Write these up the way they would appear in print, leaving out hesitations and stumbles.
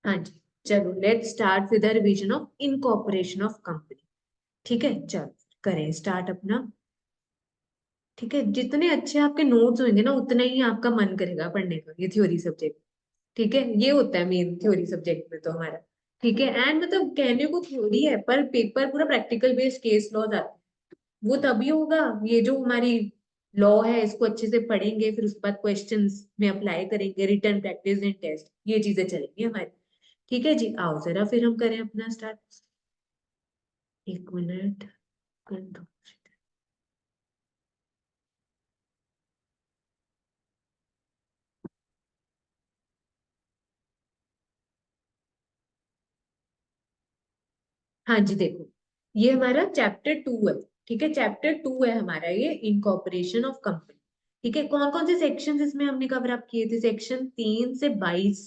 हाँ जी, चलो let's start with the revision of incorporation of company. ठीक है, चलो करें स्टार्ट अपना। ठीक है, जितने अच्छे आपके नोट्स होंगे ना उतना ही आपका मन करेगा पढ़ने का ये थ्योरी सब्जेक्ट। ठीक है, ये होता है मेन थ्योरी सब्जेक्ट में तो हमारा। ठीक है, एंड मतलब कहने को थ्योरी है पर पेपर पूरा प्रैक्टिकल बेस्ड केस लॉ आता है। वो तभी होगा, ये जो हमारी लॉ है इसको अच्छे से पढ़ेंगे, फिर उसके बाद क्वेश्चंस में अप्लाई करेंगे, रिटर्न प्रैक्टिस एंड टेस्ट, ये चीजें चलेंगी हमारी। ठीक है जी, आओ जरा फिर हम करें अपना स्टार्ट। एक मिनट। हाँ जी, देखो ये हमारा चैप्टर 2 है। ठीक है, चैप्टर 2 है हमारा ये इनकॉर्पोरेशन ऑफ कंपनी। ठीक है, कौन कौन से सेक्शन इसमें हमने कवर अप किए थे? सेक्शन 3 से 22।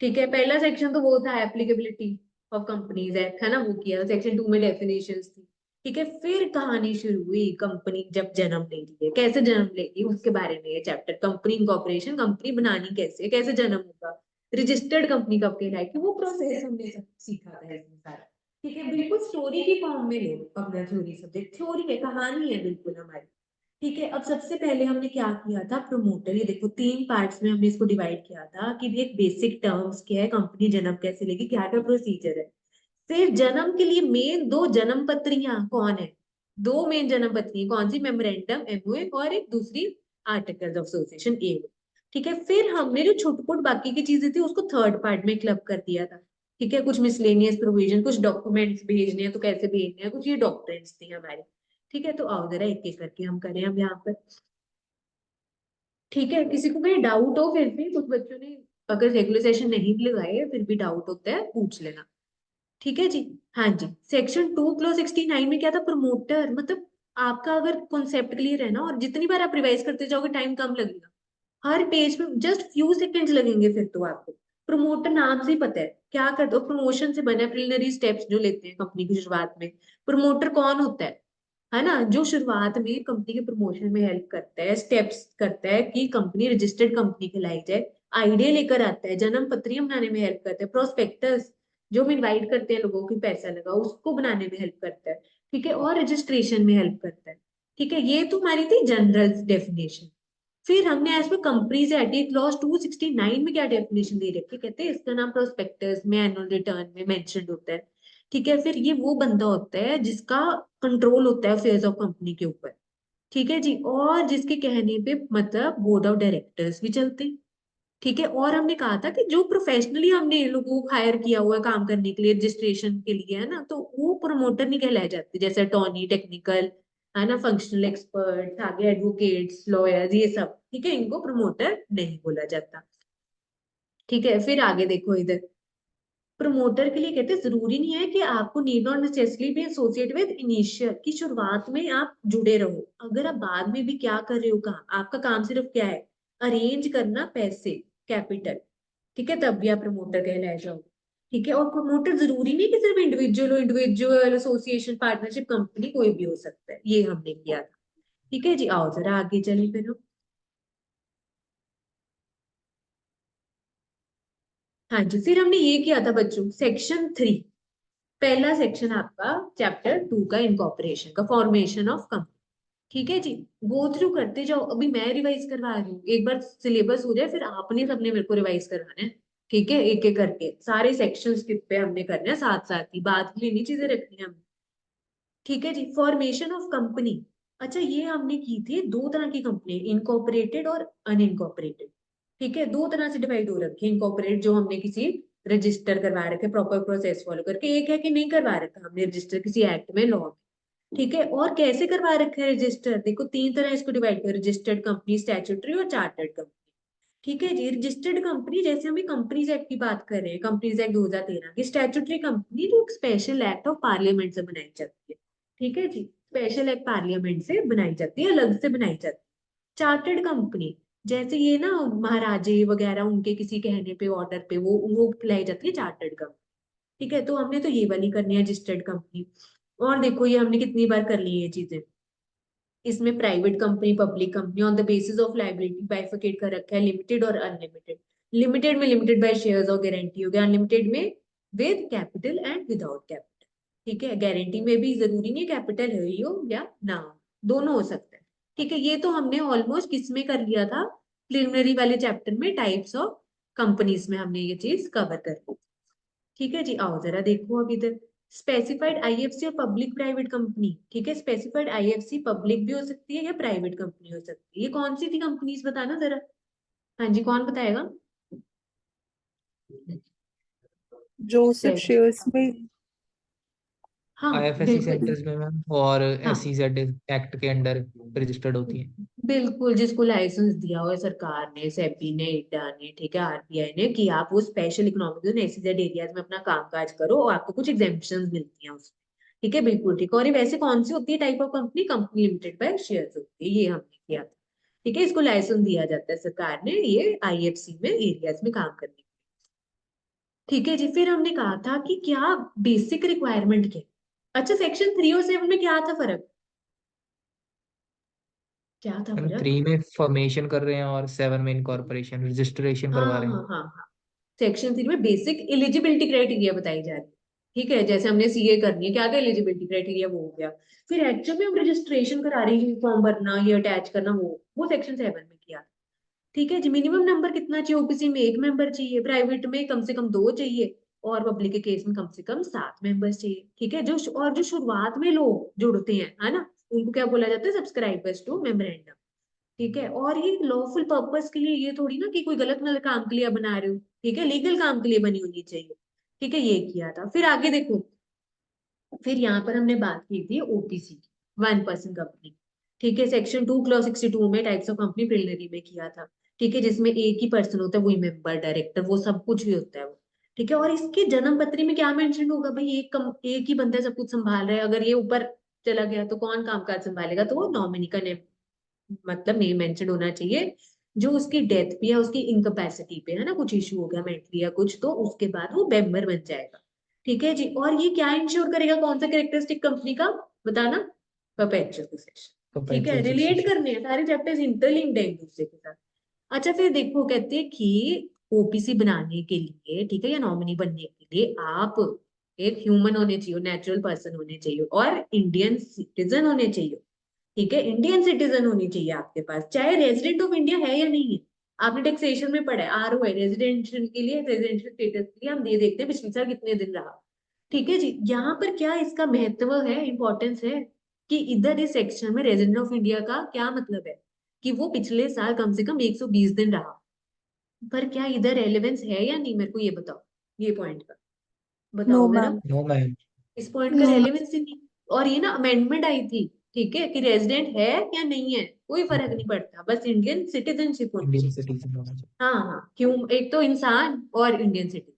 ठीक है, पहला सेक्शन तो वो था एप्लीकेबिलिटी ऑफ कंपनीज एक्ट, है ना, वो किया। सेक्शन 2 में डेफिनेशंस थी। ठीक है, फिर कहानी शुरू हुई, कंपनी जब जन्म ले रही है, कैसे जन्म लेगी उसके बारे में ये चैप्टर। कंपनी इनकॉर्पोरेशन, कंपनी बनानी कैसे है, कैसे जन्म होगा, रजिस्टर्ड कंपनी कब कहलाएगी, वो प्रोसेस हमने सब सीखा था इसमें सारा। ठीक है, बिल्कुल स्टोरी की फॉर्म में लो अपना थ्योरी सब्जेक्ट। थ्योरी है, कहानी है बिल्कुल हमारी। ठीक है, अब सबसे पहले हमने क्या किया था, प्रमोटर। ये देखो 3 पार्ट्स में हमने इसको डिवाइड किया था कि भी एक बेसिक टर्म्स क्या है, कंपनी जन्म कैसे लेगी, क्या क्या प्रोसीजर है। फिर जन्म के लिए मेन 2 जन्म पत्रियां कौन है, 2 मेन जन्म पत्री कौन सी, मेमोरेंडम एमओए और एक दूसरी आर्टिकल्स ऑफ एसोसिएशन ए। ठीक है, फिर हमने जो छुटपुट बाकी की चीजें थी उसको थर्ड पार्ट में क्लब कर दिया था। ठीक है, कुछ मिसलेनियस प्रोविजन, कुछ डॉक्यूमेंट्स भेजने हैं तो कैसे भेजने हैं, कुछ ये डॉक्ट्रिन्स थी हमारी। ठीक है, तो आओ जरा एक एक करके हम करें हम यहाँ पर। ठीक है, किसी को कहीं डाउट हो, फिर भी कुछ बच्चों ने अगर रेगुलर सेशन नहीं भी लगाए फिर भी डाउट होता है, पूछ लेना। ठीक है जी। हाँ जी, सेक्शन 2 क्लॉज 69 में क्या था, प्रमोटर। मतलब आपका अगर कॉन्सेप्ट क्लियर है ना, और जितनी बार आप रिवाइज करते जाओगे टाइम कम लगेगा। हर पेज में जस्ट फ्यू सेकंड्स लगेंगे फिर तो आपको। प्रमोटर नाम से ही पता है क्या करते हो, प्रमोशन से बने प्रिलिमिनरी स्टेप्स जो लेते हैं कंपनी की शुरुआत में। प्रमोटर कौन होता है ना, जो शुरुआत में कंपनी के प्रमोशन में हेल्प करता है, स्टेप्स करता है कि कंपनी रजिस्टर्ड कंपनी कहलाई जाए। आइडिया लेकर आता है, जन्म पत्रियां बनाने में हेल्प करता है, प्रोस्पेक्टस जो हम इनवाइट करते हैं लोगों की पैसा लगा उसको बनाने में हेल्प करता है। ठीक है, और रजिस्ट्रेशन में हेल्प करता है। ठीक है, ये तो हमारी थी जनरल डेफिनेशन। फिर हमने as per companies act clause 269 में क्या डेफिनेशन दे रखी है, कहते हैं इसका नाम प्रोस्पेक्टस में एनुअल रिटर्न में मेंशन होता है। ठीक है, फिर ये वो बंदा होता है जिसका कंट्रोल होता है अफेयर्स ऑफ कंपनी के ऊपर। ठीक है जी, और जिसके कहने पे मतलब बोर्ड ऑफ डायरेक्टर्स भी चलते हैं। ठीक है, और हमने कहा था कि जो प्रोफेशनली हमने ये लोगों को हायर किया हुआ है काम करने के लिए, रजिस्ट्रेशन के लिए, है ना, तो वो प्रमोटर नहीं कहलाए जाते, जैसे अटॉर्नी, टेक्निकल, है ना, फंक्शनल एक्सपर्ट, आगे एडवोकेट्स, लॉयर्स, ये सब। ठीक है, इनको प्रमोटर नहीं बोला जाता। ठीक है, फिर आगे देखो इधर। प्रमोटर के लिए कहते हैं जरूरी नहीं है कि आपको नीड नॉट नेसेसरली भी एसोसिएट विद इनिशियल, की शुरुआत में आप जुड़े रहो। अगर आप बाद में भी क्या कर रहे हो, कहा आपका काम सिर्फ क्या है, अरेंज करना पैसे, कैपिटल। ठीक है, तब भी आप प्रमोटर कहलाए जाओगे। ठीक है, और प्रमोटर जरूरी नहीं कि सिर्फ इंडिविजुअल हो, इंडिविजुअल, एसोसिएशन, पार्टनरशिप, कंपनी कोई भी हो सकता है, ये हमने किया था। ठीक है जी, आओ जरा आगे चले फिर हम। हाँ जी, फिर हमने ये किया था बच्चों, सेक्शन 3। पहला सेक्शन आपका चैप्टर 2 का इनकॉर्पोरेशन का, फॉर्मेशन ऑफ कंपनी। ठीक है जी, गो थ्रू करते जाओ, अभी मैं रिवाइज करवा रही हूँ, एक बार सिलेबस हो जाए फिर आपने सबने मेरे को रिवाइज करवाना है। ठीक है, एक एक करके सारे सेक्शंस पे हमने करना है, साथ साथ ही बात के लिए नहीं चीजें रखनी है हमने। ठीक है जी, फॉर्मेशन ऑफ कंपनी। अच्छा, ये हमने की थी, 2 तरह की कंपनी, इनकॉर्पोरेटेड और अनइनकॉर्पोरेटेड। ठीक है, 2 तरह से डिवाइड हो रखी है। इनकॉर्पोरेट जो हमने किसी रजिस्टर करवा रखे प्रॉपर प्रोसेस फॉलो करके, एक है कि नहीं करवा रखा हमने रजिस्टर किसी एक्ट में, लॉ में। ठीक है, और कैसे करवा रखा है रजिस्टर, देखो 3 तरह इसको डिवाइड कर, रजिस्टर्ड कंपनी, स्टैट्यूटरी और चार्टर्ड कंपनी। ठीक है जी, रजिस्टर्ड कंपनी जैसे हम कंपनीज एक्ट की बात कर रहे हैं, कंपनीज एक्ट 2013 की। स्टैट्यूटरी कंपनी जो एक स्पेशल एक्ट ऑफ पार्लियामेंट से बनाई जाती है। ठीक है जी, स्पेशल एक्ट पार्लियामेंट से बनाई जाती है, अलग से बनाई जाती है। चार्टर्ड कंपनी जैसे ये ना महाराजे वगैरह, उनके किसी कहने पे, ऑर्डर पे वो लाई जाती है चार्टर्ड कंपनी। ठीक है, तो हमने तो ये वाली करनी है रजिस्टर्ड कंपनी। और देखो ये हमने कितनी बार कर ली है ये चीजें। इसमें private company, public company, on the basis of liability bifurcate कर रखा है, लिमिटेड और अनलिमिटेड। लिमिटेड में लिमिटेड बाय शेयर्स और गारंटी हो गया, अनलिमिटेड में with capital and without capital. ठीक है, गारंटी में भी जरूरी नहीं कैपिटल है ही हो या ना हो, दोनों हो सकते हैं। ठीक है, ये तो हमने ऑलमोस्ट किस में कर लिया था, प्रिलिमिनरी वाले चैप्टर में टाइप्स ऑफ कंपनीज में हमने ये चीज कवर कर ली। ठीक है जी, आओ जरा देखो अब इधर, स्पेसिफाइड आईएफसी और पब्लिक प्राइवेट कंपनी। ठीक है, स्पेसिफाइड आईएफसी पब्लिक भी हो सकती है या प्राइवेट कंपनी हो सकती है, ये कौन सी थी कंपनीज बताना जरा। हाँ जी, कौन बताएगा। जो सिर्फ सेट, शेयर्स में। हाँ आईएफएससी बिल्कुल, सेंटर्स में मैम, और हाँ एसईजेड एक्ट के अंडर रजिस्टर्ड होती है। बिल्कुल, जिसको लाइसेंस दिया हुआ है सरकार ने, सेबी ने, इडा ने, ठीक है, आरबीआई ने, कि आप वो special economic zone SEZ areas में अपना कामकाज करो और आपको कुछ एग्जेम्पशंस मिलती हैं उसमें। ठीक है, बिल्कुल ठीक है। और ये वैसे कौन सी होती है type of company, company limited by shares होती है, ये हमने किया था। ठीक है, इसको लाइसेंस दिया जाता है सरकार ने ये आईएफसी में एरियाज में काम करने के लिए। ठीक है जी, फिर हमने कहा था कि क्या बेसिक रिक्वायरमेंट क्या है। अच्छा, सेक्शन 3 और 7 में क्या था फर्क, क्या था मैम फर्क। 3 में फॉर्मेशन कर रहे हैं और 7 में इनकॉर्पोरेशन रजिस्ट्रेशन हाँ करवा हाँ रहे हाँ हैं। हाँ, सेक्शन 3 में बेसिक एलिजिबिलिटी क्राइटेरिया बताई जा रही है। ठीक है, जैसे हमने सीए करनी है, क्या क्या एलिजिबिलिटी क्राइटेरिया वो हो गया। फिर एक्चुअल में हम रजिस्ट्रेशन करा रही है, फॉर्म भरना, ये अटैच करना, वो सेक्शन 7 में किया। ठीक है जी, मिनिमम नंबर कितना चाहिए, ओबीसी में 1 मेंबर चाहिए, प्राइवेट में कम से कम 2 चाहिए, और पब्लिक के केस में कम से कम 7 मेंबर्स चाहिए। ठीक है, जो शुरुआत में लोग जुड़ते हैं, है ना, उनको क्या बोला जाता है, सब्सक्राइबर्स टू मेमोरेंडम। ठीक है, और ये लॉफुल पर्पस के लिए, ये थोड़ी ना कि कोई गलत नल काम के लिए आप बना रहे हो। ठीक है, लीगल काम के लिए बनी होनी चाहिए। ठीक है, ये किया था। फिर आगे देखो, फिर यहाँ पर हमने बात की थी ओपीसी की, 1 पर्सन कंपनी। ठीक है, सेक्शन 2 क्लॉज 62 में टाइप्स ऑफ कंपनी प्रिलिमिनरी में किया था। ठीक है, जिसमें एक ही पर्सन होता है, वही मेंबर डायरेक्टर, वो सब कुछ भी होता है वो। ठीक है, और इसके जन्म पत्री में क्या मेंशन होगा भाई, एक ही बंदा सब कुछ संभाल रहा है, अगर ये ऊपर चला गया तो कौन कामकाज संभालेगा, तो वो नॉमिनी का नेम, मतलब नेम मेंशन होना चाहिए। जो उसकी डेथ पे या उसकी इनकैपेसिटी पे है ना, कुछ इशू हो गया मेंटली या कुछ, तो उसके बाद वो मेंबर बन जाएगा। ठीक है जी, और ये क्या इंश्योर करेगा, कौन सा कैरेक्टरिस्टिक कंपनी का, बताना, परपेचुअल सक्सेशन। ठीक है, परपेचुअल रिलेट सक्सेशन। करने हैं सारे चैप्टर्स, इंटरलिंक्ड है एक दूसरे के साथ। अच्छा, फिर देखो, कहते हैं कि ओपीसी बनाने के लिए, ठीक है, या नॉमिनी बनने के लिए आप एक ह्यूमन होने चाहिए, नेचुरल पर्सन होने चाहिए, और इंडियन सिटीजन होने चाहिए। ठीक है, इंडियन सिटीजन होनी चाहिए आपके पास, चाहे रेजिडेंट ऑफ इंडिया है या नहीं है। आपने टैक्सेशन में पढ़ा है, आरओ है रेजिडेंशियल के लिए, रेजिडेंशियल स्टेटस के लिए हम दे देखते हैं पिछले साल कितने दिन रहा। ठीक है जी, यहाँ पर क्या इसका महत्व है, इंपॉर्टेंस है, कि इधर इस सेक्शन में रेजिडेंट ऑफ इंडिया का क्या मतलब है, कि वो पिछले साल कम से कम 120 दिन रहा। पर क्या इधर रेलेवेंस है या नहीं, मेरे को ये बताओ, ये पॉइंट का नो बताओ जरा। मैम। No ma'am. इस पॉइंट का नो मैम। रेलेवेंस ही नहीं। और ये ना अमेंडमेंट आई थी, ठीक है, कि रेजिडेंट है या नहीं है कोई फर्क नहीं पड़ता, बस इंडियन सिटीजनशिप होनी इंडियन चाहिए। सिटीजन होना चाहिए। हाँ हाँ, क्यों, एक तो इंसान और इंडियन सिटीजन,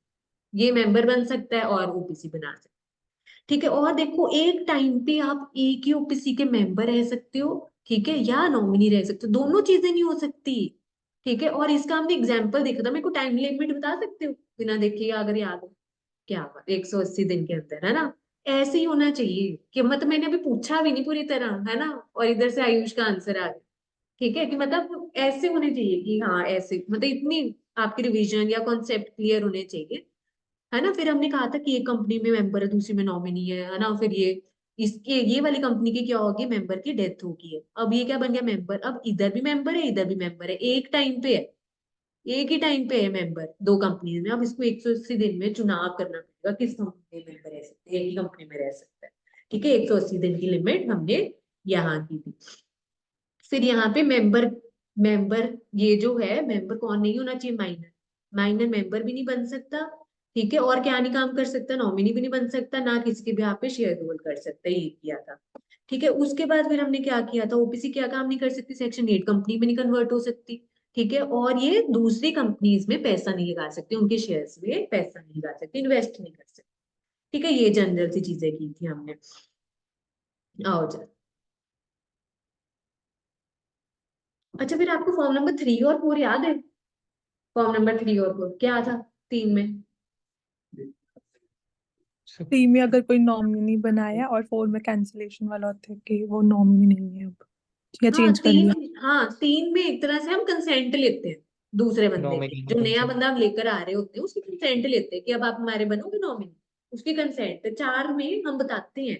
ये मेंबर बन सकता है और ओबीसी बना सकता है। ठीक है, और देखो एक टाइम पे आप एक ही ओबीसी के मेंबर रह सकते हो, ठीक है, या नॉमिनी रह सकते हो, दोनों चीजें नहीं हो सकती। ठीक है, और इसका हमने एग्जाम्पल देखा था, मेरे को टाइम लिमिट बता सकते हो बिना देखे, अगर याद हो, क्या बात, 180 दिन के अंदर, है ना, ऐसे ही होना चाहिए। कि मतलब मैंने अभी पूछा भी नहीं पूरी तरह, है ना, और इधर से आयुष का आंसर आ गया। ठीक है, कि मतलब ऐसे होने चाहिए, कि हाँ ऐसे, मतलब इतनी आपकी रिवीजन या कॉन्सेप्ट क्लियर होने चाहिए। है ना, फिर हमने कहा था कि एक कंपनी में मेंबर है, दूसरी में नॉमिनी है ना, फिर ये इसके ये वाली कंपनी की क्या होगी, मेंबर की डेथ होगी है, अब ये क्या बन गया मेंबर, अब इधर भी मेंबर है इधर भी मेंबर है, एक टाइम पे है, एक ही टाइम पे है मेंबर दो कंपनी में। अब इसको 180 दिन में चुनाव करना पड़ेगा किस कंपनी में मेंबर रह सकते हैं, एक ही कंपनी में रह सकता है। ठीक है, 180 दिन की लिमिट हमने यहाँ की थी। फिर यहाँ पे मेंबर, मेंबर ये जो है, मेंबर कौन नहीं होना चाहिए, माइनर, माइनर मेंबर भी नहीं बन सकता। ठीक है, और क्या नहीं काम कर सकता, नॉमिनी भी नहीं बन सकता, ना किसी के भी यहाँ पे शेयर होल्ड कर सकता, ये किया था। ठीक है, उसके बाद फिर हमने क्या किया था, ओपीसी क्या काम नहीं कर सकती, सेक्शन 8 कंपनी में नहीं कन्वर्ट हो सकती। ठीक है, और ये दूसरी कंपनीज में पैसा नहीं लगा सकते, उनके शेयर्स में पैसा नहीं लगा सकते, इन्वेस्ट नहीं कर सकते। ठीक है, ये जनरल सी चीजें की थी हमने। आओ जा, अच्छा, फिर आपको फॉर्म नंबर 3 और 4 याद है, फॉर्म नंबर 3 और 4 क्या था, 3 में। सब। 3 में अगर कोई नॉमिनी बनाया और 4 में कैंसिलेशन वाला होता है कि वो नॉमिनी नहीं है अब, या हाँ चेंज कर लिया। 3, हाँ 3 में एक तरह से हम कंसेंट लेते हैं, दूसरे बंदे की, नॉमिनी जो का नया कंसेंट। बंदा आप लेकर आ रहे होते हैं उसकी कंसेंट लेते हैं कि अब आप हमारे बनोगे नॉमिनी, उसकी कंसेंट 4 में हम बताते हैं,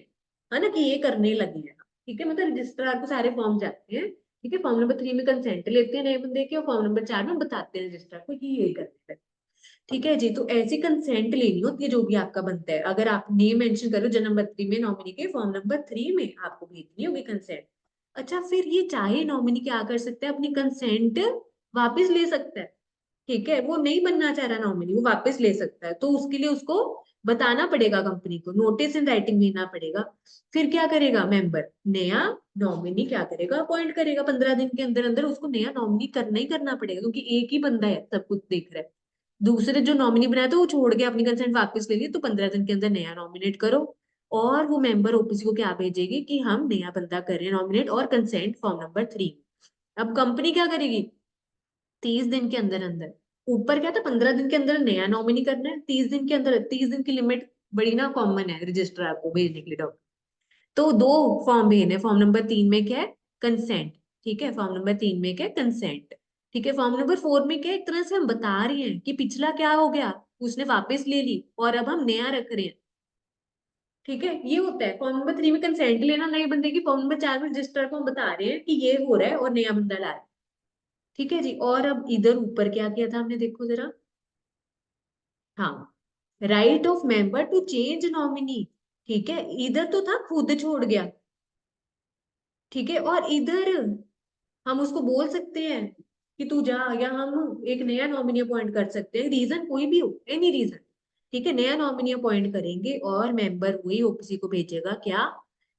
है ना, कि ये करने लगे हैं। ठीक है, मतलब रजिस्ट्रार को सारे फॉर्म जाते हैं। ठीक है, फॉर्म नंबर 3 में कंसेंट लेते हैं नए बंदे की, और फॉर्म नंबर 4 में बताते हैं रजिस्ट्रार को कि ये करते हैं। ठीक है जी, तो ऐसी कंसेंट लेनी होती है जो भी आपका बनता है। अगर आप नेम मेंशन करो जन्म नंबर 3 में नॉमिनी के, फॉर्म नंबर 3 में आपको भेजनी होगी कंसेंट। अच्छा, फिर ये चाहे नॉमिनी क्या कर सकता है, अपनी कंसेंट वापस ले सकता है। ठीक है, वो नहीं बनना चाह रहा नॉमिनी, वो वापस ले सकता है, तो उसके लिए उसको बताना पड़ेगा, कंपनी को नोटिस इन राइटिंग देना पड़ेगा। फिर क्या करेगा मेंबर, नया नॉमिनी क्या करेगा, अपॉइंट करेगा। 15 दिन के अंदर अंदर उसको नया नॉमिनी करना ही करना पड़ेगा, क्योंकि एक ही बंदा है सब कुछ देख रहा है। दूसरे जो नॉमिनी बनाया था वो छोड़ के अपनी कंसेंट वापस ले ली, तो 15 दिन के अंदर नया नॉमिनेट करो। और वो मेंबर ओपीसी को क्या भेजेगी कि हम नया बंदा कर रहे हैं नॉमिनेट, और कंसेंट फॉर्म नंबर 3। अब कंपनी क्या करेगी, 30 दिन के अंदर अंदर, ऊपर क्या था 15 दिन के अंदर नया नॉमिनी करना है, 30 दिन के अंदर, 30 दिन की लिमिट बड़ी ना कॉमन है रजिस्ट्रार को भेजने के लिए डॉक्यूमेंट। तो 2 फॉर्म भेजने, फॉर्म नंबर 3 में क्या है, कंसेंट। ठीक है, फॉर्म नंबर 3 में क्या है, कंसेंट। ठीक है, फॉर्म नंबर 4 में क्या है, एक तरह से हम बता रहे हैं कि पिछला क्या हो गया, उसने वापस ले ली और अब हम नया रख रहे हैं। ठीक है, ये होता है फॉर्म नंबर 3 में कंसेंट लेना नए बंदे की, फॉर्म नंबर 4 में रजिस्ट्रार को हम बता रहे हैं कि ये हो रहा है और नया बंदा ला रहा है। ठीक है जी, और अब इधर ऊपर क्या किया था हमने, देखो जरा। हाँ, right of member to change nominee. ठीक है, इधर तो था खुद छोड़ गया। ठीक है, और इधर हम उसको बोल सकते हैं कि तू जा, या हम एक नया नॉमिनी अपॉइंट कर सकते हैं, रीजन कोई भी हो, एनी रीजन। ठीक है, नया नॉमिनी अपॉइंट करेंगे और मेंबर वही ओपीसी को भेजेगा क्या,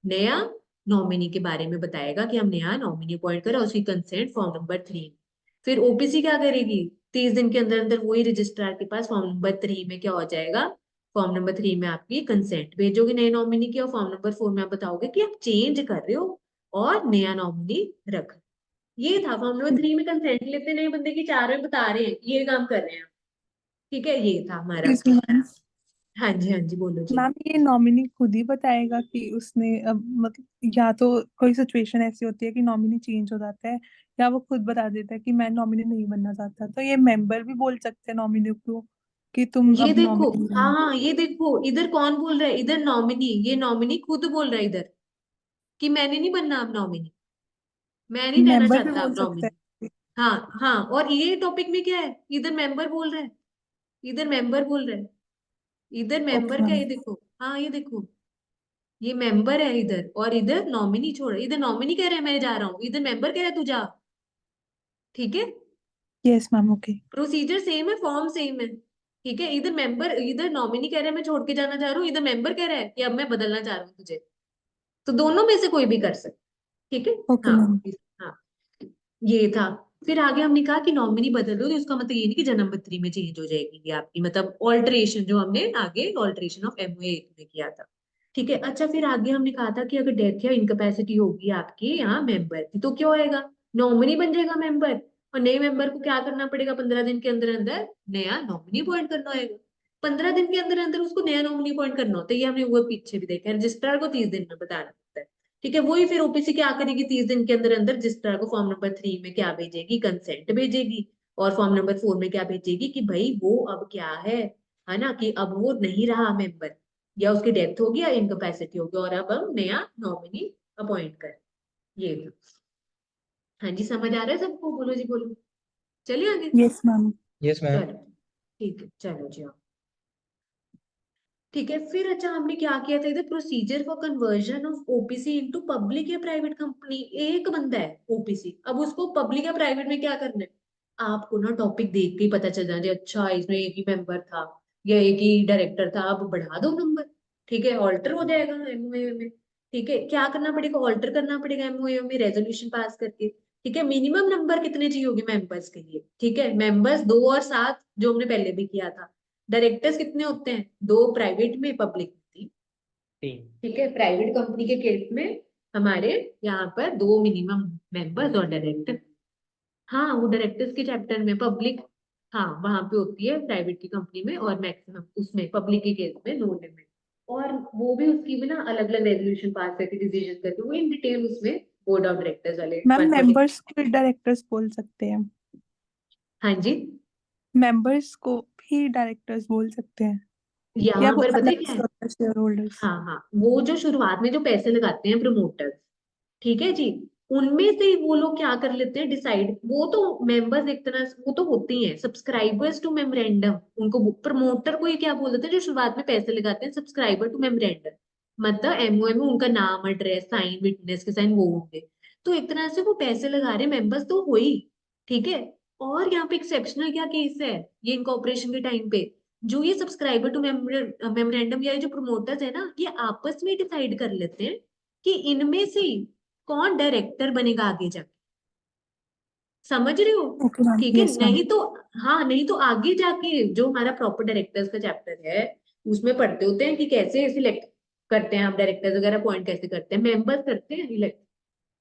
नया नॉमिनी के बारे में बताएगा कि हम नया नॉमिनी अपॉइंट करें, उसकी कंसेंट फॉर्म नंबर 3। फिर ओपीसी क्या करेगी, 30 दिन के अंदर अंदर वही रजिस्ट्रार के पास फॉर्म नंबर 3 में क्या हो जाएगा, फॉर्म नंबर 3 में आपकी कंसेंट भेजोगे नए नॉमिनी की, और फॉर्म नंबर 4 में आप बताओगे कि आप चेंज कर रहे हो और नया नॉमिनी रख। ये था फॉर्म नंबर 3 में कंसेंट लेते नए बंदे की, 4 में बता रहे हैं कि ये काम कर रहे हैं। ठीक है, ये था हमारा। Excuse me, ma'am. हाँ जी, हाँ जी, बोलो जी। मैम, ये नॉमिनी खुद ही बताएगा कि उसने अब मतलब, या तो कोई सिचुएशन ऐसी होती है कि नॉमिनी चेंज हो जाता है, या वो खुद बता देता है कि मैं नॉमिनी नहीं बनना चाहता, तो ये मेंबर भी बोल सकते हैं नॉमिनी को कि तुम ये अब देखो, नॉमिनी हाँ बनो। हाँ, ये देखो इधर कौन बोल रहा है, इधर नॉमिनी, ये नॉमिनी खुद बोल रहा है इधर कि मैंने नहीं बनना अब नॉमिनी, मैं नहीं रहना मेंबर भी चाहता बोल अब सकते नॉमिनी। हैं। हाँ हाँ, और ये टॉपिक में क्या है, इधर मेंबर बोल रहा है, इधर मेंबर बोल रहा है, इधर ओके मेंबर क्या है, मैम। ये देखो, हाँ ये देखो, ये मेंबर है इधर, और इधर नॉमिनी छोड़, इधर नॉमिनी कह रहा है मैं जा रहा हूँ, इधर मेंबर कह रहा है तू जा। ठीक है, yes ma'am, okay. Procedure same है, फॉर्म सेम है। ठीक है, इधर मेंबर, इधर नॉमिनी कह रहा है मैं छोड़ के जाना चाह रहा हूँ, इधर मेंबर कह रहा है कि अब मैं बदलना चाह रहा हूँ तुझे। तो दोनों में से कोई भी कर सकता। ठीक है। ओके हाँ, मैम। हाँ, ये था। फिर आगे हमने कहा कि नॉमिनी बदल दो, तो उसका मतलब ये नहीं कि जन्म पत्री में चेंज हो जाएगी ये आपकी, मतलब ऑल्टरेशन जो हमने आगे ऑल्टरेशन ऑफ एमओए में किया था। ठीक है, अच्छा, फिर आगे हमने कहा था कि अगर डेथ या इनकैपेसिटी होगी आपकी यहाँ मेंबर की, तो क्या होएगा, नॉमिनी बन जाएगा मेंबर, और नए मेंबर को क्या करना पड़ेगा, 15 दिन के अंदर अंदर नया नॉमिनी अपॉइंट करना होगा। 15 दिन के अंदर अंदर उसको नया नॉमिनी अपॉइंट करना होता है, ये हमने वो पीछे भी देखा है, रजिस्ट्रार को 30 दिन में बताना होता है। ठीक है, वही फिर ओपीसी क्या करेगी, 30 दिन के अंदर अंदर रजिस्ट्रार को फॉर्म नंबर 3 में क्या भेजेगी, कंसेंट भेजेगी, और फॉर्म नंबर 4 में क्या भेजेगी कि भाई वो अब क्या है ना, कि अब वो नहीं रहा मेंबर, या उसकी डेथ होगी या इनकैपेसिटी होगी, और अब हम नया नॉमिनी अपॉइंट कर। ये था। हाँ जी, समझ आ रहा है सबको, बोलो जी बोलो, चलिए आगे। Yes ma'am. Yes ma'am. चलो, ठीक है, चलो जी हाँ। ठीक है, फिर अच्छा हमने क्या किया था इधर, procedure for conversion of OPC into public या प्राइवेट कंपनी। एक बंदा है ओपीसी, अब उसको पब्लिक या प्राइवेट में क्या करना है, आपको ना टॉपिक देख के ही पता चल जाए, अच्छा इसमें एक ही मेंबर था या एक ही डायरेक्टर था, अब बढ़ा दो नंबर। ठीक है, ऑल्टर हो जाएगा एमओए में। ठीक है, क्या करना पड़ेगा, ऑल्टर करना पड़ेगा एमओए में रेजोल्यूशन पास करके। ठीक है, मिनिमम नंबर कितने चाहिए होंगे मेंबर्स के लिए, ठीक है, मेंबर्स 2 और 7 जो हमने पहले भी किया था। डायरेक्टर्स कितने होते हैं, 2 प्राइवेट में, पब्लिक में 3। 3। ठीक है, प्राइवेट कंपनी के केस में हमारे यहाँ पर 2 मिनिमम मेंबर्स और डायरेक्टर। हाँ, वो डायरेक्टर्स के चैप्टर में पब्लिक, हाँ वहां पे होती है प्राइवेट की कंपनी में, और मैक्सिमम उसमें पब्लिक के केस में नो लिमिट। और वो भी उसकी भी ना अलग अलग रेजोल्यूशन पास करके डिसीजन करके, वो इन डिटेल उसमें बोर्ड ऑफ डायरेक्टर्स वाले मैम, 140। मेंबर्स को डायरेक्टर्स बोल सकते हैं। हाँ जी, मेंबर्स को भी डायरेक्टर्स बोल सकते हैं या यहाँ वो पर पता है अलग क्या से है, होता है शेयर होल्डर्स? हाँ हाँ, वो जो शुरुआत में जो पैसे लगाते हैं प्रमोटर्स, ठीक है जी, उनमें से ही वो लोग क्या कर लेते हैं डिसाइड, वो तो मेंबर्स एक तरह से वो तो होते ही हैं सब्सक्राइबर्स टू मेमोरेंडम, उनको प्रमोटर को ही क्या बोल देते हैं जो शुरुआत में पैसे लगाते हैं, सब्सक्राइबर टू मेमोरेंडम, मतलब एमओए में उनका नाम एड्रेस साइन विटनेस के साइन वो होंगे, तो एक तरह से वो पैसे लगा रहे मेंबर्स तो हो ही, ठीक है। और यहाँ पे एक्सेप्शनल क्या केस है, ये इनकॉर्पोरेशन के टाइम पे जो ये सब्सक्राइबर टू मेमोरेंडम या ये जो प्रमोटर्स है ना, ये आपस में डिसाइड कर लेते हैं कि इनमें से कौन डायरेक्टर बनेगा आगे जाके, समझ रहे हो, ओके मैम, ठीक है, यस मैम। नहीं तो, हाँ नहीं तो आगे जाके जो हमारा प्रॉपर डायरेक्टर्स का चैप्टर है उसमें पढ़ते होते हैं कि कैसे सिलेक्ट करते हैं आप डायरेक्टर्स वगैरह, अपॉइंट कैसे करते हैं, मेंबर्स करते हैं इलेक्ट,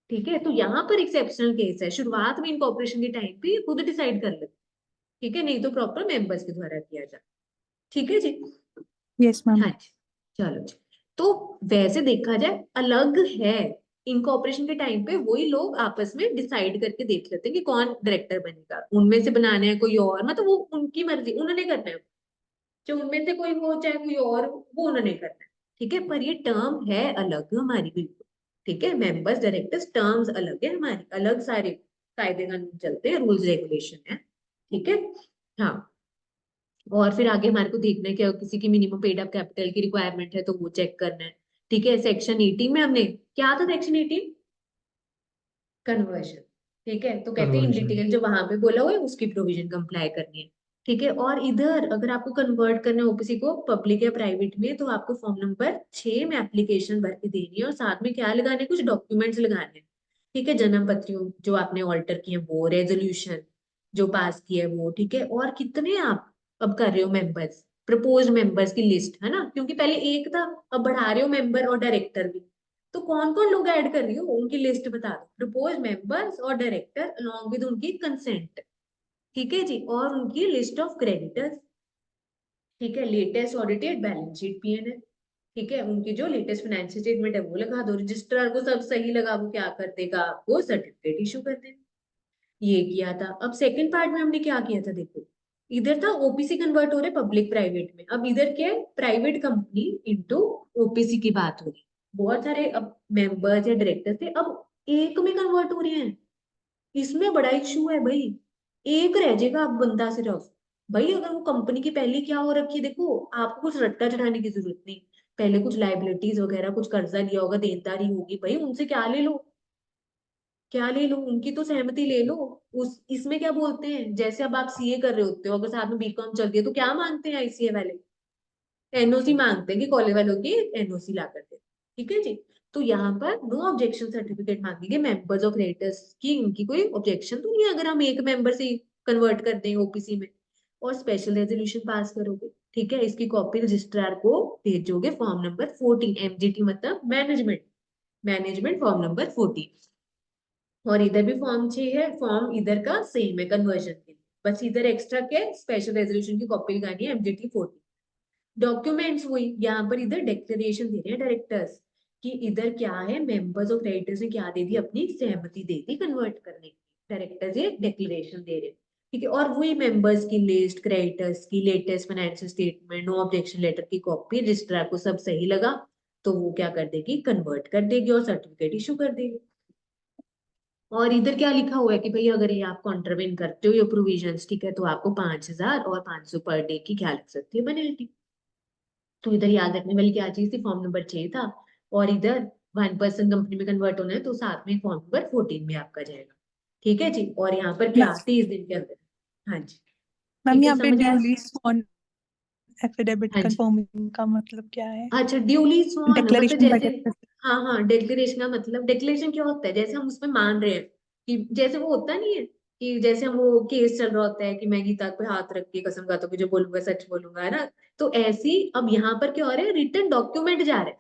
ठीक है। तो यहाँ पर एक्सेप्शनल केस है, शुरुआत में इनकॉर्पोरेशन के टाइम पे खुद डिसाइड कर लेते हैं, ठीक है, नहीं तो प्रॉपर मेंबर्स के द्वारा किया जाए, ठीक है जी। Yes ma'am. हाँ जी, चलो जी। तो वैसे देखा जाए अलग है, इनकॉर्पोरेशन के टाइम पे वही लोग आपस में डिसाइड करके देख लेते हैं कि कौन डायरेक्टर बनेगा, उनमें से बनाना है कोई और, मतलब वो उनकी मर्जी, उन्होंने करना है, जो उनमें से कोई हो चाहे कोई और हो, वो उन्होंने करना है, ठीक है। पर ये टर्म है अलग हमारी बिल्कुल, ठीक है, मेंबर्स डायरेक्टर्स टर्म्स अलग है हमारी, अलग सारे कायदे कानून चलते हैं, रूल्स रेगुलेशन है, ठीक है। हाँ, और फिर आगे हमारे को देखना है कि किसी की मिनिमम पेड अप कैपिटल की रिक्वायरमेंट है तो वो चेक करना है, ठीक है। सेक्शन 18 में हमने क्या था, सेक्शन 18 कन्वर्जन, ठीक है, तो कहते हैं इन कन्वर्जन। डिटेल जो वहां पे बोला हुआ है उसकी प्रोविजन कंप्लाई करनी है, ठीक है। और इधर अगर आपको कन्वर्ट करना है ओपीसी को पब्लिक या प्राइवेट में, तो आपको फॉर्म नंबर 6 में एप्लीकेशन भर के देनी है, और साथ में क्या लगाने हैं, कुछ डॉक्यूमेंट्स लगाने हैं, ठीक है, जन्म पत्रियों जो आपने ऑल्टर किए हैं वो, रेजोल्यूशन जो पास किए वो, ठीक है। और कितने आप अब कर रहे हो मेंबर्स, प्रपोज मेंबर्स की लिस्ट, है ना, क्योंकि पहले एक था, अब बढ़ा रहे हो मेंबर और डायरेक्टर भी, तो कौन कौन लोग ऐड कर रही हो उनकी लिस्ट बता दो, प्रपोज मेंबर्स और डायरेक्टर अलोंग विद उनकी कंसेंट, ठीक है जी, और उनकी लिस्ट ऑफ क्रेडिटर्स, ठीक है, latest audited balance sheet PNL, ठीक है, उनकी जो लेटेस्ट फाइनेंशियल स्टेटमेंट है वो लगा दो, रजिस्ट्रार को सब सही लगा वो क्या कर देगा, आपको सर्टिफिकेट इशू कर देगा, ये किया था। अब सेकंड पार्ट में हमने क्या किया था, देखो इधर था ओपीसी कन्वर्ट हो रहे पब्लिक प्राइवेट में, अब इधर क्या है, प्राइवेट कंपनी इनटू ओपीसी की बात हो रही, बहुत सारे अब मेंबर्स या डायरेक्टर थे, अब एक में कन्वर्ट हो रहे हैं, इसमें बड़ा इशू है भाई, एक रह जाएगा अब बंदा सिर्फ, भाई अगर वो कंपनी की पहले क्या हो रखी है, देखो आपको कुछ रट्टा चढ़ाने की जरूरत नहीं, पहले कुछ लाइबिलिटीज वगैरह कुछ कर्जा लिया होगा, देनदारी होगी, भाई उनसे क्या ले लो, क्या ले लो, उनकी तो सहमति ले लो, उस इसमें क्या बोलते हैं, जैसे अब आप सीए कर रहे होते हो, अगर साथ में बीकॉम चल रही है तो क्या मांगते हैं आईसीए वाले, एनओसी मांगते हैं कि कॉलेज वालों की एनओसी ला कर दे, ठीक है जी। तो यहाँ पर नो ऑब्जेक्शन सर्टिफिकेट मांगेंगे मेंबर्स ऑफ क्रेडिटर्स की, इनकी कोई ऑब्जेक्शन तो नहीं है अगर हम एक मेंबर से कन्वर्ट कर दें ओपीसी में, और स्पेशल रेजोल्यूशन पास करोगे, ठीक है, इसकी कॉपी रजिस्ट्रार को भेजोगे, फॉर्म नंबर 14 एमजीटी मतलब मैनेजमेंट, मैनेजमेंट फॉर्म नंबर 14, और इधर भी फॉर्म 6 है, फॉर्म इधर का सेम है कन्वर्जन के लिए, बस इधर एक्स्ट्रा के स्पेशल रेजोल्यूशन की कॉपी लगानी है एमजीटी 14, डॉक्यूमेंट्स वही, यहाँ पर इधर डिक्लेरेशन दे रहे हैं डायरेक्टर्स कि इधर क्या है, मेंबर्स ऑफ क्रेडिटर्स ने क्या दे दी, अपनी सहमति दे दी कन्वर्ट करने की, डायरेक्टर्स ये डिक्लेरेशन दे रहे हैं, ठीक है। और वही मेंबर्स की लिस्ट, क्रेडिटर्स की latest financial statement, no objection letter की कॉपी रजिस्ट्रार को सब सही लगा तो वो क्या कर देगी, कन्वर्ट कर देगी और सर्टिफिकेट इशू कर देगी। और इधर क्या लिखा हुआ है कि भाई अगर ये आप कॉन्ट्रावेन करते हो ये प्रोविजंस, ठीक है, तो आपको 5,000 और 500 पर डे की क्या लग सकती है पेनल्टी। तो इधर याद रखने वाली क्या चीज थी, फॉर्म नंबर 6 था, और इधर 1% कंपनी में कन्वर्ट होना है तो साथ में फॉर्म नंबर 14 में आपका जाएगा, ठीक है जी। और यहाँ पर क्या 30 दिन के अंदर, हाँ जी, मैम ठीक है, यहाँ पे समझ आया। ड्यूली स्वॉन एफिडेविट हाँ जी, कंफर्मिंग का मतलब क्या है? अच्छा ड्यूली स्वॉन मतलब डिक्लेरेशन जैसे, वगैरह? हाँ हाँ, डिक्लेरेशन का मतलब, डिक्लेरेशन क्या होता है, जैसे हम उसमें मान रहे हैं कि जैसे वो होता नहीं है कि जैसे हम वो केस चल रहा होता है कि मैं गीता पे हाथ रख के कसम खाता हूँ कि जो बोलूंगा सच बोलूंगा, है ना, तो ऐसी अब यहाँ पर क्या हो रहा है, रिटर्न डॉक्यूमेंट जा रहा है,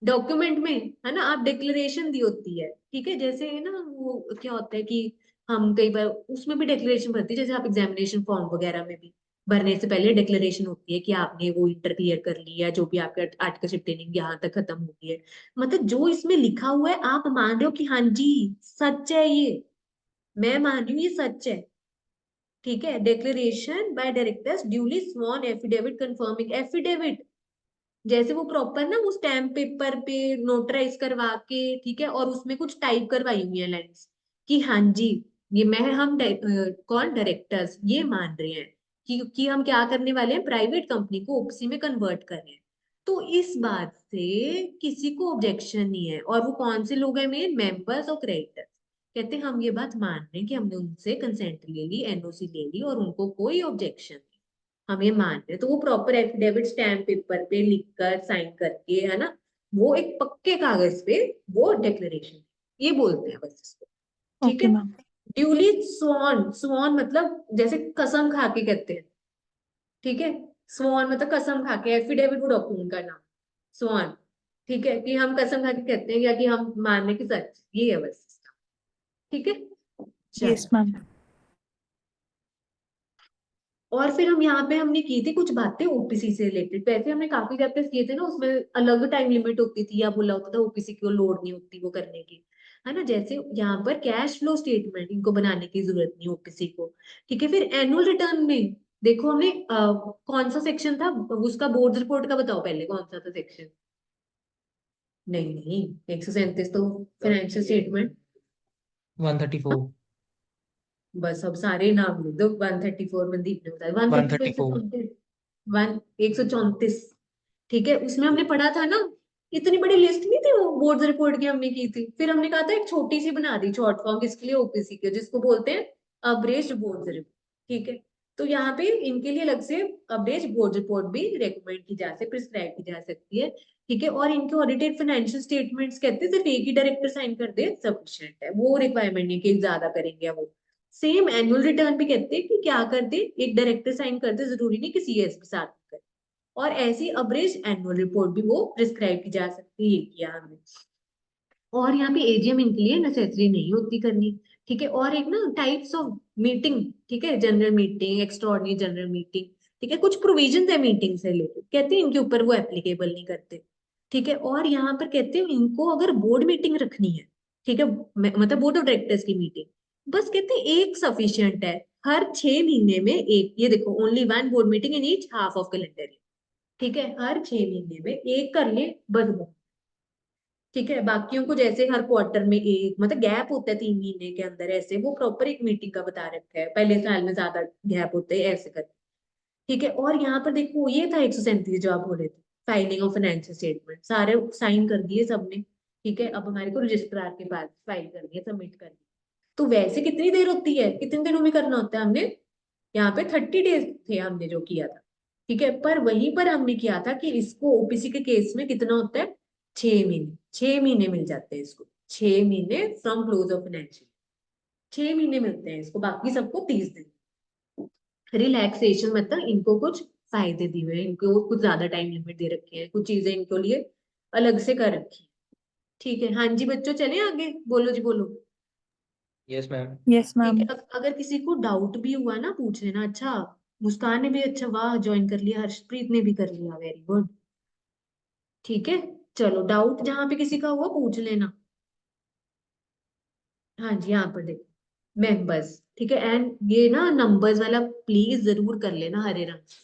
डॉक्यूमेंट में, है ना, आप डिक्लेरेशन दी होती है, ठीक है, जैसे है ना वो क्या होता है कि हम कई बार उसमें भी डिक्लेरेशन भरती है, जैसे आप एग्जामिनेशन फॉर्म वगैरह में भी भरने से पहले डिक्लेरेशन होती है कि आपने वो इंटर क्लियर कर लिया, जो भी आपका आर्टिकल ट्रेनिंग यहाँ तक खत्म हो गई है, मतलब जो इसमें लिखा हुआ है आप मान रहे हो कि हाँ जी सच है ये, मैं मान रही हूँ ये सच है, ठीक है, declaration by directors duly sworn affidavit confirming, affidavit जैसे वो प्रॉपर ना वो स्टैम्प पेपर पे नोटराइज करवा के, ठीक है, और उसमें कुछ टाइप करवाई हुई है लाइंस कि हाँ जी ये मैं हम कौन डायरेक्टर्स ये मान रहे हैं कि हम क्या करने वाले हैं, प्राइवेट कंपनी को ओपीसी में कन्वर्ट कर रहे हैं। तो इस बात से किसी को ऑब्जेक्शन नहीं है, और वो कौन से लोग हैं, मेन मेंबर्स और क्रेडिटर्स कहते हैं हम ये बात मान रहे हैं कि हमने उनसे कंसेंट ले ली, एनओसी ले ली, और उनको कोई ऑब्जेक्शन नहीं, हम ये मान रहे हैं। तो वो प्रॉपर एफिडेविट स्टैम्प पेपर पे लिखकर साइन करके, है ना, वो एक पक्के कागज पे वो डिक्लेरेशन, ये बोलते हैं बस इसको। ठीक ओके है, मैम। ड्यूली स्वॉन, स्वॉन मतलब जैसे कसम खा के कहते हैं, ठीक है, स्वॉन मतलब कसम खा के, एफिडेविट वो डॉक्यूमेंट का नाम स्वॉन, ठीक है, कि हम कसम खा के कहते हैं या कि हम मानने की सच, ये है बस इसका। ठीक है, यस चलो। मैम। और फिर हम यहाँ पे हमने की थी कुछ बातें ओपीसी से रिलेटेड, वैसे हमने काफी चैप्टर्स किए थे ना, उसमें अलग टाइम लिमिट होती थी या बोला होता था ओपीसी को लोड नहीं होती वो करने की, है ना। जैसे यहाँ पर कैश फ्लो स्टेटमेंट इनको बनाने की जरूरत नहीं ओपीसी को। ठीक है, फिर एनुअल रिटर्न में देखो हमने कौन सा सेक्शन था उसका, बोर्ड रिपोर्ट का बताओ पहले कौन सा था सेक्शन। नहीं नहीं, 137 तो फाइनेंशियल स्टेटमेंट। 134। बस अब सारे नाम लिख दो, 134 मनदीप ने बताया, 134, 134। 134। ठीक है, उसमें हमने पढ़ा था ना, इतनी बड़ी लिस्ट नहीं थी वो बोर्ड रिपोर्ट की हमने की थी, फिर हमने कहा था एक छोटी सी बना दी शॉर्ट फॉर्म किसके लिए, ओपीसी के, जिसको बोलते हैं अब्रेज्ड बोर्ड रिपोर्ट। ठीक है, तो यहाँ पे इनके लिए अलग से अब्रेज्ड बोर्ड रिपोर्ट भी रेकमेंड की जा सकती, प्रिस्क्राइब की जा सकती है। ठीक है, और इनके ऑडिटेड फाइनेंशियल स्टेटमेंट्स कहते हैं सिर्फ एक ही डायरेक्टर साइन कर दे सफिशिएंट है, वो रिक्वायरमेंट नहीं कि ज्यादा करेंगे वो। सेम एनुअल रिटर्न भी कहते हैं कि क्या कर दे, एक डायरेक्टर साइन कर दे, जरूरी नहीं कि सीएस के साथ करे। और ऐसी अब्रेज एनुअल रिपोर्ट भी वो प्रिस्क्राइब की जा सकती है, ये किया हमने। और यहाँ पे एजीएम इनके लिए नेसेसरी नहीं होती करनी। ठीक है, और एक ना टाइप्स ऑफ मीटिंग, ठीक है, general meeting, extraordinary general meeting, ठीक है, कुछ प्रोविजन है मीटिंग से रिलेटेड, कहते हैं इनके ऊपर वो एप्लीकेबल नहीं करते। ठीक है, और यहाँ पर कहते हैं इनको अगर बोर्ड मीटिंग रखनी है, ठीक है, मतलब बोर्ड ऑफ डायरेक्टर्स की मीटिंग, बस कहते हैं एक सफिशियंट है, हर 6 महीने में एक, ये देखो only one board meeting in each half of calendar. ठीक है, हर 6 महीने में एक कर ले बस बहुत। ठीक है, बाकियों को जैसे हर क्वार्टर में एक, मतलब गैप होता है 3 महीने के अंदर, ऐसे वो प्रॉपर एक मीटिंग का बता रखा है, पहले साल में ज्यादा गैप होते हैं ऐसे कर। ठीक है, और यहाँ पर देखो ये था 137 जो आप बोले थे, फाइलिंग ऑफ फाइनेंशियल स्टेटमेंट, सारे साइन कर दिए सबने। ठीक है, अब हमारे को रजिस्ट्रार के पास फाइल करनी है, सबमिट करनी है। तो वैसे कितनी देर होती है, कितने दिनों में करना होता है, हमने यहाँ पे 30 डेज थे हमने जो किया था। ठीक है, पर वहीं पर हमने किया था कि इसको ओपीसी के केस में कितना होता है, 6 महीने, 6 महीने मिल जाते हैं इसको, 6 महीने फ्रॉम क्लोज ऑफ फाइनेंशियल, 6 महीने मिलते हैं इसको, बाकी सबको 30 दिन। रिलैक्सेशन मतलब इनको कुछ फायदे दिए हुए हैं, इनको कुछ ज्यादा टाइम लिमिट दे रखे हैं, कुछ चीजें इनके लिए अलग से कर रखी है। ठीक है, हाँ जी बच्चों, चले आगे, बोलो जी बोलो। Yes ma'am. यस ठीक मैम। है, अगर किसी को डाउट भी हुआ ना पूछ लेना। अच्छा, मुस्कान ने भी, अच्छा वाह, ज्वाइन कर लिया, हर्षप्रीत ने भी कर लिया, वेरी गुड। ठीक है, चलो डाउट जहां पे किसी का हुआ पूछ लेना। हाँ जी, यहाँ पर देखो मेंबर्स, ठीक है, एंड ये ना नंबर्स वाला प्लीज जरूर कर लेना हरे रंग,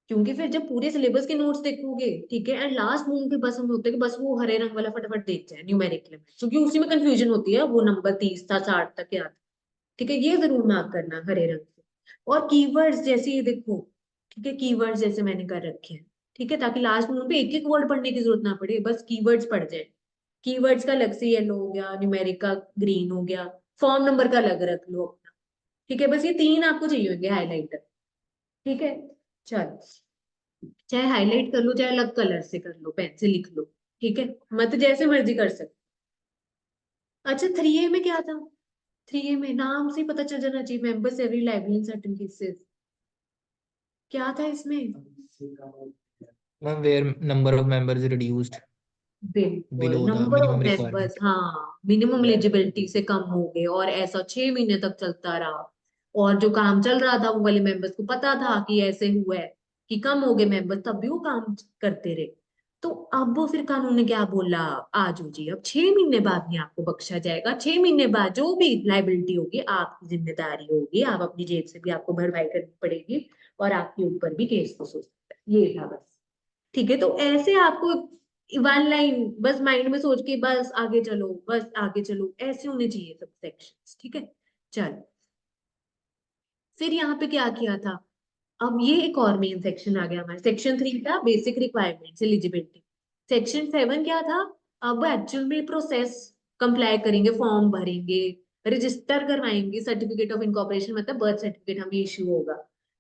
क्योंकि फिर जब पूरे सिलेबस के नोट्स देखोगे, ठीक है, एंड लास्ट मोमेंट पे बस हमें होता है कि बस वो हरे रंग वाला फटाफट देख जाए न्यूमेरिक लिमिट, क्योंकि उसी में कंफ्यूजन होती है वो नंबर 30 था 60 तक याद। ठीक है, ये जरूर मार्क करना हरे रंग से। और कीवर्ड्स जैसे ये देखो, ठीक है, कीवर्ड्स जैसे मैंने कर रखे हैं, ठीक है, ताकि लास्ट में पे एक एक वर्ड पढ़ने की जरूरत ना पड़े, बस कीवर्ड्स पढ़ जाए। कीवर्ड्स का अलग से येलो हो गया, न्यूमेरिक का ग्रीन हो गया, फॉर्म नंबर का अलग रख लो अपना। ठीक है, बस ये 3 आपको चाहिए होंगे हाईलाइटर। ठीक है, चलो, चाहे हाईलाइट कर लो चाहे अलग कलर से कर लो, पेन से लिख लो। ठीक है, मत जैसे मर्जी कर सकते। अच्छा, 3A में क्या था, 3A में नाम से ही पता चल जाना चाहिए, members every library in certain cases, क्या था इसमें। Ma'am where number of members reduced बिल्कुल, below the number of minimum members, requirement. हाँ, मिनिमम एलिजिबिलिटी से कम हो गए, और ऐसा 6 महीने तक चलता रहा। और जो काम चल रहा था वो वाले मेंबर्स को पता था कि ऐसे हुआ है, कि कम हो गए मेंबर, तब भी वो काम करते रहे। तो अब फिर कानून ने क्या बोला, आज हो जी, अब 6 महीने बाद नहीं आपको बख्शा जाएगा, 6 महीने बाद जो भी लाइबिलिटी होगी आपकी जिम्मेदारी होगी, आप अपनी जेब से भी आपको भरपाई करनी पड़ेगी और आपके ऊपर भी केस हो सकता है। ये था बस। ठीक है, तो ऐसे आपको 1 लाइन बस माइंड में सोच के बस आगे चलो, बस आगे चलो, ऐसे होने चाहिए सब सेक्शंस। ठीक है, चलो फिर यहाँ पे क्या किया था। अब ये एक और मेन सेक्शन आ गया हमारा, सेक्शन 3 था बेसिक रिक्वायरमेंट्स एलिजिबिलिटी। सेक्शन 7 क्या था, अब एक्चुअल में प्रोसेस कंप्लाई करेंगे, फॉर्म भरेंगे, रजिस्टर करवाएंगे, सर्टिफिकेट ऑफ इनकॉर्पोरेशन मतलब बर्थ सर्टिफिकेट हमें इशू होगा।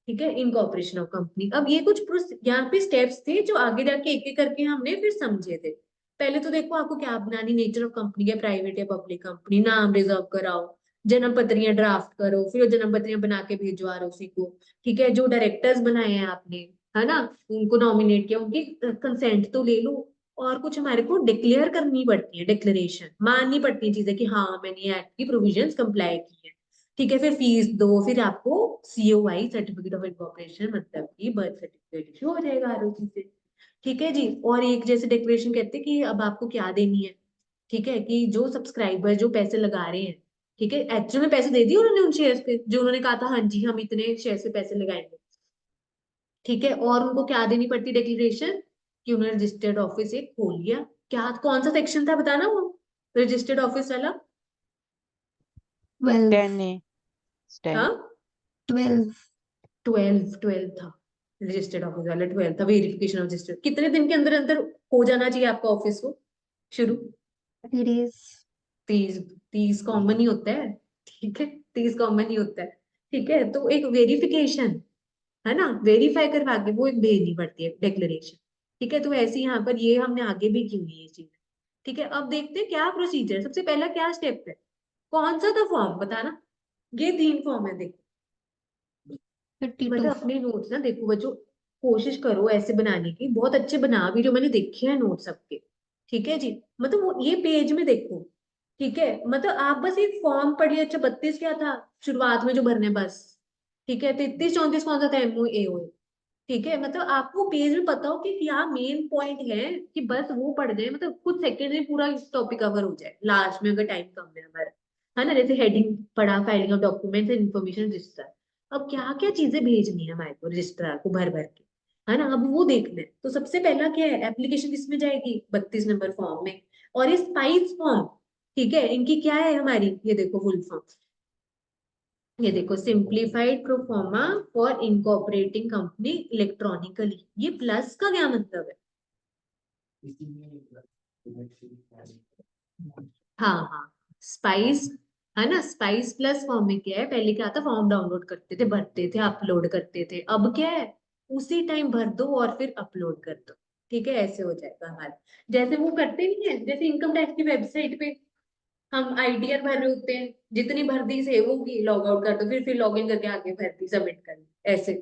ठीक है, इनकॉर्पोरेशन ऑफ कंपनी। अब ये कुछ यहाँ पे स्टेप्स थे जो आगे जाके एक एक करके हमने फिर समझे थे। पहले तो देखो आपको क्या बनानी, नेचर ऑफ कंपनी है, प्राइवेट या पब्लिक कंपनी, नाम रिजर्व कराओ, जन्म पत्रियां ड्राफ्ट करो, फिर वो जन्म पत्रियां बना के भेजो आरओसी को। ठीक है, जो डायरेक्टर्स बनाए हैं आपने, है ना, उनको नॉमिनेट किया, उनकी कंसेंट तो ले लो। और कुछ हमारे को डिक्लेयर करनी पड़ती है, डिक्लेरेशन माननी पड़ती है चीजें कि हाँ मैंने एक्ट की प्रोविजंस कंप्लाई की है। ठीक है, फिर फीस दो, फिर आपको सीओआई सर्टिफिकेट ऑफ इनकॉर्पोरेशन मतलब कि बर्थ सर्टिफिकेट इशू हो जाएगा आरओसी से। ठीक है जी, और एक जैसे डिक्लेरेशन कहते हैं कि अब आपको क्या देनी है। ठीक है, कि जो सब्सक्राइबर जो पैसे लगा रहे हैं, ठीक है, एक्चुअल में पैसे दे दिए उन्होंने उन शेयर्स पे, जो उन्होंने कहा था हाँ जी हम इतने शेयर से पैसे लगाएंगे। ठीक है, और उनको क्या देनी पड़ती डिक्लेरेशन, कि उन्होंने रजिस्टर्ड ऑफिस एक खोल लिया। क्या कौन सा सेक्शन था बताना वो रजिस्टर्ड ऑफिस वाला। 12 10 है 10 हाँ, 12 12 था रजिस्टर्ड ऑफिस वाला, 12 था वेरिफिकेशन ऑफ रजिस्टर्ड। कितने दिन के अंदर अंदर हो जाना चाहिए आपका ऑफिस को शुरू। 30 days 30, 30 कॉमन ही होता है। ठीक है, 30 कॉमन ही होता है। ठीक है, तो एक वेरिफिकेशन, है ना, वेरीफाई करवा के वो एक भेजनी पड़ती है डिक्लेरेशन। ठीक है, तो ऐसे यहाँ पर ये हमने आगे भी की हुई है ये चीज। ठीक है, अब देखते हैं क्या प्रोसीजर, सबसे पहला क्या स्टेप है, कौन सा था फॉर्म बताना। ये 3 फॉर्म है देखो, 32 मतलब अपने नोट्स ना देखो बच्चों, कोशिश करो ऐसे बनाने की, बहुत अच्छे बना भी जो मैंने देखे हैं नोट्स सबके। ठीक है जी, मतलब वो ये पेज में देखो। ठीक है, मतलब आप बस एक फॉर्म पढ़िए। अच्छा 32 क्या था शुरुआत में जो भरने बस। ठीक है, 33 34 कौन सा था, एमओ एओ। ठीक है, मतलब आपको पेज में पता हो कि क्या मेन पॉइंट है, कि बस वो पढ़ जाए, मतलब कुछ सेकंड में पूरा टॉपिक कवर हो जाए लास्ट में अगर टाइम कम है हमारा। है ना, जैसे हेडिंग पढ़ा, filing of documents and information register. अब क्या क्या चीजें भेजनी है हमारे को रजिस्ट्रार को भर भर के, है ना, अब वो देखना है। तो सबसे पहला क्या है, एप्लीकेशन किसमें जाएगी, 32 नंबर फॉर्म में। और ये स्पाइस फॉर्म, ठीक है, इनकी क्या है हमारी, ये देखो फुल फॉर्म, ये देखो simplified proforma for incorporating company electronically. ये प्लस का क्या मतलब है। हाँ हाँ, स्पाइस, है ना, स्पाइस प्लस फॉर्म में क्या है, पहले क्या था, फॉर्म डाउनलोड करते थे, भरते थे, अपलोड करते थे। अब क्या है, उसी टाइम भर दो और फिर अपलोड कर दो। ठीक है, ऐसे हो जाएगा हमारा, जैसे वो करते नहीं है, जैसे इनकम टैक्स की वेबसाइट पे हम आईटीआर भर रहे होते हैं, जितनी भर दी सेव होगी, लॉग आउट कर दो, फिर लॉग इन करके आगे भर दी, सबमिट कर दी, ऐसे।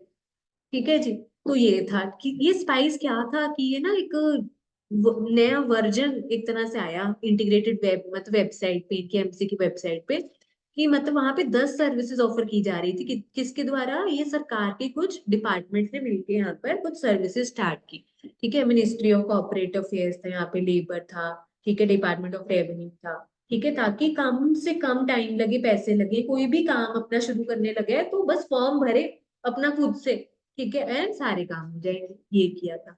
ठीक है जी, तो ये था कि ये स्पाइस क्या था, कि ये ना एक नया वर्जन एक तरह से आया इंटीग्रेटेड वेब, मतलब वेबसाइट पे, इनकी एमसी की वेबसाइट पे, कि मतलब वहां पे 10 सर्विसेज ऑफर की जा रही थी, कि किसके द्वारा, ये सरकार के कुछ डिपार्टमेंट ने मिलके यहाँ पर कुछ सर्विसेज स्टार्ट की। ठीक है, मिनिस्ट्री ऑफ कॉर्पोरेट अफेयर्स था यहाँ पे, लेबर था, ठीक है, डिपार्टमेंट ऑफ रेवेन्यू था। ठीक है, ताकि कम से कम टाइम लगे, पैसे लगे, कोई भी काम अपना शुरू करने लगे तो बस फॉर्म भरे अपना खुद से। ठीक है, एंड सारे काम हो जाएंगे, ये किया था।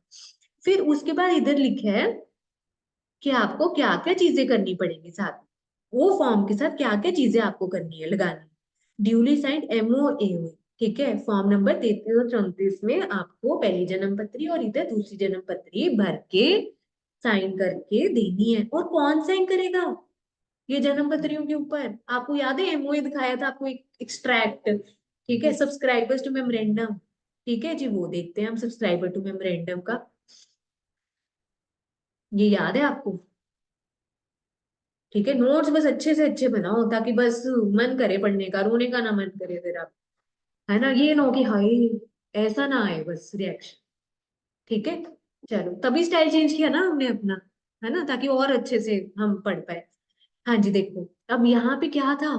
फिर उसके बाद इधर लिखा है कि आपको क्या क्या चीजें करनी पड़ेंगी साथ में, वो फॉर्म के साथ क्या क्या चीजें आपको करनी है, लगानी। Duly signed MO. ठीक है, फॉर्म नंबर 33 और 34 में आपको पहली जन्म पत्री और इधर दूसरी जन्म पत्री भर के साइन करके देनी है। और कौन साइन करेगा ये जन्म पत्रियों के ऊपर, आपको याद है एमओए दिखाया था आपको, एक एक्सट्रैक्ट। ठीक है, सब्सक्राइबर्स टू मेमोरेंडम। ठीक है जी, वो देखते हैं हम सब्सक्राइबर टू मेमोरेंडम का, ये याद है आपको। ठीक है, नोट्स बस अच्छे से अच्छे बनाओ, ताकि बस मन करे पढ़ने का, रोने का ना मन करे फिर आप, है ना, ये ना हो कि हाय, ऐसा ना आए बस रिएक्शन। ठीक है, चलो तभी स्टाइल चेंज किया ना हमने अपना, है ना, ताकि और अच्छे से हम पढ़ पाए। हाँ जी, देखो अब यहाँ पे क्या था,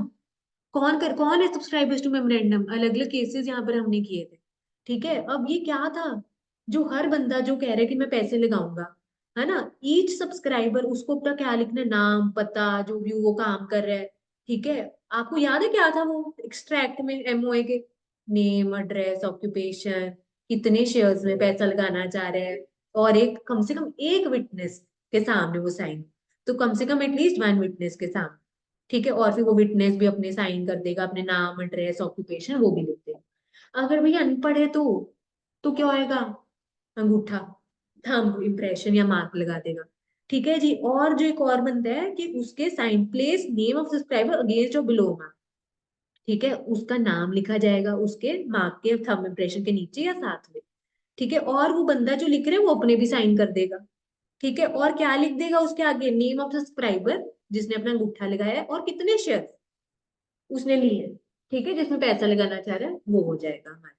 कौन है सब्सक्राइबर्स टू मेमोरेंडम, अलग अलग केसेस यहाँ पर हमने किए थे। ठीक है, अब ये क्या था, जो हर बंदा जो कह रहा है कि मैं पैसे लगाऊंगा, है ना। ईच सब्सक्राइबर, उसको अपना क्या लिखना है, नाम पता, जो भी वो काम कर रहा है, ठीक है। आपको याद है क्या था वो एक्सट्रैक्ट में एमओए के, नेम, एड्रेस, ऑक्यूपेशन, कितने शेयर्स में पैसा लगाना चाह रहे हैं, और एक कम से कम एक विटनेस के सामने वो साइन, तो कम से कम एटलीस्ट वन विटनेस के सामने, ठीक है। और फिर वो विटनेस भी अपने साइन कर देगा, अपने नाम, एड्रेस, ऑक्यूपेशन वो भी लिख देगा। अगर भैया अनपढ़ है तो क्या होएगा, अंगूठा, थंब इम्प्रेशन या मार्क लगा देगा, ठीक है जी। और जो एक और बनता है कि उसके sign, place name of subscriber against और बिलो मार्क, ठीक है, उसका नाम लिखा जाएगा उसके मार्क के थंब इम्प्रेशन के नीचे या साथ में, ठीक है। और वो बंदा जो लिख रहे हैं वो अपने भी साइन कर देगा, ठीक है। और क्या लिख देगा उसके आगे, नेम ऑफ सब्सक्राइबर जिसने अपना अंगूठा लगाया है, और कितने शेयर उसने लिए हैं, ठीक है, जिसमें पैसा लगाना चाह रहा है वो हो जाएगा हमारा।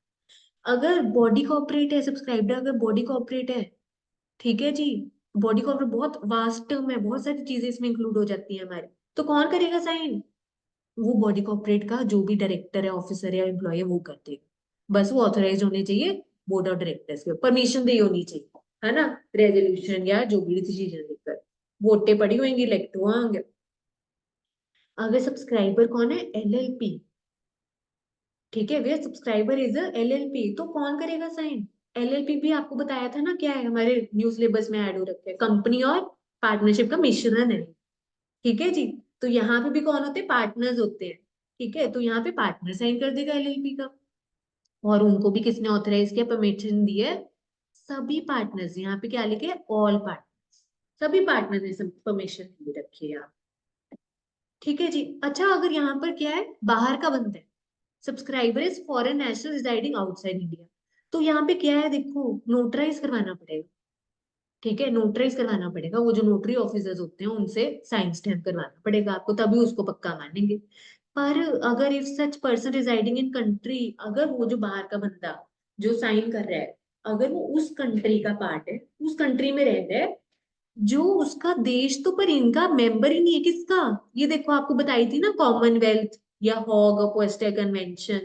अगर बॉडी कॉर्पोरेट है सब्सक्राइबर, अगर बॉडी कॉर्पोरेट है, ठीक है जी, बॉडी कॉर्पोरेट बहुत वास्ट टर्म है, बहुत सारी चीजें इसमें इंक्लूड हो जाती हैं हमारे, तो कौन करेगा साइन, वो बॉडी कॉर्पोरेट का जो भी डायरेक्टर है, ऑफिसर है या एम्प्लॉय है वो कर देगा। बस वो ऑथराइज होने चाहिए बोर्ड ऑफ डायरेक्टर्स के, परमिशन दी होनी चाहिए, है ना, रेजोल्यूशन या जो भी डिसीजन लेकर, वोटें पड़ी होंगी, इलेक्ट हुआ होंगे। अगर सब्सक्राइबर कौन है, एलएलपी, ठीक है, वे सब्सक्राइबर इज एलएलपी, तो कौन करेगा साइन, एलएलपी भी आपको बताया था ना क्या है, हमारे न्यू सिलेबस में ऐड हो रखे हैं, कंपनी और पार्टनरशिप का मिश्रण है, ठीक है जी। तो यहाँ पे भी कौन होते हैं, पार्टनर्स होते हैं, ठीक है। तो यहाँ पे पार्टनर साइन कर देगा एलएलपी का, और उनको भी किसने ऑथराइज किया, परमिशन दी है, सभी पार्टनर्स, यहाँ पे क्या लिखे, ऑल पार्टनर्स, सभी पार्टनर ने परमिशन दे रखी है यहाँ, ठीक है जी। अच्छा, अगर यहाँ पर क्या है, बाहर का बंदा है, subscriber is foreign national residing outside India, तो यहाँ पे क्या है, देखो नोटराइज करवाना पड़ेगा, ठीक है, नोटराइज करवाना पड़ेगा, वो जो नोटरी ऑफिसर्स होते हैं उनसे साइन स्टैम्प करवाना पड़ेगा आपको, तभी उसको पक्का मानेंगे। पर अगर if such person residing in country, अगर वो जो बाहर का बंदा जो साइन कर रहा है, अगर वो उस कंट्री का पार्ट है, उस कंट्री में रह रहा है, जो उसका देश, तो पर इनका मेंबर ही नहीं है, किसका, ये देखो आपको बताई थी ना, कॉमनवेल्थ या हॉग पोस्टर कन्वेंशन,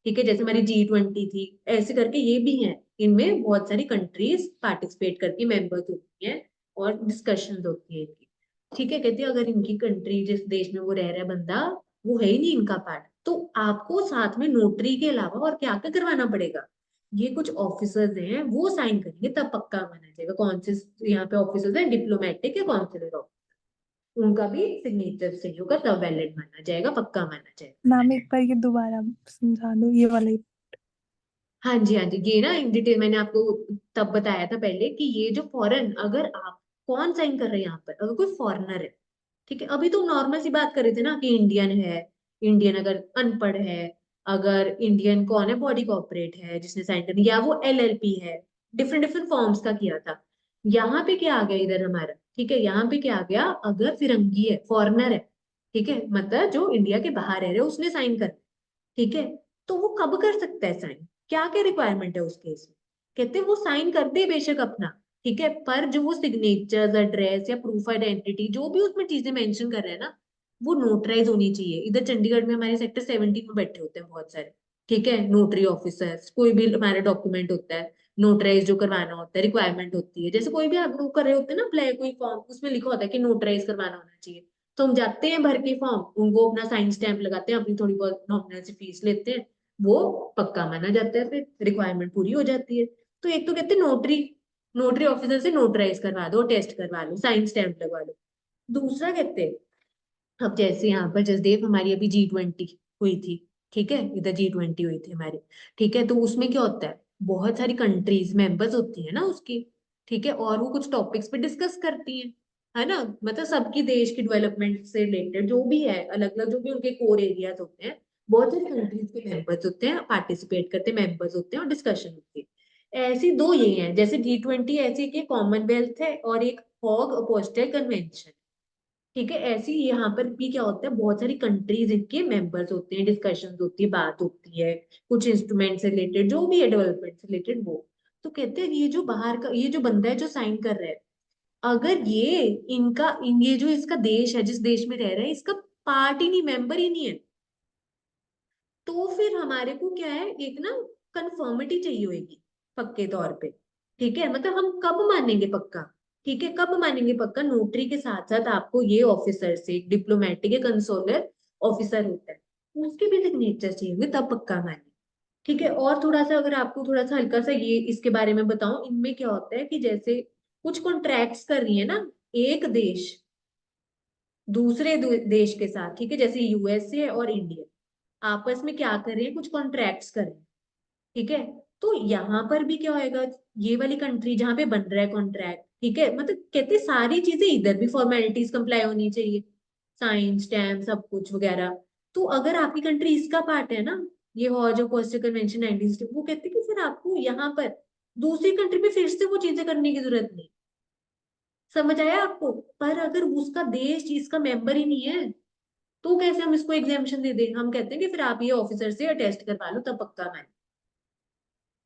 ठीक है, जैसे हमारी G20 थी, ऐसे करके ये भी हैं, इनमें बहुत सारी कंट्रीज पार्टिसिपेट करके मेंबर्स होती हैं, और डिस्कशंस होती है इनकी, ठीक है। कहते हैं अगर इनकी कंट्री, जिस देश में वो रह रहा है बंदा, वो है ही नहीं इनका पार्ट, तो आपको साथ में नोटरी के अलावा और क्या क्या करवाना पड़ेगा, ये कुछ ऑफिसर्स हैं वो साइन करेंगे तब पक्का माना जाएगा। कौन से यहाँ पे ऑफिसर्स हैं, डिप्लोमेटिक या कॉन्सुलर ऑफिसर, उनका भी सिग्नेचर सही होगा तब वैलिड माना जाएगा, पक्का माना जाएगा। मैम एक बार ये दोबारा समझा दो, ये वाला ही। हाँ जी, हाँ जी, ये ना इन डिटेल मैंने आपको तब बताया था पहले कि ये जो फॉरेन, अगर आप, कौन साइन कर रहे हैं यहाँ पर, अगर कोई फॉरेनर है, ठीक है, अभी तो नॉर्मल सी बात कर रहे थे ना कि इंडियन है, इंडियन अगर अनपढ़ है, अगर इंडियन कौन है, बॉडी कॉर्पोरेट है जिसने साइन करनी, या वो एलएलपी है, डिफरेंट डिफरेंट फॉर्म्स का किया था। यहाँ पे क्या आ गया इधर हमारा, ठीक है, यहाँ पे क्या आ गया, अगर फिरंगी है, फॉरेनर है, ठीक है, मतलब जो इंडिया के बाहर रह रहे हैं, उसने साइन कर, ठीक है, तो वो कब कर सकता है साइन, क्या क्या रिक्वायरमेंट है उस केस में, कहते हैं वो साइन कर दे बेशक अपना, ठीक है, पर जो वो सिग्नेचर्स, एड्रेस या प्रूफ आइडेंटिटी जो भी उसमें चीजें मेंशन कर रहे हैं ना, वो नोटराइज होनी चाहिए। इधर चंडीगढ़ में हमारे सेक्टर 17 में बैठे होते हैं बहुत सारे, ठीक है, नोटरी ऑफिसर्स, कोई भी हमारा डॉक्यूमेंट होता है नोटराइज जो करवाना होता है, रिक्वायरमेंट होती है, जैसे कोई भी आप लोग कर रहे होते हैं ना अप्लाई कोई फॉर्म, उसमें लिखा होता है कि नोटराइज करवाना होना चाहिए, तो हम जाते हैं भर के फॉर्म, उनको अपना साइन स्टैंप लगाते हैं, अपनी थोड़ी बहुत नॉमिनल सी फीस लेते हैं, वो पक्का माना जाता है, फिर रिक्वायरमेंट पूरी हो जाती है। तो एक तो कहते हैं नोटरी, नोटरी ऑफिसर से नोटराइज करवा दो, टेस्ट करवा लो, साइन स्टैंप लगवा लो। दूसरा कहते हैं, अब जैसे यहाँ पर जसदेव हमारी अभी G20 हुई थी, ठीक है, इधर G20 हुई थी हमारी, ठीक है, तो उसमें क्या होता है, बहुत सारी कंट्रीज मेंबर्स होती है ना उसकी, ठीक है, और वो कुछ टॉपिक्स पे डिस्कस करती हैं, है ना, मतलब सबकी देश की डेवलपमेंट से रिलेटेड जो भी है, अलग अलग जो भी उनके कोर एरियाज होते हैं, बहुत सारी कंट्रीज के मेंबर्स होते हैं, पार्टिसिपेट करते मेंबर्स होते हैं और डिस्कशन होती है। ऐसी दो ये हैं, जैसे G20 ऐसी एक कॉमनवेल्थ है और एक हॉग अपोस्टल कन्वेंशन, ठीक है, ऐसी यहाँ पर भी क्या होता है, बहुत सारी कंट्रीज इनके मेंबर्स होते हैं, डिस्कशंस होती है, बात होती है, कुछ इंस्ट्रूमेंट से रिलेटेड जो भी है, डेवलपमेंट से रिलेटेड वो, तो कहते हैं ये जो बाहर का, ये जो बंदा है जो साइन कर रहा है, अगर ये ये जो इसका देश है, जिस देश में रह रहा है, इसका पार्ट ही नहीं, मेंबर ही नहीं है, तो फिर हमारे को क्या है, एक ना कंफर्मिटी चाहिए होगी पक्के तौर पे, ठीक है, मतलब हम कब मानेंगे पक्का, ठीक है, कब मानेंगे पक्का? नोटरी के साथ साथ आपको ये ऑफिसर से, डिप्लोमेटिक या कंसुलर ऑफिसर होता है, उसके भी सिग्नेचर चाहिए तब पक्का माने। ठीक है, और थोड़ा सा अगर आपको थोड़ा सा हल्का सा ये इसके बारे में बताऊं, इनमें क्या होता है कि जैसे कुछ कॉन्ट्रैक्ट्स कर रही है ना एक देश दूसरे देश के साथ, ठीक है, जैसे यूएसए और इंडिया आपस में क्या कर रहे हैं, कुछ कॉन्ट्रैक्ट्स कर रहे हैं, ठीक है। तो यहाँ पर भी क्या होएगा, ये वाली कंट्री जहाँ पे बन रहा है कॉन्ट्रैक्ट, ठीक है, मतलब कहते हैं सारी चीजें इधर भी फॉर्मेलिटीज कंप्लाई होनी चाहिए, साइन स्टैम्प सब कुछ वगैरह। तो अगर आपकी कंट्री इसका पार्ट है ना, ये हो जो कोस्टल कन्वेंशन 1960, वो कहते हैं कि फिर आपको यहाँ पर दूसरी कंट्री में फिर से वो चीजें करने की जरूरत नहीं। समझ आया आपको? पर अगर उसका देश इसका मेंबर ही नहीं है तो कैसे हम इसको एग्जामिशन दे दें? हम कहते हैं कि फिर आप ये ऑफिसर से टेस्ट करवा लो तब पक्का मैं।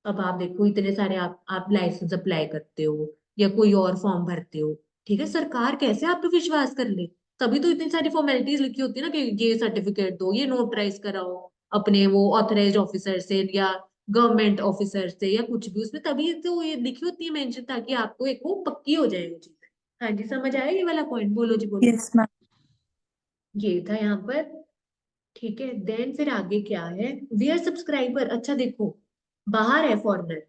अब आप देखो इतने सारे आप लाइसेंस अप्लाई करते हो या कोई और फॉर्म भरते हो, ठीक है, सरकार कैसे आप पे विश्वास कर ले? तभी तो इतनी सारी फॉर्मेलिटीज लिखी होती है ना कि ये सर्टिफिकेट दो, ये नोटराइज कराओ अपने वो ऑथराइज्ड ऑफिसर से या गवर्नमेंट ऑफिसर से या कुछ भी, उसमें तभी तो ये लिखी होती है मेंशन, ताकि आपको एक वो पक्की हो जाए वो चीजें। हाँ जी, समझ आया ये वाला पॉइंट? बोलो जी बोलो। Yes ma'am. ये था यहाँ पर। ठीक है, देन फिर आगे क्या है, वेयर सब्सक्राइबर। अच्छा देखो, बाहर है फॉरेनर,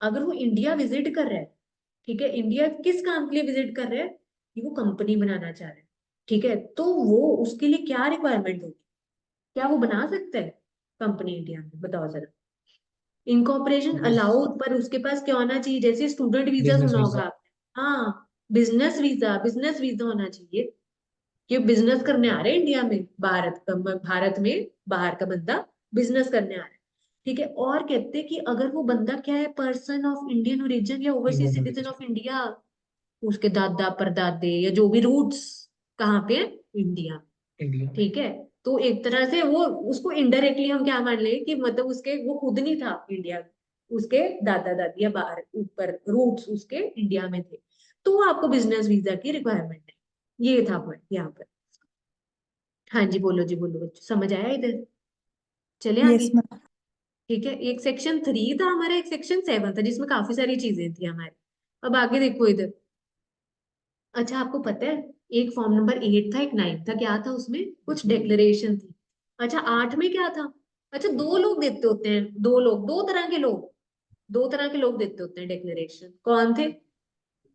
अगर वो इंडिया विजिट कर रहा है, ठीक है, इंडिया किस काम के लिए विजिट कर रहा है, कि वो कंपनी बनाना चाह रहा है, ठीक है, तो वो उसके लिए क्या रिक्वायरमेंट होगी, क्या वो बना सकता है कंपनी इंडिया में? बताओ जरा। इनकॉर्पोरेशन अलाउड, पर उसके पास क्या होना चाहिए, जैसे स्टूडेंट वीजा बिजनेस सुना होगा वीजा। आपने, हाँ, बिजनेस वीजा होना चाहिए कि बिजनेस करने आ रहे हैं इंडिया में, भारत में बाहर का बंदा बिजनेस करने आ रहा है, ठीक है। और कहते हैं कि अगर वो बंदा क्या है, पर्सन ऑफ इंडियन ओरिजिन या overseas Indian citizen origin. Of India, उसके दादा परदादे या जो भी रूट्स कहाँ पे है, इंडिया, इंडिया में। ठीक है। तो एक तरह से वो उसको इनडायरेक्टली हम क्या मान लें कि मतलब उसके वो खुद नहीं था इंडिया में, उसके दादा दादी या बाहर ऊपर रूट्स उसके इंडिया में थे, तो आपको बिजनेस वीजा की रिक्वायरमेंट है। ये था पॉइंट यहाँ पर। हाँ जी बोलो जी बोलो, समझ आया इधर? चले आगे। Yes ma'am. ठीक है, एक सेक्शन 3 था हमारा, एक सेक्शन 7 था जिसमें काफी सारी चीजें थी हमारे। अब आगे देखो इधर। अच्छा आपको पता है, एक फॉर्म नंबर 8 था, एक 9 था, क्या था उसमें? कुछ डिक्लेरेशन थी। अच्छा 8 में क्या था? अच्छा दो लोग देते होते हैं, दो लोग, दो तरह के लोग, दो तरह के लोग देते होते हैं डिक्लेरेशन, कौन थे?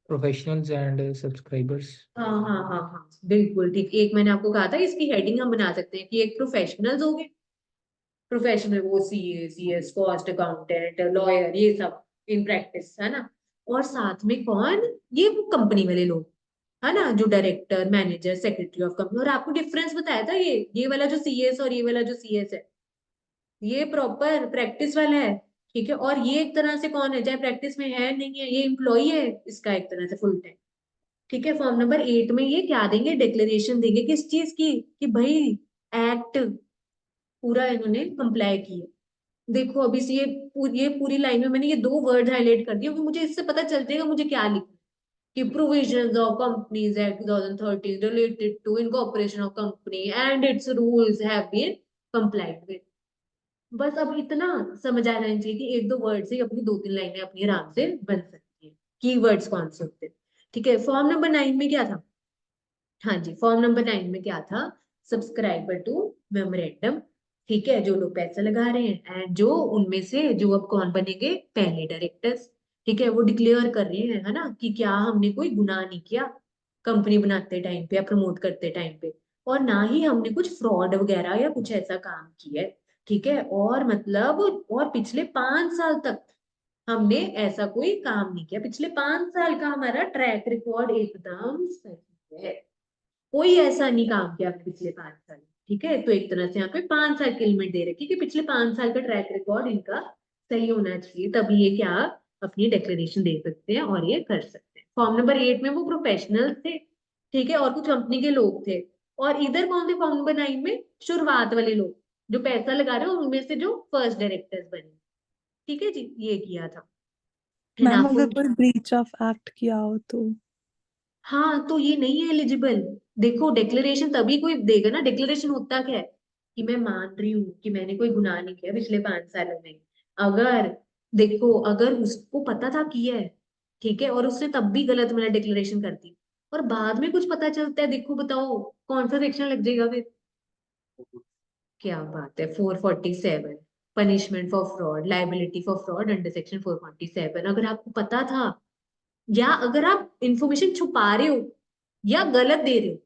Professionals and subscribers. हाँ हाँ हाँ हाँ बिल्कुल ठीक, एक मैंने आपको कहा था इसकी हेडिंग हम बना सकते हैं कि एक प्रोफेशनल्स हो गए, प्रोफेशनल वो सीए कॉस्ट अकाउंटेंट लॉयर ये सब इन प्रैक्टिस, है ना। और साथ में कौन? ये वो कंपनी वाले लोग, है ना, जो director manager secretary of company. और आपको डिफरेंस बताया था, ये वाला जो सीएस और ये वाला जो सीएस है, ये प्रॉपर प्रैक्टिस वाला है, ठीक है। और ये एक तरह से कौन है, चाहे प्रैक्टिस में है नहीं है, ये एम्प्लॉई है इसका एक तरह से फुल टाइम, ठीक है। फॉर्म नंबर 8 में ये क्या देंगे, डिक्लेरेशन देंगे किस चीज की, कि भाई एक्ट पूरा इन्होंने कंप्लाई किया। देखो अभी से ये पूरी लाइन में मैंने ये दो वर्ड हाईलाइट कर दिए क्योंकि मुझे इससे पता चल जाएगा मुझे क्या लिखना है, कि provisions of companies act 2013 related to incorporation of company and its rules have been complied with. बस अब इतना समझ आ जाना चाहिए कि एक दो वर्ड से ही अपनी दो तीन लाइनें अपनी आराम से बन सकती हैं, कीवर्ड्स कौन से होते हैं, ठीक है। फॉर्म नंबर 9 में क्या था? हाँ जी, फॉर्म नंबर 9 में क्या था, सब्सक्राइबर टू मेमोरेंडम, ठीक है, जो लोग पैसा लगा रहे हैं एंड जो उनमें से जो अब कौन बनेंगे, पहले डायरेक्टर्स, ठीक है, वो डिक्लेयर कर रहे हैं, है ना, कि क्या हमने कोई गुनाह नहीं किया कंपनी बनाते टाइम पे या प्रमोट करते टाइम पे, और ना ही हमने कुछ फ्रॉड वगैरह या कुछ ऐसा काम किया है, ठीक है। और मतलब और पिछले 5 साल तक हमने ऐसा कोई काम नहीं किया, पिछले 5 साल का हमारा ट्रैक रिकॉर्ड एकदम सही है, कोई ऐसा नहीं काम किया आपने पिछले 5 साल, ठीक है। तो एक तरह से यहाँ पे 5 साल की लिमिट दे रखी कि पिछले 5 साल का ट्रैक रिकॉर्ड इनका सही होना चाहिए, तभी ये क्या अपनी डिक्लेरेशन दे सकते हैं और ये कर सकते हैं। फॉर्म नंबर 8 में वो प्रोफेशनल थे, ठीक है, और कुछ कंपनी के लोग थे। और इधर कौन थे फॉर्म नंबर 9 में? शुरुआत वाले लोग जो पैसा लगा रहे हैं और उनमें से जो फर्स्ट डायरेक्टर्स बने, ठीक है जी, ये किया था। एंड मैम आपको अगर कोई ब्रीच ऑफ एक्ट किया हो तो? हाँ, तो ये नहीं है एलिजिबल। देखो डिक्लेरेशन तभी कोई देगा ना, डिक्लेरेशन होता क्या है, कि मैं मान रही हूँ कि मैंने कोई गुनाह नहीं किया पिछले 5 सालों में। अगर देखो अगर उसको पता था किया है, ठीक है, और उसने तब भी गलत मतलब डिक्लेरेशन कर दी, और बाद में कुछ पता चलता है, देखो बताओ कौन सा सेक्शन लग जाएगा फिर। क्या बात है, 447, punishment for fraud, liability for fraud under section 447। अगर आपको पता था, या अगर आप इंफॉर्मेशन छुपा रहे हो या गलत दे रहे हो,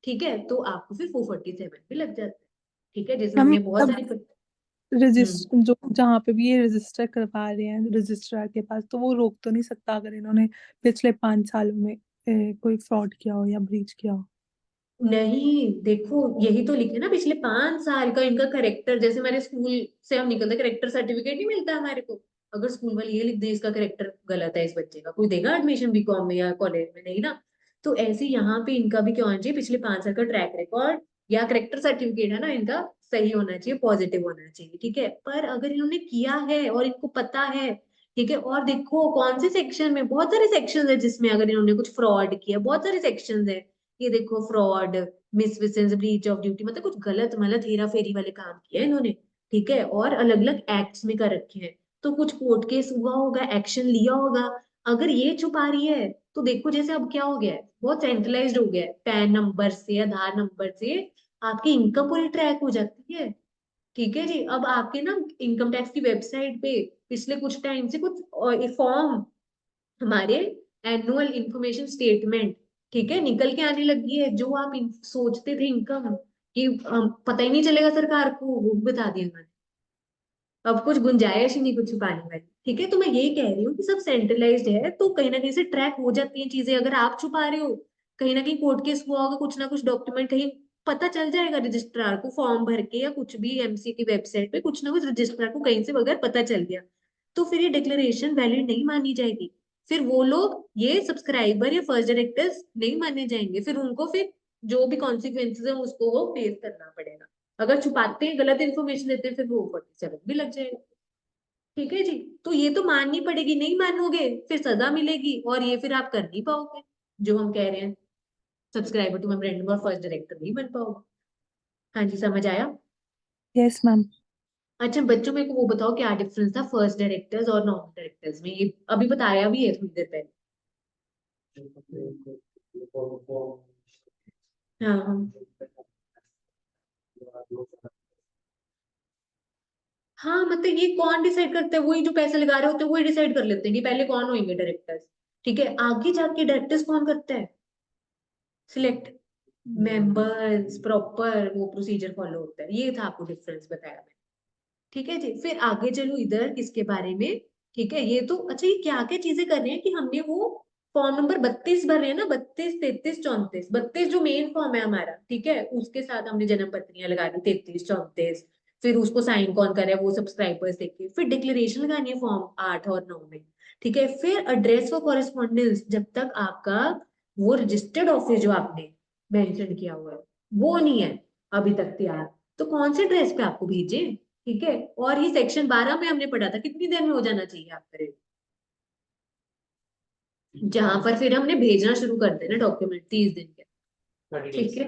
ठीक है, तो आपको फिर 447 भी लग जाता है। ठीक है, जिसमें हम हमने बहुत तब सारी रजिस्टर जो जहाँ पे भी ये रजिस्टर करवा रहे हैं रजिस्ट्रार के पास, तो वो रोक तो नहीं सकता अगर इन्होंने पिछले 5 सालों में कोई फ्रॉड किया हो या ब्रीच किया हो। नहीं, देखो यही तो लिखे ना, पिछले 5 साल का इनका करेक्टर, जैसे हमारे स्कूल से हम निकलते करेक्टर सर्टिफिकेट नहीं मिलता हमारे को, अगर स्कूल वाले ये लिख दे इसका करेक्टर गलत है इस बच्चे का, कोई देगा एडमिशन बीकॉम में या कॉलेज में? नहीं ना। तो ऐसे यहाँ पे इनका भी क्या होना चाहिए, पिछले 5 साल का ट्रैक रिकॉर्ड या करेक्टर सर्टिफिकेट है ना इनका, सही होना चाहिए, पॉजिटिव होना चाहिए। ठीक है, पर अगर इन्होंने किया है और इनको पता है, ठीक है, और देखो कौन से सेक्शन में, बहुत सारे सेक्शन है जिसमें अगर इन्होंने कुछ फ्रॉड किया, बहुत सारे सेक्शन है। ये देखो, फ्रॉड, मिसविसेंस, ब्रीच ऑफ ड्यूटी, मतलब कुछ गलत मतलब हेरा फेरी वाले काम किए हैं इन्होंने। ठीक है, और अलग अलग एक्ट्स में कर रखे हैं, तो कुछ कोर्ट केस हुआ होगा, एक्शन लिया होगा। अगर ये छुपा रही है, तो देखो जैसे अब क्या हो गया है, बहुत सेंट्रलाइज्ड हो गया है, पैन नंबर से, आधार नंबर से आपकी इनकम पूरी ट्रैक हो जाती है। ठीक है जी, अब आपके ना इनकम टैक्स की वेबसाइट पे पिछले कुछ टाइम से कुछ फॉर्म, हमारे एनुअल इंफॉर्मेशन स्टेटमेंट, ठीक है, निकल के आने लगी है, जो आप सोचते थे इनकम कि पता ही नहीं चलेगा सरकार को, वो भी बता दिया मैंने। अब कुछ गुंजाइश ही नहीं कुछ छुपाने वाली। ठीक है, तो मैं यही कह रही हूँ कि सब सेंट्रलाइज्ड है, तो कहीं ना कहीं से ट्रैक हो जाती हैं चीजें। अगर आप छुपा रहे हो, कहीं ना कहीं कोर्ट केस हुआ होगा, कुछ ना कुछ डॉक्यूमेंट कहीं पता चल जाएगा रजिस्ट्रार को, फॉर्म भर के या कुछ भी, एमसी की वेबसाइट पे कुछ ना कुछ रजिस्ट्रार को कहीं से अगर पता चल गया, तो फिर ये डिक्लेरेशन वैलिड नहीं मानी जाएगी। फिर वो लोग, ये सब्सक्राइबर या फर्स्ट डायरेक्टर्स नहीं माने जाएंगे, फिर उनको फिर जो भी कॉन्सिक्वेंसेज है उसको वो फेस करना पड़ेगा। अगर छुपाते हैं, गलत इन्फॉर्मेशन देते हैं, फिर वो 47 भी लग जाएगा। ठीक है जी, तो ये तो माननी पड़ेगी, नहीं मानोगे फिर सजा मिलेगी, और ये फिर आप कर नहीं पाओगे जो हम कह रहे हैं, सब्सक्राइबर टू मेमोरेंडम और फर्स्ट डायरेक्टर नहीं बन पाओगे। हाँ जी, समझ आया? Yes ma'am. अच्छा बच्चों, मेरे को वो बताओ क्या डिफरेंस था फर्स्ट डायरेक्टर्स और नॉन डायरेक्टर्स में, ये अभी बताया भी है थोड़ी देर पहले। हाँ हाँ। हाँ, मतलब ये कौन डिसाइड करता है, वही जो पैसे लगा रहे होते हैं वही डिसाइड कर लेते हैं कि पहले कौन होंगे डायरेक्टर्स। ठीक है, आगे जाके डायरेक्टर्स कौन करता है, सिलेक्ट मेंबर्स, प्रॉपर वो प्रोसीजर फॉलो होता है। ये था आपको डिफरेंस बताया मैंने। ठीक है जी, फिर आगे चलो इधर किसके बारे में। ठीक है, ये तो अच्छा, ये क्या क्या चीजें कर रहे हैं कि हमने वो फॉर्म नंबर 32 भर रहे हैं ना, 32, 33, 34, 32 जो मेन फॉर्म है हमारा, ठीक है, उसके साथ हमने जन्म पत्रियां लगा दी 33, 34, फिर उसको साइन कौन करे वो सब्सक्राइबर्स देखे, फिर डिक्लेरेशन लगानी है फॉर्म 8 और 9 में। ठीक है, फिर एड्रेस फॉर कॉरेस्पॉन्डेंस, जब तक आपका वो रजिस्टर्ड ऑफिस जो आपने मेंशन किया हुआ है वो नहीं है अभी तक तैयार, तो कौन से एड्रेस पे आपको भेजे। ठीक है, और ये सेक्शन 12 में हमने पढ़ा था कितनी देर में हो जाना चाहिए आपका, जहां पर फिर हमने भेजना शुरू कर देना डॉक्यूमेंट 30 दिन के। ठीक है,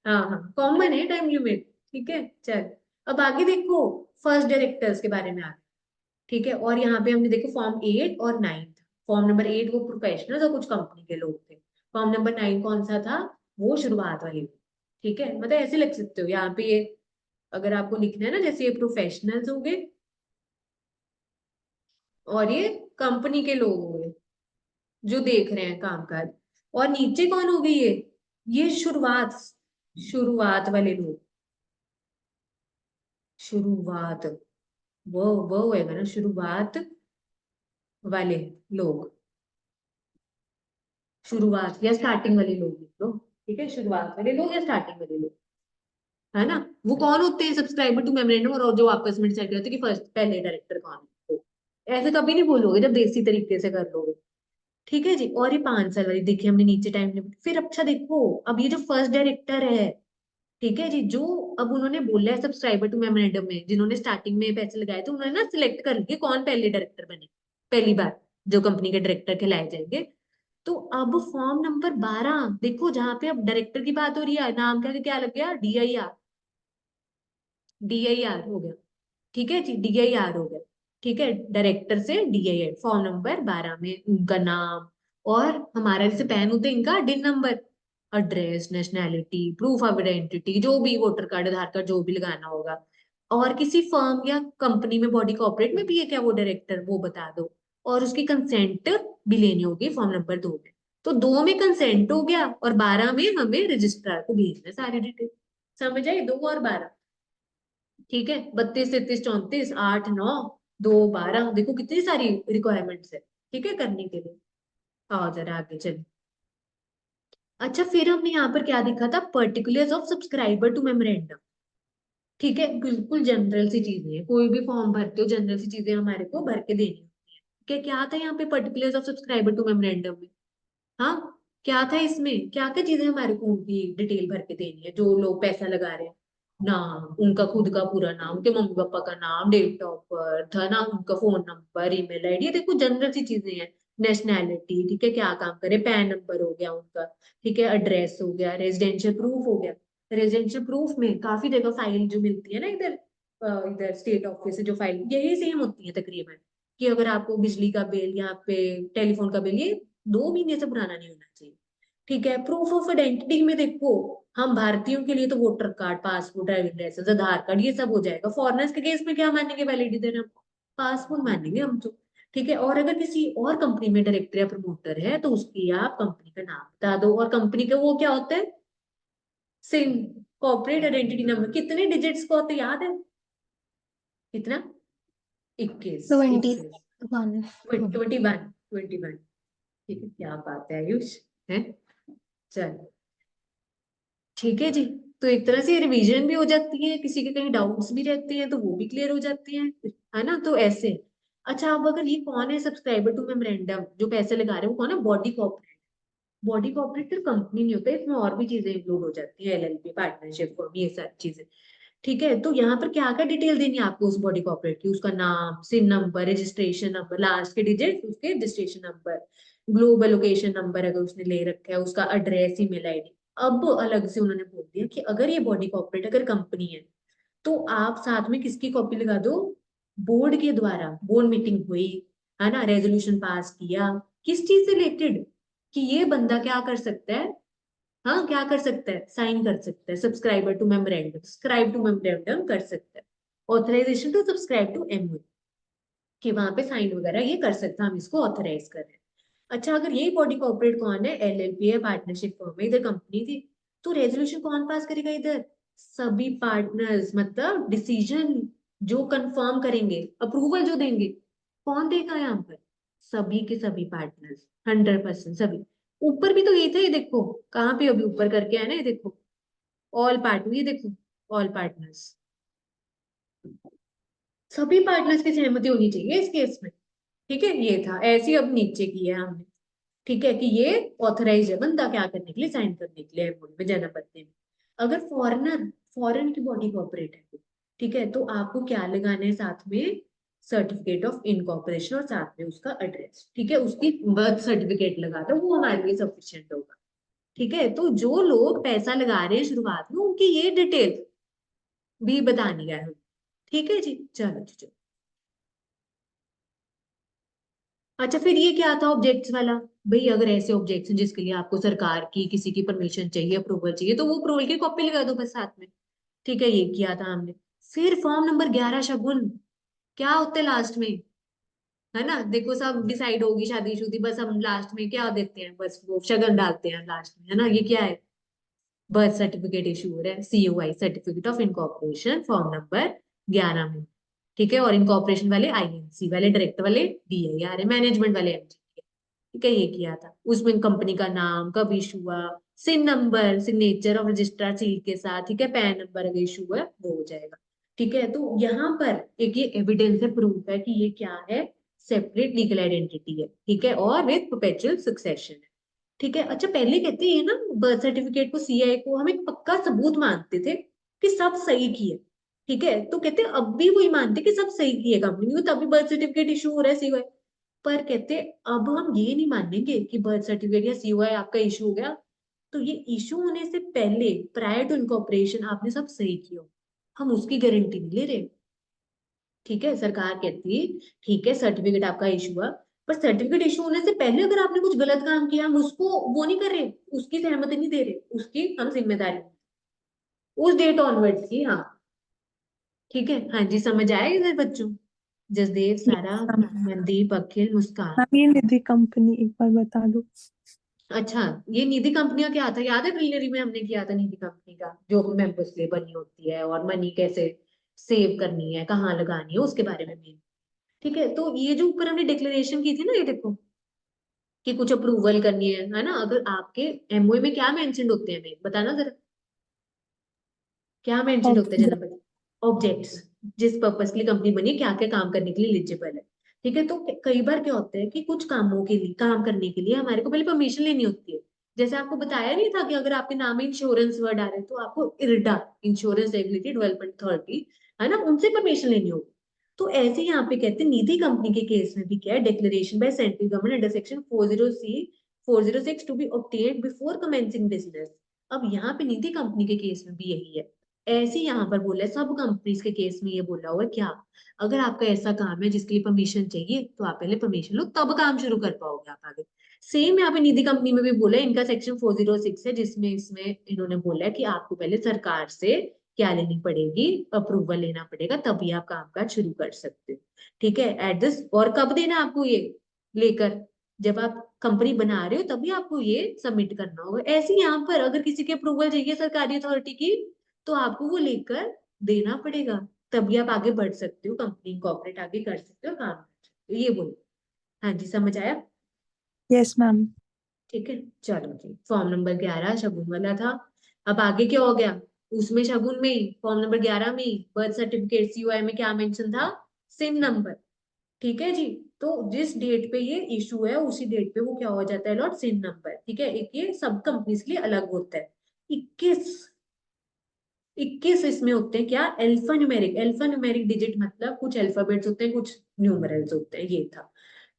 हाँ हाँ, कॉमन है टाइम लिमिट। ठीक है, चल अब आगे देखो, फर्स्ट डायरेक्टर्स के बारे में आगे। ठीक है, और यहाँ पे हमने देखो फॉर्म 8 और 9 था। फॉर्म नंबर 8 वो प्रोफेशनल और कुछ कंपनी के लोग थे। फॉर्म नंबर 9 कौन सा था, वो शुरुआत वाली। ठीक है, मतलब ऐसे लिख सकते हो यहाँ पे ये, अगर आपको लिखना है ना, जैसे ये प्रोफेशनल्स हो गए और ये कंपनी के लोग हो गए जो देख रहे हैं कामकाज, और नीचे कौन हो गई ये शुरुआत, शुरुआत वाले लोग, शुरुआत, वो होएगा ना, शुरुआत वाले लोग, शुरुआत या स्टार्टिंग वाले लोग लिख लो। ठीक है, शुरुआत वाले लोग या स्टार्टिंग वाले लोग, है ना। वो कौन होते हैं, सब्सक्राइबर टू मेमोरेंडम, और जो आपस में डिसाइड करते हैं कि फर्स्ट पहले डायरेक्टर कौन है। तो ऐसे कभी नहीं बोलोगे जब देसी तरीके से कर लोगे। ठीक है जी, और ये 5 साल वाली देखिए हमने नीचे टाइम लिमिट, फिर अच्छा देखो, अब ये जो फर्स्ट डायरेक्टर है, ठीक है जी, जो अब उन्होंने बोला है सब्सक्राइबर टू मेमोरेंडम में, जिन्होंने स्टार्टिंग में पैसे लगाए थे, उन्होंने ना सिलेक्ट कर लिए कौन पहले डायरेक्टर बने, पहली बार जो कंपनी के डायरेक्टर कहलाए जाएंगे। तो अब फॉर्म नंबर 12 देखो, जहां पे अब डायरेक्टर की बात हो रही है, नाम क्या लग गया, DIR, DIR हो गया। ठीक है जी, DIR हो गया। ठीक है, डायरेक्टर से DIN फॉर्म नंबर 12 में उनका नाम और हमारा जैसे पैन होते हैं इनका डिन number, address, nationality, proof of identity, जो भी वोटर कार्ड, आधार कार्ड, जो भी लगाना होगा। और किसी फर्म या कंपनी में, बॉडी कॉर्पोरेट में भी है क्या वो डायरेक्टर, वो बता दो। और उसकी कंसेंट भी लेनी होगी फॉर्म नंबर 2 में। तो 2 में कंसेंट हो गया और 12 में हमें रजिस्ट्रार को भेजना है सारी डिटेल। समझ आई, 2 और 12। ठीक है, 32, 33, 34, 8, 9, 2, 12, देखो कितनी सारी रिक्वायरमेंट्स है, ठीक है, करने के लिए। आओ जरा आगे चलिए। अच्छा, फिर हमने यहाँ पर क्या देखा था, particulars of subscriber to memorandum. ठीक है, बिल्कुल जनरल सी चीजें हैं, कोई भी फॉर्म भरते हो जनरल सी चीजें हमारे को भर के देनी होती है। क्या था यहाँ पे particulars of subscriber to memorandum में? हाँ, क्या था इसमें, क्या क्या चीजें हमारे को उनकी डिटेल भर के देनी है, जो लोग पैसा लगा रहे हैं। नाम, उनका खुद का पूरा नाम, उनके मम्मी पापा का नाम, डेट ऑफ बर्थ है ना, उनका फोन नंबर, ईमेल आईडी, ये देखो जनरल सी चीजें हैं। नेशनैलिटी, ठीक है, क्या काम करे, पैन नंबर हो गया उनका, ठीक है, एड्रेस हो गया, रेजिडेंशियल प्रूफ हो गया। रेजिडेंशियल प्रूफ में काफी जगह फाइल जो मिलती है ना, इधर इधर स्टेट ऑफिस से जो फाइल, यही सेम होती है तकरीबन। कि अगर आपको बिजली का बिल, यहाँ पे टेलीफोन का बिल, ये 2 महीने से पुराना नहीं होना चाहिए। ठीक है, प्रूफ ऑफ आइडेंटिटी में देखो, हम भारतीयों के लिए तो voter card, passport, driving licence, Aadhaar card, ये सब हो जाएगा। फॉरेनर्स के केस में क्या मानेंगे वैलिडिटी देना, पासपोर्ट मानेंगे हम तो। ठीक है, और अगर किसी और कंपनी में डायरेक्टर या प्रमोटर है तो उसकी आप कंपनी का नाम बता दो, और कंपनी का वो क्या होता है, सिन, कॉर्पोरेट आइडेंटिटी नंबर। कितने डिजिट्स को होते हैं, याद है कितना? 21, 21, 21. 21, 21। ठीक है, क्या बात है आयुष, है। चलो, ठीक है जी। तो एक तरह से रिवीजन भी हो जाती है, किसी के कहीं डाउट्स भी रहते हैं तो वो भी क्लियर हो जाते हैं, है ना, तो ऐसे। अच्छा, अब अगर ये कौन है सब्सक्राइबर टू मेमोरेंडम, जो पैसे लगा रहे हैं, वो कौन है, बॉडी कॉर्पोरेट। बॉडी कॉर्पोरेट सिर्फ कंपनी नहीं होता, इसमें और भी चीजें इंक्लूड हो जाती है, LLP, पार्टनरशिप फर्म, ये सारी चीजें। ठीक है, तो यहाँ पर क्या क्या डिटेल देनी है आपको उस बॉडी कॉर्पोरेट की, उसका नाम, सिन नंबर, रजिस्ट्रेशन नंबर, लास्ट के डिजिट उसके, registration number, global location number अगर उसने ले रखा है, उसका एड्रेस, ईमेल आईडी। अब अलग से उन्होंने बोल दिया कि अगर ये बॉडी कॉर्पोरेट अगर कंपनी है तो आप साथ में किसकी कॉपी लगा दो, बोर्ड के द्वारा बोर्ड मीटिंग हुई, है ना, रेजोल्यूशन पास किया, किस चीज से रिलेटेड, कि ये बंदा क्या कर सकता है, हाँ क्या कर सकता है, साइन कर सकता है, subscriber to memorandum, subscribe to memorandum कर सकता है, authorisation to subscribe to MOU, कि वहां पे साइन वगैरह ये कर सकता है, हम इसको ऑथराइज कर रहे हैं। अच्छा, अगर ये बॉडी कॉर्पोरेट कौन है, LLP है, पार्टनरशिप फर्म है, इधर कंपनी थी, तो रेजोल्यूशन कौन पास करेगा इधर, सभी पार्टनर्स, मतलब डिसीजन जो कंफर्म करेंगे, अप्रूवल जो देंगे, कौन देगा यहाँ पर, सभी के सभी पार्टनर्स, 100% सभी। ऊपर भी तो ये था, ये देखो कहाँ पे अभी ऊपर करके है ना, ये देखो ऑल पार्टनर, ये देखो ऑल पार्टनर्स, सभी पार्टनर्स की सहमति होनी चाहिए इस केस में। ठीक है, ये था ऐसे, अब नीचे किया है हमने। ठीक है, कि ये ऑथराइज है बंदा क्या करने के लिए, साइन करने के लिए MOU में, जन्म पत्र में। अगर फॉरेनर, फॉरेन की बॉडी कॉर्पोरेट है, ठीक है, तो आपको क्या लगाना है साथ में, सर्टिफिकेट ऑफ इनकॉर्पोरेशन और साथ में उसका एड्रेस। ठीक है, उसकी बर्थ सर्टिफिकेट लगा दो, वो हमारे लिए सफिशियंट होगा। ठीक है, तो जो लोग पैसा लगा रहे हैं शुरुआत में, उनकी ये डिटेल भी बतानी है हमें। ठीक है जी, चलो जी, चलो। अच्छा, फिर ये क्या था ऑब्जेक्ट्स वाला, भाई अगर ऐसे ऑब्जेक्ट्स हैं जिसके लिए आपको सरकार की किसी की परमिशन चाहिए, अप्रूवल चाहिए, तो वो अप्रूवल की कॉपी लगा दो बस साथ में। ठीक है, ये किया था हमने। फिर फॉर्म नंबर 11, शगुन, क्या होता है लास्ट में, है ना, देखो सब डिसाइड होगी शादी शुदी, बस हम लास्ट में क्या देते हैं, बस वो शगन डालते हैं लास्ट में, है ना, ये क्या है, बर्थ सर्टिफिकेट इशू हो रहा है, COI, certificate of incorporation, form number 11 में। ठीक है, और इनकॉर्पोरेशन वाले INC वाले, डायरेक्टर वाले DIR, मैनेजमेंट वाले MG। ठीक है, ये किया था, उसमें कंपनी का नाम, कब इशू हुआ, CIN number, signature of registrar seal के साथ, ठीक है, पैन नंबर अगर इशू हुआ है वो हो जाएगा। ठीक है, तो यहाँ पर एक ये एविडेंस है, प्रूफ है कि ये क्या है, सेपरेट लीगल आइडेंटिटी है। ठीक है, और विद परपेचुअल सक्सेशन है। ठीक है, अच्छा, पहले कहते हैं ना, बर्थ सर्टिफिकेट को, CI को हम एक पक्का सबूत मानते थे कि सब सही किए। ठीक है, तो कहते हैं अब भी वही मानते कि सब सही किए कंपनी में, तभी बर्थ सर्टिफिकेट इशू हो रहा है, CY। पर कहते अब हम ये नहीं मानेंगे कि बर्थ सर्टिफिकेट या COI आपका इशू हो गया, तो ये इशू होने से पहले, प्रायर टू इनकॉर्पोरेशन, आपने सब सही किया, हम उसकी गारंटी नहीं ले रहे। ठीक है, सरकार कहती है ठीक है सर्टिफिकेट आपका इशू हुआ, पर सर्टिफिकेट इशू होने से पहले अगर आपने कुछ गलत काम किया, हम उसको वो नहीं कर रहे, उसकी सहमति नहीं दे रहे, उसकी हम जिम्मेदारी उस डेट ऑनवर्ड्स की। हाँ ठीक है, हाँ जी समझ आया इधर बच्चों? जसदेव, सारा, यस मैम। मनदीप, अखिल, मुस्कान। मैम ये निधि कंपनी एक बार बता दो। अच्छा, ये निधि कंपनी का क्या था याद है? प्रीलिमिनरी में हमने किया था निधि कंपनी का, जो मेंबर्स लिए बनी होती है और मनी कैसे सेव करनी है, कहाँ लगानी है, उसके बारे में भी। ठीक है, तो ये जो ऊपर हमने डिक्लेरेशन की थी ना, ये देखो कि कुछ अप्रूवल करनी है ना, अगर आपके एमओए में क्या मेंशन होते हैं, बताना जरा क्या मेंशन होते हैं ऑब्जेक्ट। जनरल? ऑब्जेक्ट्स, जिस पर्पस के लिए कंपनी बनी है, क्या क्या काम करने के लिए एलिजिबल है। ठीक है, तो कई बार क्या होता है कि कुछ कामों के लिए, काम करने के लिए हमारे को पहले परमिशन लेनी होती है। जैसे आपको बताया नहीं था कि अगर आपके नाम में इंश्योरेंस वर्ड आ रहे हैं तो आपको IRDA, insurance regulatory development authority, है ना, उनसे परमिशन लेनी होगी। तो ऐसे यहाँ पे कहते हैं निधि कंपनी के केस में भी क्या है, declaration by central government under section 40C 406 to be obtained before commencing business. अब यहाँ पे निधि कंपनी के केस में भी यही है। ऐसे यहाँ पर बोला है, सब कंपनीज के केस में ये बोला हुआ है क्या, अगर आपका ऐसा काम है जिसके लिए परमिशन चाहिए तो आप पहले परमिशन लो, तब काम शुरू कर पाओगे आप आगे। सेम यहाँ पे निधि कंपनी में भी बोला है, इनका सेक्शन 406 है, जिसमें इसमें इन्होंने बोला है कि आपको पहले सरकार से क्या लेनी पड़ेगी, अप्रूवल लेना पड़ेगा, तभी आप काम काज शुरू कर सकते हो। ठीक है, एट दिस, और कब देना आपको ये लेकर, जब आप कंपनी बना रहे हो तभी आपको ये सबमिट करना होगा। ऐसे ही यहाँ पर अगर किसी की अप्रूवल चाहिए सरकारी अथॉरिटी की, तो आपको वो लेकर देना पड़ेगा, तभी आप आगे बढ़ सकते हो, कंपनी इनकॉर्पोरेट आगे कर सकते हो, काम कर सकते हो, ये बोलो। हाँ जी समझ आया? Yes ma'am. ठीक है, चलो जी, फॉर्म नंबर 11 शगुन वाला था। अब आगे क्या हो गया, उसमें शगुन में फॉर्म नंबर 11 में बर्थ सर्टिफिकेट सीओआई में क्या मेंशन था, सिन नंबर। ठीक है जी, तो जिस डेट पे ये इशू है उसी डेट पे वो क्या हो जाता है लॉट, सिन नंबर। ठीक है, एक ये सब कंपनीज के लिए अलग होता है। 21 इसमें होते हैं क्या, अल्फा न्यूमेरिक डिजिट, मतलब कुछ अल्फाबेट्स होते हैं, कुछ न्यूमरल्स होते हैं, ये था।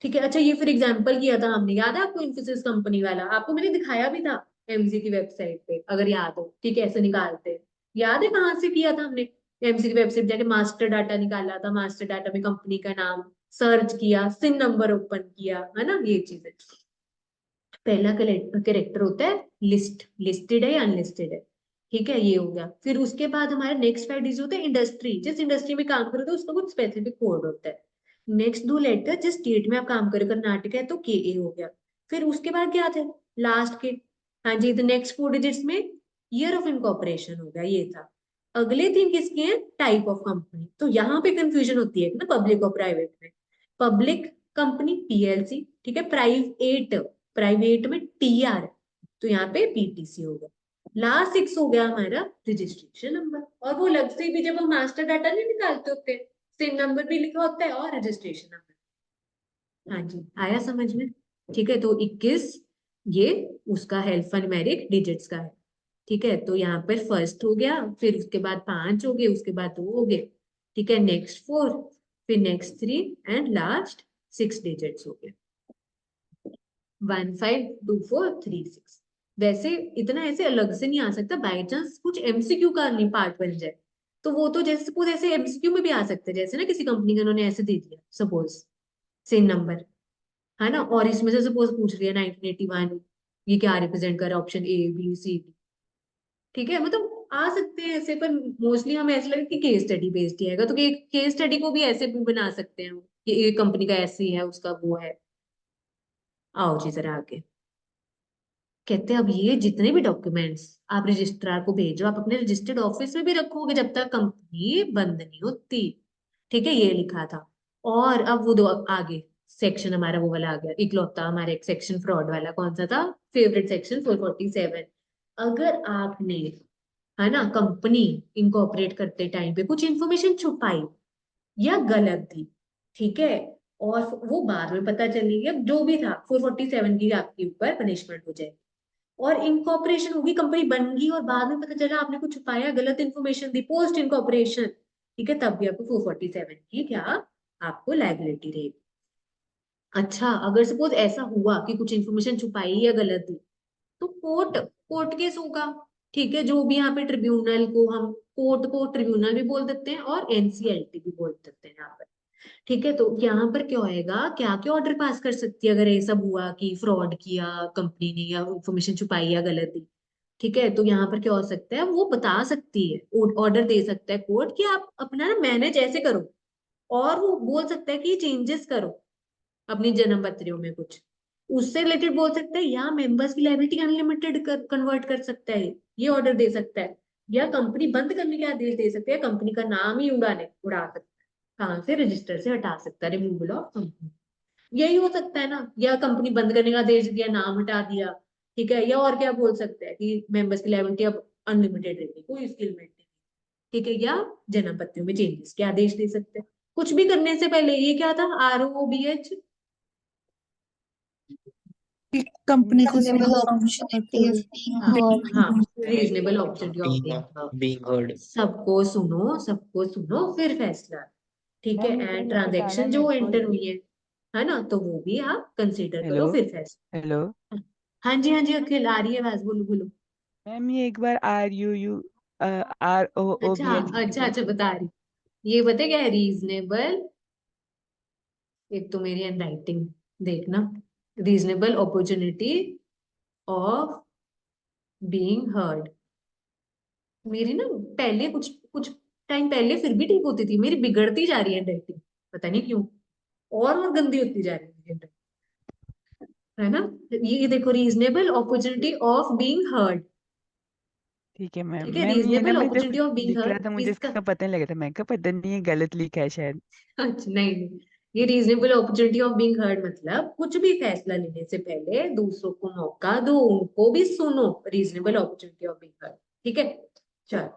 ठीक है, अच्छा ये फिर एग्जांपल किया था हमने, याद है आपको, इन्फोसिस कंपनी वाला, आपको मैंने दिखाया भी था एमसी की वेबसाइट पे, अगर याद हो। ठीक है, ऐसे निकालते हैं, याद है कहाँ से किया था हमने? एमसी की वेबसाइट जाके मास्टर डाटा निकाला था, मास्टर डाटा में कंपनी का नाम सर्च किया, सिन नंबर ओपन किया, है ना, ये चीजें। पहला कैरेक्टर होता है लिस्ट, लिस्टेड है या अनलिस्टेड है। ठीक है, ये हो गया। फिर उसके बाद हमारे नेक्स्ट 5 डिजिट होते हैं इंडस्ट्री, जिस इंडस्ट्री में काम करोगे उसका कुछ स्पेसिफिक कोड होता है। नेक्स्ट 2 लेटर, जिस स्टेट में आप काम करो, कर्नाटक है तो KA हो गया। फिर उसके बाद क्या थे लास्ट के, हाँ जी, तो नेक्स्ट 4 डिजिट्स में ईयर ऑफ इनकॉर्पोरेशन हो गया, ये था। अगले 3 किसके हैं, टाइप ऑफ कंपनी। तो यहाँ पे कंफ्यूजन होती है ना पब्लिक और प्राइवेट में। पब्लिक कंपनी PLC, ठीक है, प्राइवेट में TR, तो यहाँ पे PTC होगा। लास्ट 6 हो गया हमारा रजिस्ट्रेशन नंबर, और वो अलग से भी जब हम मास्टर डाटा नहीं निकालते होते, सिन नंबर भी लिखा होता है और रजिस्ट्रेशन नंबर। हाँ जी, आया समझ में? ठीक है, तो 21 ये उसका अल्फान्यूमेरिक डिजिट्स का है। ठीक है, तो यहाँ पर फर्स्ट हो गया, फिर उसके बाद 5 हो गए, उसके बाद 2 हो गए। ठीक है, नेक्स्ट 4, फिर नेक्स्ट 3 एंड लास्ट 6 डिजिट्स हो गए, 152436। वैसे इतना ऐसे अलग से नहीं आ सकता, बाई चांस कुछ MCQ का नहीं पार्ट बन जाए तो वो तो जैसे सपोज ऐसे MCQ में भी आ सकते हैं, जैसे ना किसी कंपनी का उन्होंने ऐसे दे दिया सपोज सेम नंबर, है ना, और इसमें से सपोज पूछ लिया 1981, ये क्या रिप्रेजेंट कर रहा है, ऑप्शन ABCD। ठीक है, मतलब आ सकते हैं ऐसे, पर मोस्टली हमें ऐसा लगे कि केस स्टडी बेस्ड ही आएगा, तो केस स्टडी को भी ऐसे भी बना सकते हैं कि ये कंपनी का ऐसे ही है, उसका वो है। आओ जी जरा आगे, कहते हैं अब ये जितने भी डॉक्यूमेंट्स आप रजिस्ट्रार को भेजो, आप अपने रजिस्टर्ड ऑफिस में भी रखोगे जब तक कंपनी बंद नहीं होती। ठीक है, ये लिखा था। और अब वो दो आगे सेक्शन हमारा वो वाला आ गया इकलौता हमारा एक सेक्शन फ्रॉड वाला, कौन सा था, फेवरेट सेक्शन 447। अगर आपने, है ना, कंपनी इनकॉर्पोरेट करते टाइम पे कुछ इंफॉर्मेशन छुपाई या गलत दी, ठीक है, और वो बाद में पता चली, अब जो भी था 447 की आपके ऊपर पनिशमेंट हो जाए, और इनकॉर्पोरेशन होगी, कंपनी बन गई और बाद में पता चला आपने कुछ छुपाया, गलत इन्फॉर्मेशन दी पोस्ट इनकॉर्पोरेशन, ठीक है, तब भी आपको 447 की क्या, आपको लायबिलिटी रहेगी। अच्छा, अगर सपोज ऐसा हुआ कि कुछ इन्फॉर्मेशन छुपाई या गलत दी, तो कोर्ट कोर्ट केस होगा। ठीक है, जो भी यहाँ पे ट्रिब्यूनल को, हम कोर्ट को ट्रिब्यूनल भी बोल देते हैं और NCLT भी बोल देते हैं यहाँ पर। ठीक है, तो यहाँ पर क्या होएगा, क्या क्या ऑर्डर पास कर सकती है अगर ये सब हुआ कि फ्रॉड किया कंपनी ने या इंफॉर्मेशन छुपाई या गलत दी। ठीक है, तो यहाँ पर क्या हो सकता है, वो बता सकती है, ऑर्डर दे सकता है कोर्ट कि आप अपना ना मैनेज ऐसे करो, और वो बोल सकता है कि चेंजेस करो अपनी जन्म पत्रियों में कुछ, उससे रिलेटेड बोल सकता है, या मेंबर्स की लायबिलिटी अनलिमिटेड कन्वर्ट कर सकता है, ये ऑर्डर दे सकता है, या कंपनी बंद करने के आदेश दे सकते हैं, कंपनी का नाम ही उड़ा सकता है, कहाँ से, रजिस्टर से हटा सकता है, रिमूवल ऑफ कंपनी, यही हो सकता है ना, या कंपनी बंद करने का आदेश दिया, नाम हटा दिया। ठीक है, या और क्या बोल सकते हैं कि मेंबर्स की लायबिलिटी अब अनलिमिटेड रहेगी, कोई इसकी लिमिट नहीं। ठीक है, या जन्म पत्रियों में चेंजेस के आदेश दे सकते हैं, कुछ भी करने से पहले। ये क्या था, ROBH, कि कंपनी को Reasonable सुनो opportunity of being हाँ heard. हाँ, reasonable opportunity of being being heard. सबको सुनो फिर फैसला। ठीक है, मैम एक एंड मिनट बताना ट्रांजैक्शन जो मेरे को। एंटर हुई है ना, तो वो भी आप कंसीडर हेलो करो फिर फैसला। हेलो हाँ जी, हाँ जी, अखिल आ रही है आवाज, बोलो बोलो। मैम, ये एक बार अच्छा ROOBH अच्छा अच्छा, बता रही, ये बता क्या है, रीजनेबल, एक तो मेरी हैंड राइटिंग देखना, reasonable opportunity of being heard. मेरी ना पहले कुछ कुछ टाइम पहले फिर भी ठीक होती थी, मेरी बिगड़ती जा रही है राइटिंग, पता नहीं क्यों, और गंदी होती जा रही है मेरी handwriting, है ना। ये देखो, reasonable opportunity of being heard. ठीक है मैम। ठीक है, मैम ये ना रीजनेबल मैं जब अपॉर्चुनिटी ऑफ बीइंग लिख रहा हर्ड था मुझे इसका, इसका पता नहीं लगा था, मैं कहा पता नहीं ये गलत लिखा है शायद। अच्छा नहीं नहीं, ये reasonable opportunity of being heard मतलब कुछ भी फैसला लेने से पहले दूसरों को मौका दो, उनको भी सुनो, reasonable opportunity of being heard. ठीक है, चल,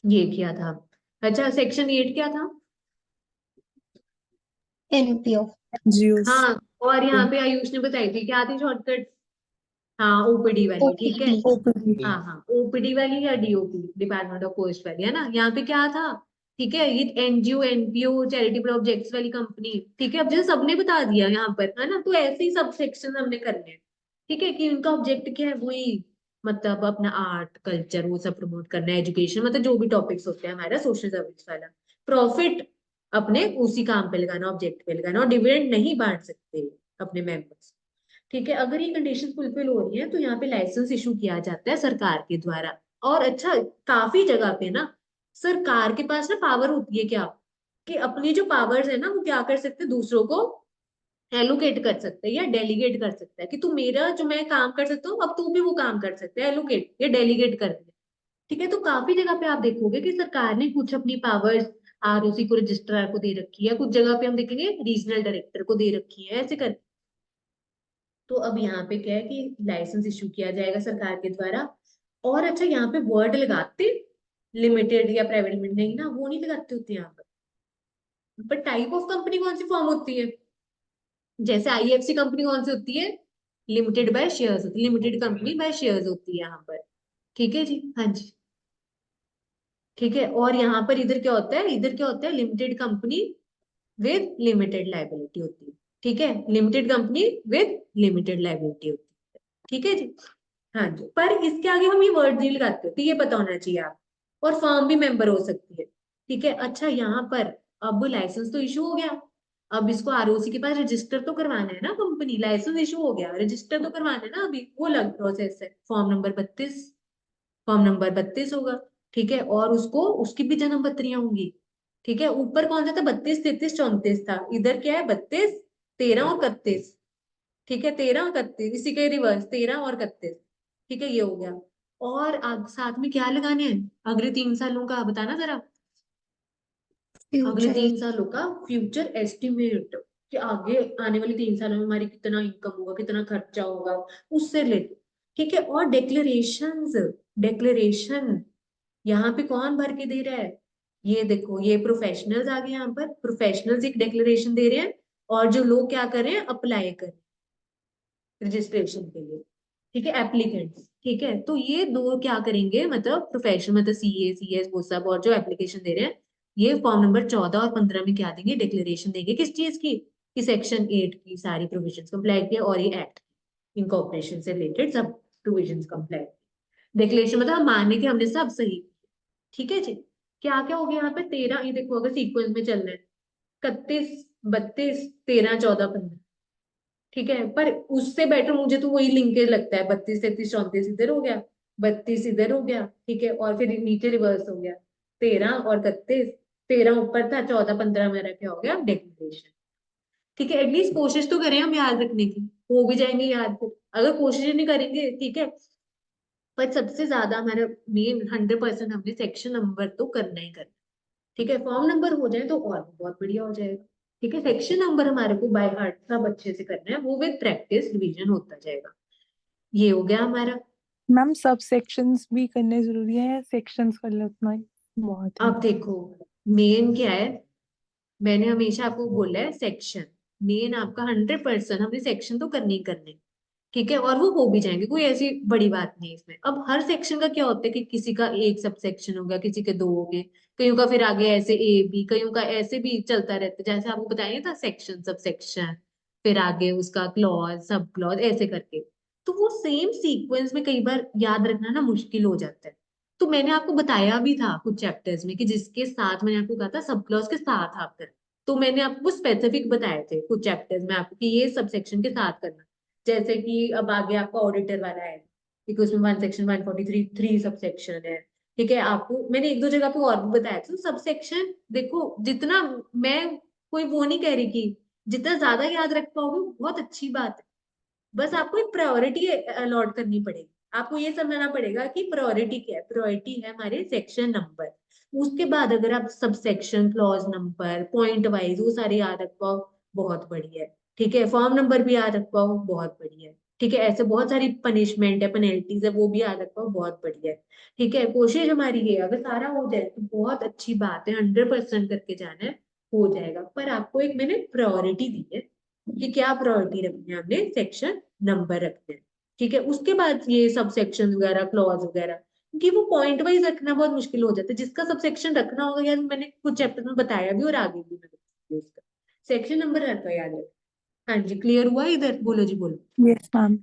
ये किया था। अच्छा, सेक्शन 8 क्या था। NPO. NGOs हाँ, और यहाँ पे आयुष ने बताई थी क्या थी शॉर्टकट, हाँ OPD वाली, ठीक है। OPD. OPD हाँ हाँ, OPD वाली या DOP, डिपार्टमेंट ऑफ पोस्ट वाली, है ना, यहाँ पे क्या था। ठीक है, ये NGO NPO चैरिटेबल ऑब्जेक्ट्स वाली कंपनी। ठीक है, अब जैसे सबने बता दिया यहाँ पर, है ना, तो ऐसे ही सब सेक्शन हमने करने हैं। ठीक है, कि उनका ऑब्जेक्ट क्या है, वही मतलब अपना आर्ट कल्चर वो सब प्रमोट करना है, एजुकेशन, मतलब जो भी टॉपिक्स होते हैं हमारा सोशल सर्विस वाला, प्रॉफिट अपने उसी काम पे लगाना, ऑब्जेक्ट पे लगाना, और डिविडेंड नहीं बांट सकते अपने मेंबर्स। ठीक है, अगर ये कंडीशन फुलफिल हो रही है तो यहाँ पे लाइसेंस इशू किया जाता है सरकार के द्वारा। और अच्छा, काफी जगह पे ना सरकार के पास ना पावर होती है क्या, कि अपनी जो पावर्स है ना वो क्या कर सकते हैं, दूसरों को एलोकेट कर सकते हैं या डेलीगेट कर सकता है, कि तू मेरा जो मैं काम कर सकता हूँ अब तू भी वो काम कर सकता है, एलोकेट या डेलीगेट कर दे। ठीक है, तो काफी जगह पे आप देखोगे कि सरकार ने कुछ अपनी पावर्स ROC को, रजिस्ट्रार को दे रखी है, कुछ जगह पे हम देखेंगे रीजनल डायरेक्टर को दे रखी है, ऐसे कर। तो अब यहाँ पे क्या है कि लाइसेंस इशू किया जाएगा सरकार के द्वारा। और अच्छा, यहाँ पे वर्ड लगाते लिमिटेड या प्राइवेट लिमिटेड, नहीं ना, वो नहीं लगाते होते यहाँ पर टाइप ऑफ कंपनी कौन सी फॉर्म होती है, जैसे IFC कंपनी कौन सी होती है, लिमिटेड बाय शेयर्स होती है, लिमिटेड कंपनी बाय शेयर्स होती है यहाँ पर। ठीक है जी, हाँ जी, ठीक है। और यहाँ पर इधर क्या होता है, इधर क्या होता है, limited company with limited liability होती है। ठीक है, limited company with limited liability होती है। ठीक है जी, हाँ जी, पर इसके आगे हम ये वर्ड नहीं लगाते, तो ये पता होना चाहिए आप। और फर्म भी मेंबर हो सकती है। ठीक है, अच्छा, यहाँ पर अब लाइसेंस तो इशू हो गया, अब इसको ROC के पास रजिस्टर तो करवाना है ना, कंपनी लाइसेंस इशू हो गया, रजिस्टर तो करवाना है ना, अभी वो अलग प्रोसेस है, फॉर्म नंबर 32 होगा। ठीक है, और उसको उसकी भी जन्म पत्रियां होंगी। ठीक है, ऊपर कौन सा था, 32 33 34 था, इधर क्या है, 32 13 और 31। ठीक है, 13 और 31, इसी के रिवर्स 13 और 31। ठीक है, ये हो गया। और साथ में क्या लगाने हैं, अगले 3 सालों का बताना जरा, अगले Future. 3 सालों का फ्यूचर एस्टिमेट, कि आगे आने वाले 3 सालों में हमारी कितना इनकम होगा, कितना खर्चा होगा, उससे रिलेटेड। ठीक है, और डेक्लेरेशंस, डेक्लेरेशन यहाँ पे कौन भर के दे रहा है, ये देखो, ये प्रोफेशनल्स आ गए, यहाँ पर प्रोफेशनल्स एक डेक्लेरेशन दे रहे हैं, और जो लोग क्या कर रहे हैं, अप्लाई कर रहे हैं रजिस्ट्रेशन के लिए। ठीक है, एप्लीकेंट्स। ठीक है, तो ये दो क्या करेंगे, मतलब प्रोफेशनल, मतलब CA CS वो सब, और जो एप्लीकेशन दे रहे हैं, ये फॉर्म नंबर 14 और 15 में क्या देंगे, डिक्लेरेशन देंगे, किस चीज की, कि सेक्शन 8 की सारी प्रोविजंस कंप्लाई किए, और ये एक्ट इनकॉर्पोरेशन से रिलेटेड सब प्रोविजंस कंप्लाई। डिक्लेरेशन मतलब हम माने कि हमने सब सही। ठीक है जी, क्या क्या हो गया यहाँ पे 13, ये देखो अगर सीक्वेंस में चल रहा है 31 32 13 14 15, ठीक है, पर उससे बेटर मुझे तो वही लिंकेज लगता है, 32 33 34 इधर हो गया, 32 इधर हो गया, ठीक है, और फिर नीचे रिवर्स हो गया 13 और 31, 13 ऊपर था 14 15 मेरा क्या हो गया डेक्लेरेशन। ठीक है, एटलीस्ट कोशिश तो करें हम याद रखने की, हो भी जाएंगे याद फिर। अगर कोशिश ही नहीं करेंगे, ठीक है, पर सबसे ज्यादा हमारा मेन 100% हमने सेक्शन नंबर तो करना ही करना। ठीक है, फॉर्म नंबर हो जाए तो और भी बहुत बढ़िया हो जाएगा। ठीक है, सेक्शन नंबर हमारे को बाय हार्ट सब अच्छे से करना है, वो विद प्रैक्टिस रिवीजन होता जाएगा। ये हो गया हमारा। मैम सब सेक्शंस भी करने जरूरी है या सेक्शंस कर लो उतना ही बहुत है? अब देखो मेन क्या है, मैंने हमेशा आपको बोला है सेक्शन मेन आपका 100%, हमने सेक्शन तो करने ही करने। ठीक है, और वो हो भी जाएंगे, कोई ऐसी बड़ी बात नहीं है इसमें। अब हर सेक्शन का क्या होता है कि किसी का एक सब सेक्शन हो गया, किसी के 2 हो गए, कईयों का फिर आगे ऐसे ए बी, कईयों का ऐसे भी चलता रहता है, जैसे आपको बताया था सेक्शन सब सेक्शन, फिर आगे उसका क्लॉज सब क्लॉज ऐसे करके। तो वो सेम सीक्वेंस में कई बार याद रखना ना मुश्किल हो जाता है। तो मैंने आपको बताया भी था कुछ चैप्टर्स में कि जिसके साथ मैंने आपको कहा था सब क्लॉज के साथ आप करना, तो मैंने आपको स्पेसिफिक बताए थे कुछ चैप्टर्स में आपको कि ये सब सेक्शन के साथ करना। जैसे कि अब आगे आपका ऑडिटर वाला है, ठीक है, उसमें 1 सेक्शन 143 3 सब सेक्शन है। ठीक है, आपको मैंने 1 2 जगह पे और भी बताया था सब सेक्शन। देखो जितना मैं कोई वो नहीं कह रही कि जितना ज्यादा याद रख पाओगे बहुत अच्छी बात है, बस आपको एक प्रायोरिटी अलॉट करनी पड़ेगी। आपको ये समझना पड़ेगा कि प्रायोरिटी क्या है। प्रायोरिटी है हमारे सेक्शन नंबर, उसके बाद अगर आप sub section clause number point wise वो सारे याद रख पाओ बहुत बढ़िया है। ठीक है, फॉर्म नंबर भी याद रख पाओ बहुत बढ़िया है। ठीक है, ऐसे बहुत सारी पनिशमेंट है पेनल्टीज है वो भी याद रख पाओ बहुत बढ़िया है। ठीक है, कोशिश हमारी ये है, अगर सारा हो जाए तो बहुत अच्छी बात है, 100% करके जाना है, हो जाएगा। पर आपको एक मैंने प्रायोरिटी दी है कि क्या प्रायोरिटी रखनी है, हमने सेक्शन नंबर रखने हैं। ठीक है, उसके बाद ये सब सेक्शन वगैरह क्लॉज वगैरह, क्योंकि वो पॉइंट वाइज रखना बहुत मुश्किल हो जाता है। जिसका सब सेक्शन रखना होगा यार, मैंने कुछ चैप्टर में बताया भी और आगे भी मैं बताऊंगी उसका सेक्शन नंबर रखा याद रख। हाँ जी, क्लियर हुआ इधर, बोलो जी बोलो। Yes ma'am.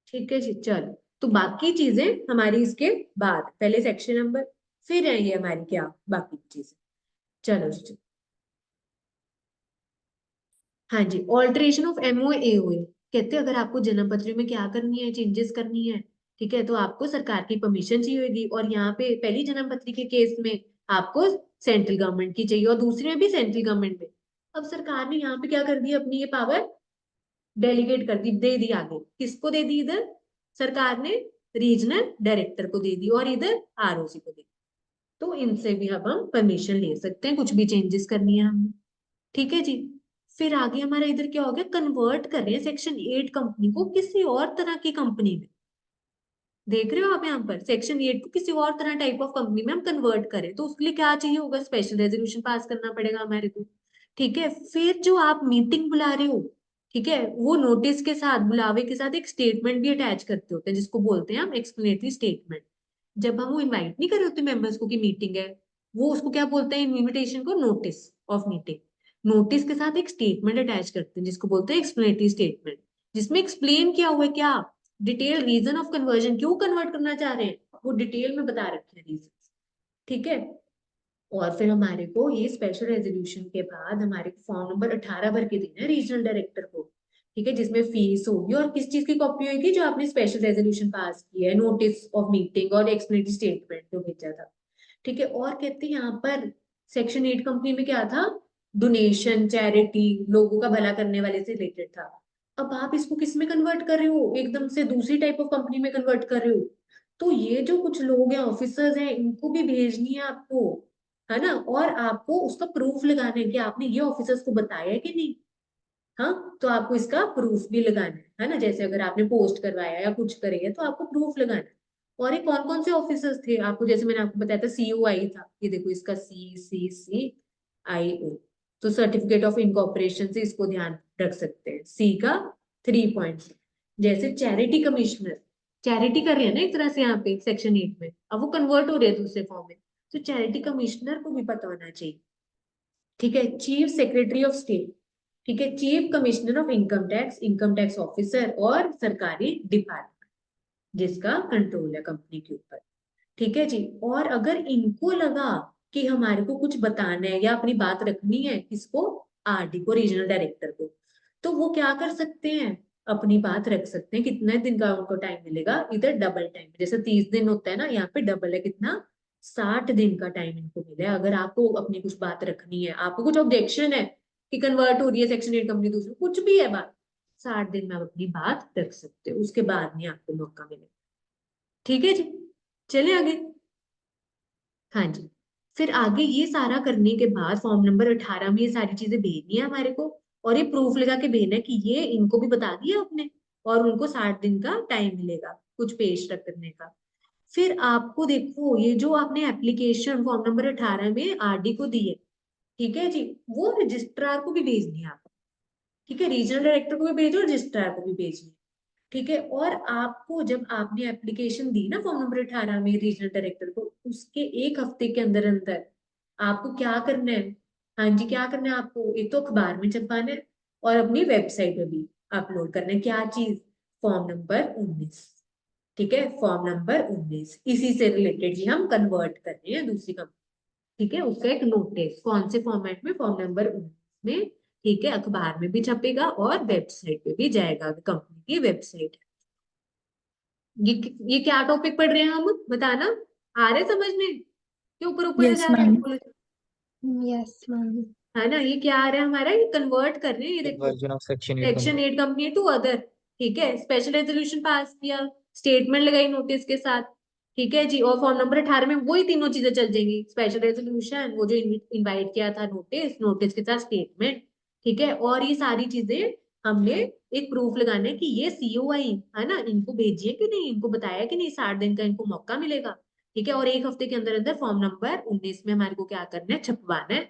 ठीक है जी, चलो। तो बाकी चीजें हमारी इसके बाद, पहले सेक्शन नंबर, फिर है ये हमारी क्या बाकी चीजें। चलो जी, हाँ जी, ऑल्टरेशन ऑफ एमओ एओए, कहते हैं अगर आपको जन्म पत्री में क्या करनी है, चेंजेस करनी है, ठीक है, तो आपको सरकार की परमिशन चाहिए होगी। और यहाँ पे पहली जन्म पत्री के केस में आपको सेंट्रल गवर्नमेंट की चाहिए और दूसरे में भी सेंट्रल गवर्नमेंट में। अब सरकार ने यहाँ पे क्या कर दी, अपनी ये पावर डेलीगेट कर दी, दे दी आगे, किसको दे दी, इधर सरकार ने रीजनल डायरेक्टर को दे दी और इधर आरओसी को दे दी। तो इनसे भी अब हम परमिशन ले सकते हैं, कुछ भी चेंजेस करनी है हमने। ठीक है जी, फिर आगे हमारा इधर क्या हो गया, कन्वर्ट कर रहे हैं सेक्शन 8 कंपनी को किसी और तरह की कंपनी में। देख रहे हो आप यहाँ पर सेक्शन 8 को किसी और तरह टाइप ऑफ कंपनी में हम कन्वर्ट करें, तो उसके लिए क्या चाहिए होगा, स्पेशल रेजोल्यूशन पास करना पड़ेगा हमारे को। ठीक है, फिर जो आप मीटिंग बुला रहे हो, ठीक है, वो नोटिस के साथ बुलावे के साथ एक स्टेटमेंट भी अटैच करते होते हैं जिसको बोलते हैं हम एक्सप्लेनेटरी स्टेटमेंट। जब हम वो इनवाइट नहीं कर रहे होते मेंबर्स को कि मीटिंग है, वो उसको क्या बोलते हैं, इनविटेशन को नोटिस ऑफ मीटिंग, नोटिस के साथ एक स्टेटमेंट अटैच करते हैं जिसको बोलते हैं एक्सप्लेनेटरी स्टेटमेंट, जिसमें एक्सप्लेन किया हुआ है क्या, डिटेल रीजन ऑफ कन्वर्जन, क्यों कन्वर्ट करना चाह रहे हैं वो डिटेल में बता रखे हैं रीजन। ठीक है, और फिर हमारे को ये स्पेशल रेजोल्यूशन के बाद हमारे को फॉर्म नंबर 18 भर के देना है रीजनल डायरेक्टर को। ठीक है, जिसमें फीस होगी और किस चीज की कॉपी होगी, जो आपने स्पेशल रेजोल्यूशन पास की है, नोटिस ऑफ मीटिंग और एक्सप्लेनेटरी स्टेटमेंट जो भेजा था। ठीक है, और कहते हैं यहाँ पर सेक्शन 8 कंपनी में क्या था, डोनेशन चैरिटी लोगों का भला करने वाले से रिलेटेड था। अब आप इसको किस में कन्वर्ट कर रहे हो, एकदम से दूसरी टाइप ऑफ कंपनी में कन्वर्ट कर रहे हो। तो ये जो कुछ लोग हैं ऑफिसर्स हैं, इनको भी भेजनी है आपको, है ना, और आपको उसका प्रूफ लगाना है कि आपने ये ऑफिसर्स को बताया है कि नहीं। हाँ, तो आपको इसका प्रूफ भी लगाना है ना, जैसे अगर आपने पोस्ट करवाया या कुछ करे है तो आपको प्रूफ लगाना है। और ये कौन कौन से ऑफिसर्स थे आपको, जैसे मैंने आपको बताया था COI था, ये देखो इसका CCCIO, तो सर्टिफिकेट ऑफ इनकॉर्पोरेशन से इसको ध्यान रख सकते हैं, सी का 3 पॉइंट। जैसे चैरिटी कमिश्नर, चैरिटी कर रहे हैं ना एक तरह से यहाँ पे सेक्शन 8 में, अब वो कन्वर्ट हो रहे हैं दूसरे फॉर्म में, तो चैरिटी कमिश्नर को भी पता होना चाहिए। ठीक है, चीफ सेक्रेटरी ऑफ स्टेट, ठीक है, chief commissioner of income tax officer और सरकारी डिपार्टमेंट जिसका कंट्रोल है कंपनी के ऊपर। ठीक है जी, और अगर इनको लगा कि हमारे को कुछ बताना है या अपनी बात रखनी है, किसको, आरडी को, रीजनल डायरेक्टर को, तो वो क्या कर सकते हैं, अपनी बात रख सकते हैं। कितने दिन का उनको टाइम मिलेगा, इधर डबल टाइम, जैसे 30 दिन होता है ना, यहाँ पे डबल है, कितना, 60 दिन का टाइम इनको मिला है। अगर आपको अपनी कुछ बात रखनी है, आपको कुछ ऑब्जेक्शन है कि कन्वर्ट हो रही है सेक्शन 8 कंपनी दूसरी, कुछ भी है बात, 60 दिन में आप अपनी बात रख सकते हो, उसके बाद नहीं आपको मौका मिलेगा। ठीक है जी, चले आगे। हाँ जी, फिर आगे ये सारा करने के बाद फॉर्म नंबर 18 में ये सारी चीजें भेजनी है हमारे को, और ये प्रूफ लगा के भेजना है कि ये इनको भी बता दिया आपने, और उनको 60 दिन का टाइम मिलेगा कुछ पेश करने का। फिर आपको देखो, ये जो आपने एप्लीकेशन फॉर्म नंबर 18 में आरडी को दी है, ठीक है जी, वो रजिस्ट्रार को भी भेजनी है आप, ठीक है, रीजनल डायरेक्टर को भी भेजो, रजिस्ट्रार को भी भेजनी है। ठीक है, और आपको जब आपने एप्लीकेशन दी ना फॉर्म नंबर 18 में रीजनल डायरेक्टर को, उसके 1 हफ्ते के अंदर अंदर आपको क्या करना है, हाँ जी, क्या करना है आपको, एक तो अखबार में छपवाना है और अपनी वेबसाइट पे भी अपलोड करना है, क्या चीज, फॉर्म नंबर 19। ठीक है, फॉर्म नंबर 19 इसी से रिलेटेड ही हम कन्वर्ट कर रहे हैं दूसरी कंपनी। ठीक है, उसका एक नोटिस कौन से फॉर्मेट में, फॉर्म नंबर 19 में। ठीक है, अखबार में भी छपेगा और वेबसाइट पे भी जाएगा, कंपनी की वेबसाइट। ये ये क्या टॉपिक पढ़ रहे हैं हम, बताना, आ रहे समझ में, कि ऊपर ऊपर से यस जा रहे मैम। हैं, Yes, ma'am. है ना, ये क्या आ रहा है हमारा, ये कन्वर्ट कर रहे हैं, ये देखो, conversion of section 8 section 8 company to other. ठीक है, स्पेशल रेजोल्यूशन पास किया, स्टेटमेंट लगाई नोटिस के साथ। ठीक है जी, और फॉर्म नंबर 18 में वही तीनों चीजें चल जाएंगी, स्पेशल रेजोल्यूशन, वो जो इनवाइट किया था नोटिस, नोटिस के साथ स्टेटमेंट। ठीक है, और ये सारी चीजें हमने एक प्रूफ लगाना है कि ये सीओआई है ना, इनको भेजिए कि नहीं, इनको बताया कि नहीं, 60 दिन का इनको मौका मिलेगा। ठीक है, और 1 हफ्ते के अंदर अंदर फॉर्म नंबर 19 में हमारे को क्या करना है, छपवाना है।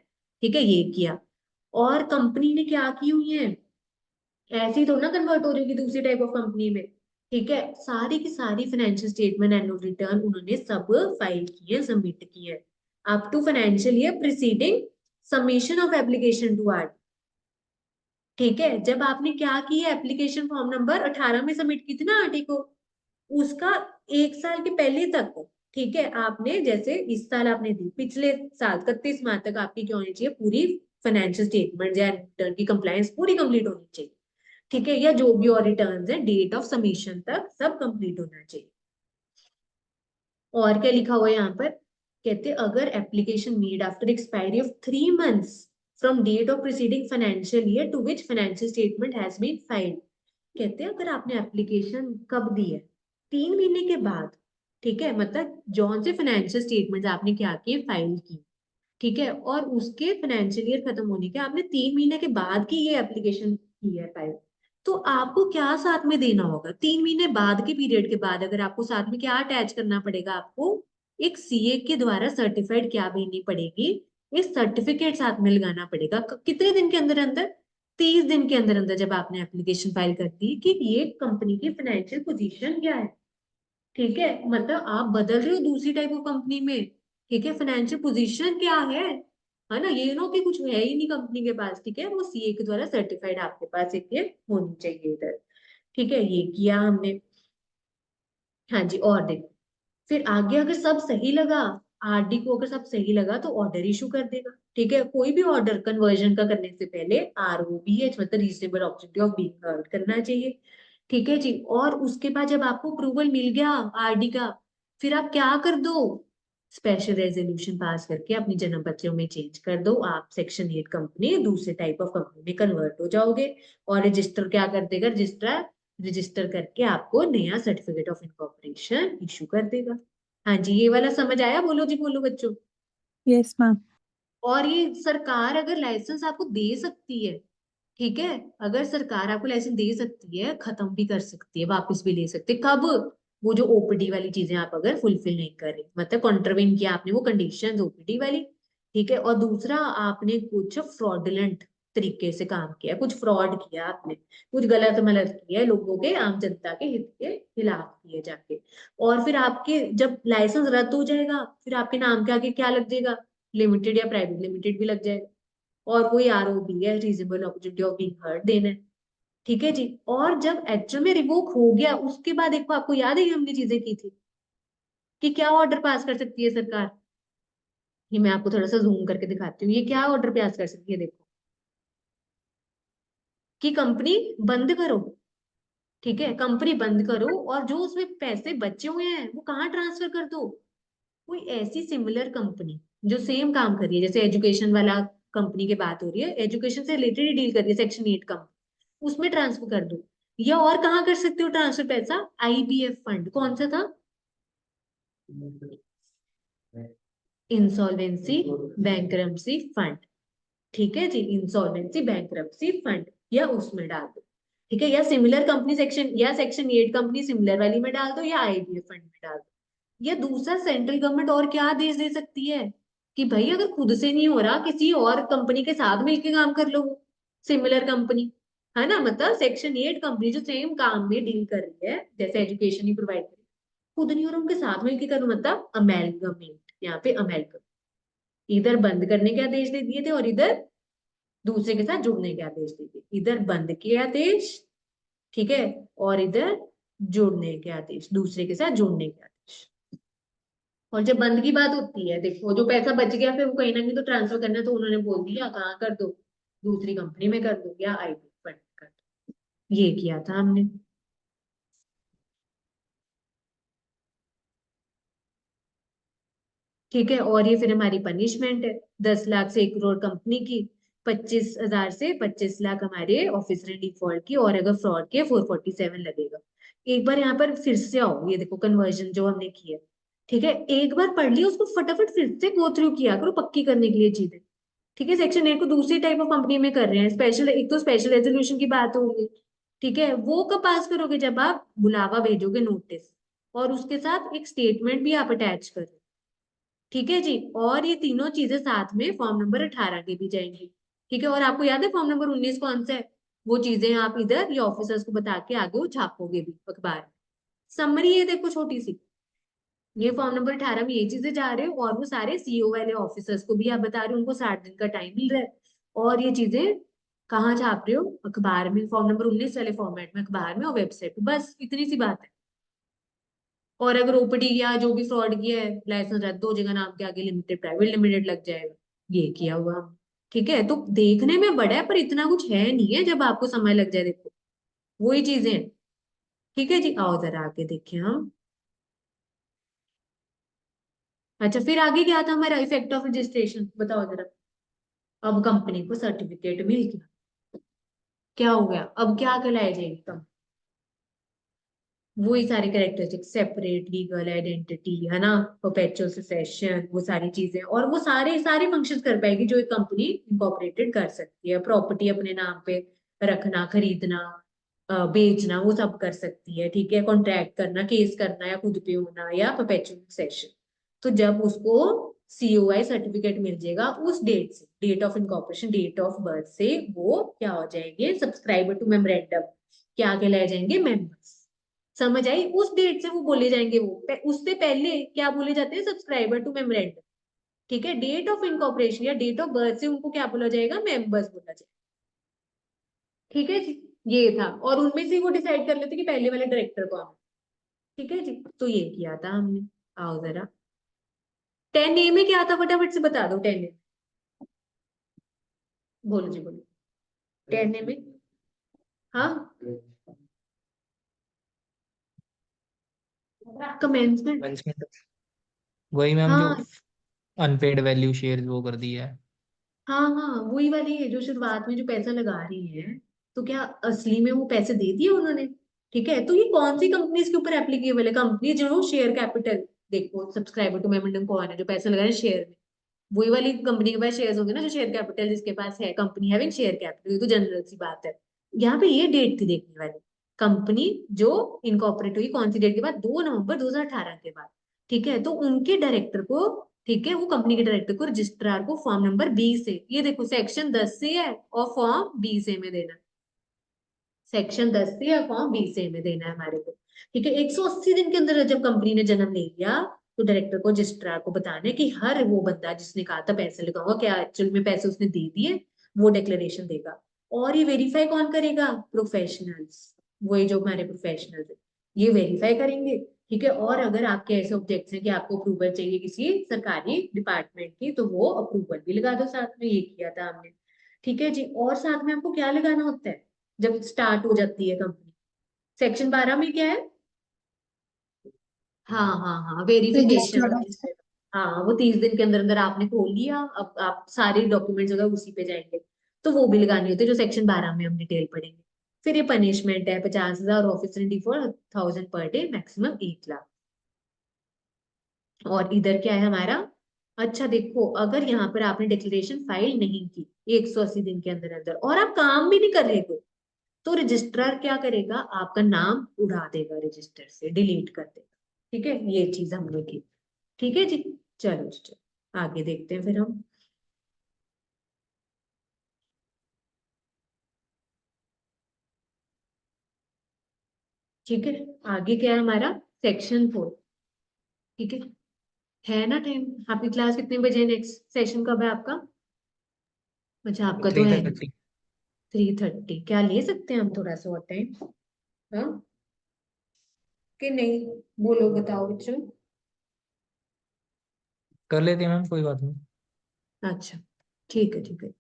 ठीक है, ये किया। और कंपनी ने क्या की हुई है, ऐसी तो ना कन्वर्ट हो रही होगी दूसरी टाइप ऑफ कंपनी में। ठीक है, सारी की सारी फाइनेंशियल स्टेटमेंट, एनुअल रिटर्न उन्होंने सब फाइल की है, सबमिट की है, up to financial year preceding submission of application to R. ठीक है, जब आपने क्या की है, एप्लीकेशन फॉर्म नंबर 18 में सबमिट की थी ना आरटी को, उसका 1 साल के पहले तक, ठीक है, आपने जैसे इस साल आपने दी, पिछले साल 31 मार्च तक आपकी क्या होनी चाहिए, पूरी फाइनेंशियल स्टेटमेंट या रिटर्न की कंप्लायंस पूरी कंप्लीट होनी चाहिए। ठीक है, या जो भी और रिटर्न्स है, डेट ऑफ सबमिशन तक सब कंप्लीट होना चाहिए। और क्या लिखा हुआ है यहाँ पर, कहते अगर application made after expiry of 3 months from date of preceding financial year to which financial statement has been filed. कहते हैं अगर आपने एप्लीकेशन कब दी है, 3 महीने के बाद। ठीक है, मतलब जौन से फाइनेंशियल स्टेटमेंट आपने क्या किए, फाइल की। ठीक है, और उसके फाइनेंशियल ईयर खत्म होने के आपने 3 महीने के बाद की ये एप्लीकेशन की है फाइल, तो आपको क्या साथ में देना होगा, 3 महीने बाद के पीरियड के बाद, अगर आपको साथ में क्या अटैच करना पड़ेगा, आपको एक सीए के द्वारा सर्टिफाइड क्या भेजनी पड़ेगी, एक सर्टिफिकेट साथ में लगाना पड़ेगा। कितने दिन के अंदर अंदर, 30 दिन के अंदर अंदर, जब आपने एप्लीकेशन फाइल कर दी कि ये कंपनी की फाइनेंशियल पोजीशन क्या है। ठीक है, मतलब आप बदल रहे हो दूसरी टाइप ऑफ कंपनी में। ठीक है, फाइनेंशियल पोजीशन क्या है ना, ये नो कि कुछ है ही नहीं कंपनी के पास। ठीक है, वो सीए के द्वारा सर्टिफाइड आपके पास एक ये होनी चाहिए इधर। ठीक है, ये किया हमने। हाँ जी, और देखो, फिर आगे अगर सब सही लगा, आरडी को अगर सब सही लगा तो ऑर्डर इशू कर देगा। ठीक है, कोई भी ऑर्डर कन्वर्जन का करने से पहले आरओबीएच मतलब reasonable objective of being heard करना चाहिए। ठीक है जी, और उसके बाद जब आपको अप्रूवल मिल गया आरडी का, फिर आप क्या कर दो, स्पेशल रेजोल्यूशन पास करके अपनी जन्म पत्रियों में चेंज कर दो, आप सेक्शन 8 कंपनी दूसरे टाइप ऑफ कंपनी में कन्वर्ट हो जाओगे। और रजिस्टर क्या कर देगा, रजिस्ट्रार रजिस्टर करके आपको नया सर्टिफिकेट ऑफ इनकॉर्पोरेशन इशू कर देगा। हाँ जी, ये वाला समझ आया, बोलो जी बोलो बच्चों। Yes ma'am. और ये सरकार अगर लाइसेंस आपको दे सकती है, ठीक है, अगर सरकार आपको लाइसेंस दे सकती है, खत्म भी कर सकती है, वापस भी ले सकते हैं। कब, वो जो ओपीडी वाली चीजें आप अगर फुलफिल नहीं कर रहे, मतलब कॉन्ट्रवेन किया आपने वो कंडीशन ओपीडी वाली। ठीक है, और दूसरा आपने कुछ फ्रॉडुलेंट तरीके से काम किया, कुछ फ्रॉड किया आपने, कुछ गलत मलत किया है, लोगों के, आम जनता के हित के खिलाफ किए जाके। और फिर आपके जब लाइसेंस रद्द हो जाएगा, फिर आपके नाम के आगे क्या लग जाएगा, लिमिटेड या प्राइवेट लिमिटेड भी लग जाएगा, और वही आरओबी है, reasonable opportunity of being heard देना है। ठीक है जी, और जब एक्चुअल में रिवोक हो गया, उसके बाद देखो, आपको याद है ये हमने चीजें की थी कि क्या ऑर्डर पास कर सकती है सरकार, ये मैं आपको थोड़ा सा जूम करके दिखाती हूँ, ये क्या ऑर्डर पास कर सकती है, देखो कि कंपनी बंद करो, ठीक है, कंपनी बंद करो, और जो उसमें पैसे बचे हुए हैं वो कहाँ ट्रांसफर कर दो, कोई ऐसी सिमिलर कंपनी जो सेम काम कर रही है, जैसे एजुकेशन वाला कंपनी की बात हो रही है, एजुकेशन से रिलेटेड ही डील कर रही है, सेक्शन 8 कंपनी, उसमें ट्रांसफर कर दो। या और कहाँ कर सकते हो ट्रांसफर पैसा, आईबीएफ फंड, कौन सा था, इंसॉल्वेंसी बैंकरप्सी फंड, ठीक है जी, इंसॉल्वेंसी बैंकरप्सी फंड, या उसमें डाल दो, ठीक है, या सिमिलर कंपनी सेक्शन, या सेक्शन 8 कंपनी सिमिलर वाली में डाल दो, या आईबीएफ फंड में डाल दो। या दूसरा, सेंट्रल गवर्नमेंट और क्या आदेश दे सकती है कि भाई अगर खुद से नहीं हो रहा, किसी और कंपनी के साथ मिलकर काम कर लो, सिमिलर कंपनी, है ना, मतलब सेक्शन 8 कंपनी जो सेम काम में डील कर रही है, जैसे एजुकेशन ही प्रोवाइड कर रही है, खुद नहीं हो रहा, उनके साथ मिलकर करो, मतलब अमेलगमेंट, यहाँ पे अमेलगम, इधर बंद करने के आदेश दे दिए थे और इधर दूसरे के साथ जुड़ने के आदेश दे दिए, इधर बंद के आदेश, ठीक है, और इधर जुड़ने के आदेश, दूसरे के साथ जुड़ने के आदेश। और जब बंद की बात होती है, देखो जो पैसा बच गया फिर वो कहीं ना कहीं तो ट्रांसफर करना है, तो उन्होंने बोल दिया कहाँ कर दो, दूसरी कंपनी में कर दो या आईपी फंड में कर दो, ये किया था हमने। ठीक है, और ये फिर हमारी पनिशमेंट है, 10 लाख से 1 करोड़ कंपनी की, 25,000 से 25 लाख हमारे ऑफिसर डिफॉल्ट की, और अगर फ्रॉड के 447 लगेगा। एक बार यहाँ पर फिर से आओ, ये देखो कन्वर्जन जो हमने किया, ठीक है, एक बार पढ़ लिया उसको फटाफट फिर से गो थ्रू किया करो पक्की करने के लिए चीजें, ठीक है। सेक्शन 8 को दूसरी टाइप ऑफ कंपनी में कर रहे हैं, स्पेशल, एक तो स्पेशल रेजोल्यूशन की बात हो रही है, ठीक है, वो कब पास करोगे, जब आप बुलावा भेजोगे नोटिस, और उसके साथ एक स्टेटमेंट भी आप अटैच कर, ठीक है जी, और ये तीनों चीजें साथ में फॉर्म नंबर 18 के भी जाएंगी, ठीक है। और आपको याद है फॉर्म नंबर 19 कौन सा है, वो चीजें आप इधर ये ऑफिसर्स को बता के आगे वो छापोगे भी अखबार में। समरी ये देखो छोटी सी, ये फॉर्म नंबर 18 में ये चीजें जा रहे हो, और वो सारे सीओ वाले ऑफिसर्स को भी आप बता रहे हो, उनको 60 दिन का टाइम मिल रहा है, और ये चीजें कहाँ छाप रहे हो, अखबार में, फॉर्म नंबर 19 वाले फॉर्मेट में, अखबार में और वेबसाइट पे, बस इतनी सी बात है। और अगर ओपीडी या जो भी फ्रॉड किया है, लाइसेंस रद्द हो जाएगा, नाम के आगे लिमिटेड प्राइवेट लिमिटेड लग जाएगा, ये किया हुआ हमने। ठीक है, तो देखने में बड़ा है पर इतना कुछ है नहीं है, जब आपको समय लग जाए, देखो वही चीजें हैं। ठीक है जी, आओ जरा आगे देखें हम। अच्छा, फिर आगे क्या था हमारा इफेक्ट ऑफ रजिस्ट्रेशन, बताओ जरा। अब कंपनी को सर्टिफिकेट मिल गया, क्या हो गया, अब क्या कहलाए जाएगी कंपनी, वही सारे कैरेक्टरिस्टिक, सेपरेट लीगल आइडेंटिटी, है ना, परपेचुअल सक्सेशन, वो सारी चीजें, और वो सारे सारे फंक्शंस कर पाएगी जो एक कंपनी इनकॉर्पोरेटेड कर सकती है, प्रॉपर्टी अपने नाम पे रखना, खरीदना, बेचना, वो सब कर सकती है, ठीक है, कॉन्ट्रैक्ट करना, केस करना, या खुद पे होना, या परपेचुअल सक्सेशन। तो जब उसको सीओआई सर्टिफिकेट मिल जाएगा, उस डेट से, date of incorporation, date of birth से, वो क्या हो जाएंगे, सब्सक्राइबर टू मेमोरेंडम, क्या कहलाए जाएंगे, मेंबर्स। समझ आई, उस डेट से वो बोले जाएंगे, वो उससे पहले क्या बोले जाते हैं, सब्सक्राइबर टू मेमोरेंडम, ठीक है, डेट ऑफ इनकॉर्पोरेशन या डेट ऑफ बर्थ से उनको क्या बोला जाएगा, मेंबर्स बोला जाएगा। ठीक है जी, ये था, और उनमें से वो डिसाइड कर लेते कि पहले वाले डायरेक्टर कौन है। ठीक है जी, तो ये किया था हमने। आओ जरा, 10A में क्या था, फटाफट से बता दो, 10A, बोलो जी बोलो, 10A में, हाँ, कमेंसमेंट, वही मैम जो हाँ अनपेड वैल्यू शेयर वो कर दिया है। हाँ हाँ, वही वाली है जो शुरुआत में जो पैसा लगा रही है, तो क्या असली में वो पैसे दे दिए उन्होंने। ठीक है, तो ये कौन सी कंपनी इसके ऊपर एप्लीकेबल है, कंपनी जो शेयर कैपिटल, देखो सब्सक्राइबर टू मेमोरेंडम कौन है, जो पैसा लगा रहे हैं शेयर में, वही वाली कंपनी के पास शेयर्स होंगे ना, जो शेयर कैपिटल जिसके पास है, कंपनी हैविंग शेयर कैपिटल, ये तो जनरल सी बात है। यहाँ पे ये डेट थी देखने वाली, कंपनी जो इनकॉर्पोरेट हुई कौन सी डेट के बाद, 2 नवंबर 2018 के बाद। ठीक है, तो उनके डायरेक्टर को, ठीक है, वो कंपनी के डायरेक्टर को, रजिस्ट्रार को फॉर्म नंबर 20 से, ये देखो सेक्शन 10 से है और फॉर्म 20 में देना है, सेक्शन 10 से या फॉर्म 20 में देना है हमारे को। ठीक है, 180 दिन के अंदर जब कंपनी ने जन्म ले लिया, तो डायरेक्टर को, रजिस्ट्रार को बताना है कि हर वो बंदा जिसने कहा था पैसे लगाऊंगा, क्या एक्चुअल में पैसे उसने दे दिए, वो डिक्लेरेशन देगा। और ये वेरीफाई कौन करेगा, प्रोफेशनल्स, वही जो हमारे प्रोफेशनल्स है, ये वेरीफाई करेंगे। ठीक है। और अगर आपके ऐसे ऑब्जेक्ट्स हैं कि आपको अप्रूवल चाहिए किसी सरकारी डिपार्टमेंट की, तो वो अप्रूवल भी लगा दो साथ में, ये किया था हमने। ठीक है जी। और साथ में आपको क्या लगाना होता है जब स्टार्ट हो जाती है कंपनी? सेक्शन 12 में क्या है? हाँ हाँ हाँ, वेरिफिकेशन Registered ऑफिस पे। हाँ, वो 30 दिन के अंदर अंदर आपने खोल लिया, अब आप सारे डॉक्यूमेंट्स अगर उसी पे जाएंगे, तो वो भी लगानी होती है, जो सेक्शन 12 में हम डिटेल पढ़ेंगे। फिर ये पनिशमेंट है 50,000 office rent for 1,000 per day, maximum 1 lakh. और इधर क्या है हमारा? अच्छा देखो, अगर यहाँ पर आपने डिक्लेरेशन फाइल नहीं की 180 दिन के अंदर अंदर, और आप काम भी नहीं कर रहे कोई, तो रजिस्ट्रार क्या करेगा? आपका नाम उड़ा देगा, रजिस्टर से डिलीट कर देगा। ठीक है, ये चीज हमने की। ठीक है जी। चलो जी, चलो आगे देखते हैं फिर हम। ठीक है, आगे क्या है हमारा? सेक्शन 4। ठीक है ना टाइम? आपकी क्लास कितने बजे? नेक्स्ट सेशन कब है आपका? अच्छा, आपका तो थ्री है थर्टी 3:30। क्या ले सकते हैं हम थोड़ा सा और टाइम? हाँ कि नहीं? बोलो, बताओ बच्चों। कर लेते हैं मैम, कोई बात नहीं। अच्छा, ठीक है ठीक है।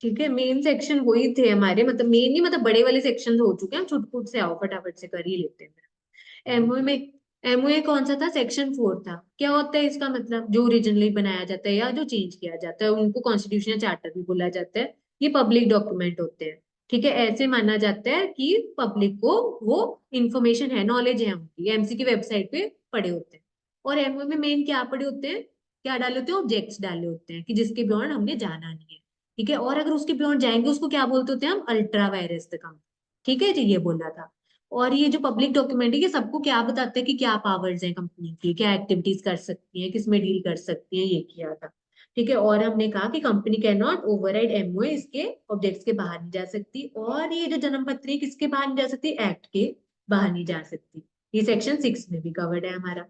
ठीक है, मेन सेक्शन वही थे हमारे, मतलब मेन नहीं, मतलब बड़े वाले सेक्शन हो चुके हैं, छुटपुट से आओ, फटाफट से कर ही लेते हैं। एमओए में, एमओए कौन सा था? सेक्शन 4 था। क्या होता है इसका मतलब? जो ओरिजिनली बनाया जाता है या जो चेंज किया जाता है, उनको कॉन्स्टिट्यूशन या चार्टर भी बोला जाता है। ये पब्लिक डॉक्यूमेंट होते हैं। ठीक है, ऐसे माना जाता है कि पब्लिक को वो इंफॉर्मेशन है, नॉलेज है उनकी, एमसी की वेबसाइट पे पड़े होते हैं। और एमओए में मेन क्या पड़े होते हैं? क्या डाले होते हैं? ऑब्जेक्ट्स डाले होते हैं कि जिसके बियॉन्ड हमने जाना नहीं है। ठीक है, और अगर उसके बियॉन्ड जाएंगे, उसको क्या बोलते होते हैं हम? अल्ट्रा वायरस तक हम। ठीक है जी, ये बोला था। और ये जो पब्लिक डॉक्यूमेंट है, ये सबको क्या बताता है कि क्या पावर्स हैं कंपनी की, क्या एक्टिविटीज कर सकती हैं, किसमें डील कर सकती हैं, ये किया था। ठीक है, और हमने कहा कि company can not override MOA, इसके ऑब्जेक्ट्स के बाहर नहीं जा सकती। और ये जो जन्म पत्री है, किसके बाहर नहीं जा सकती? एक्ट के बाहर नहीं जा सकती। ये सेक्शन 6 में भी कवर्ड है हमारा।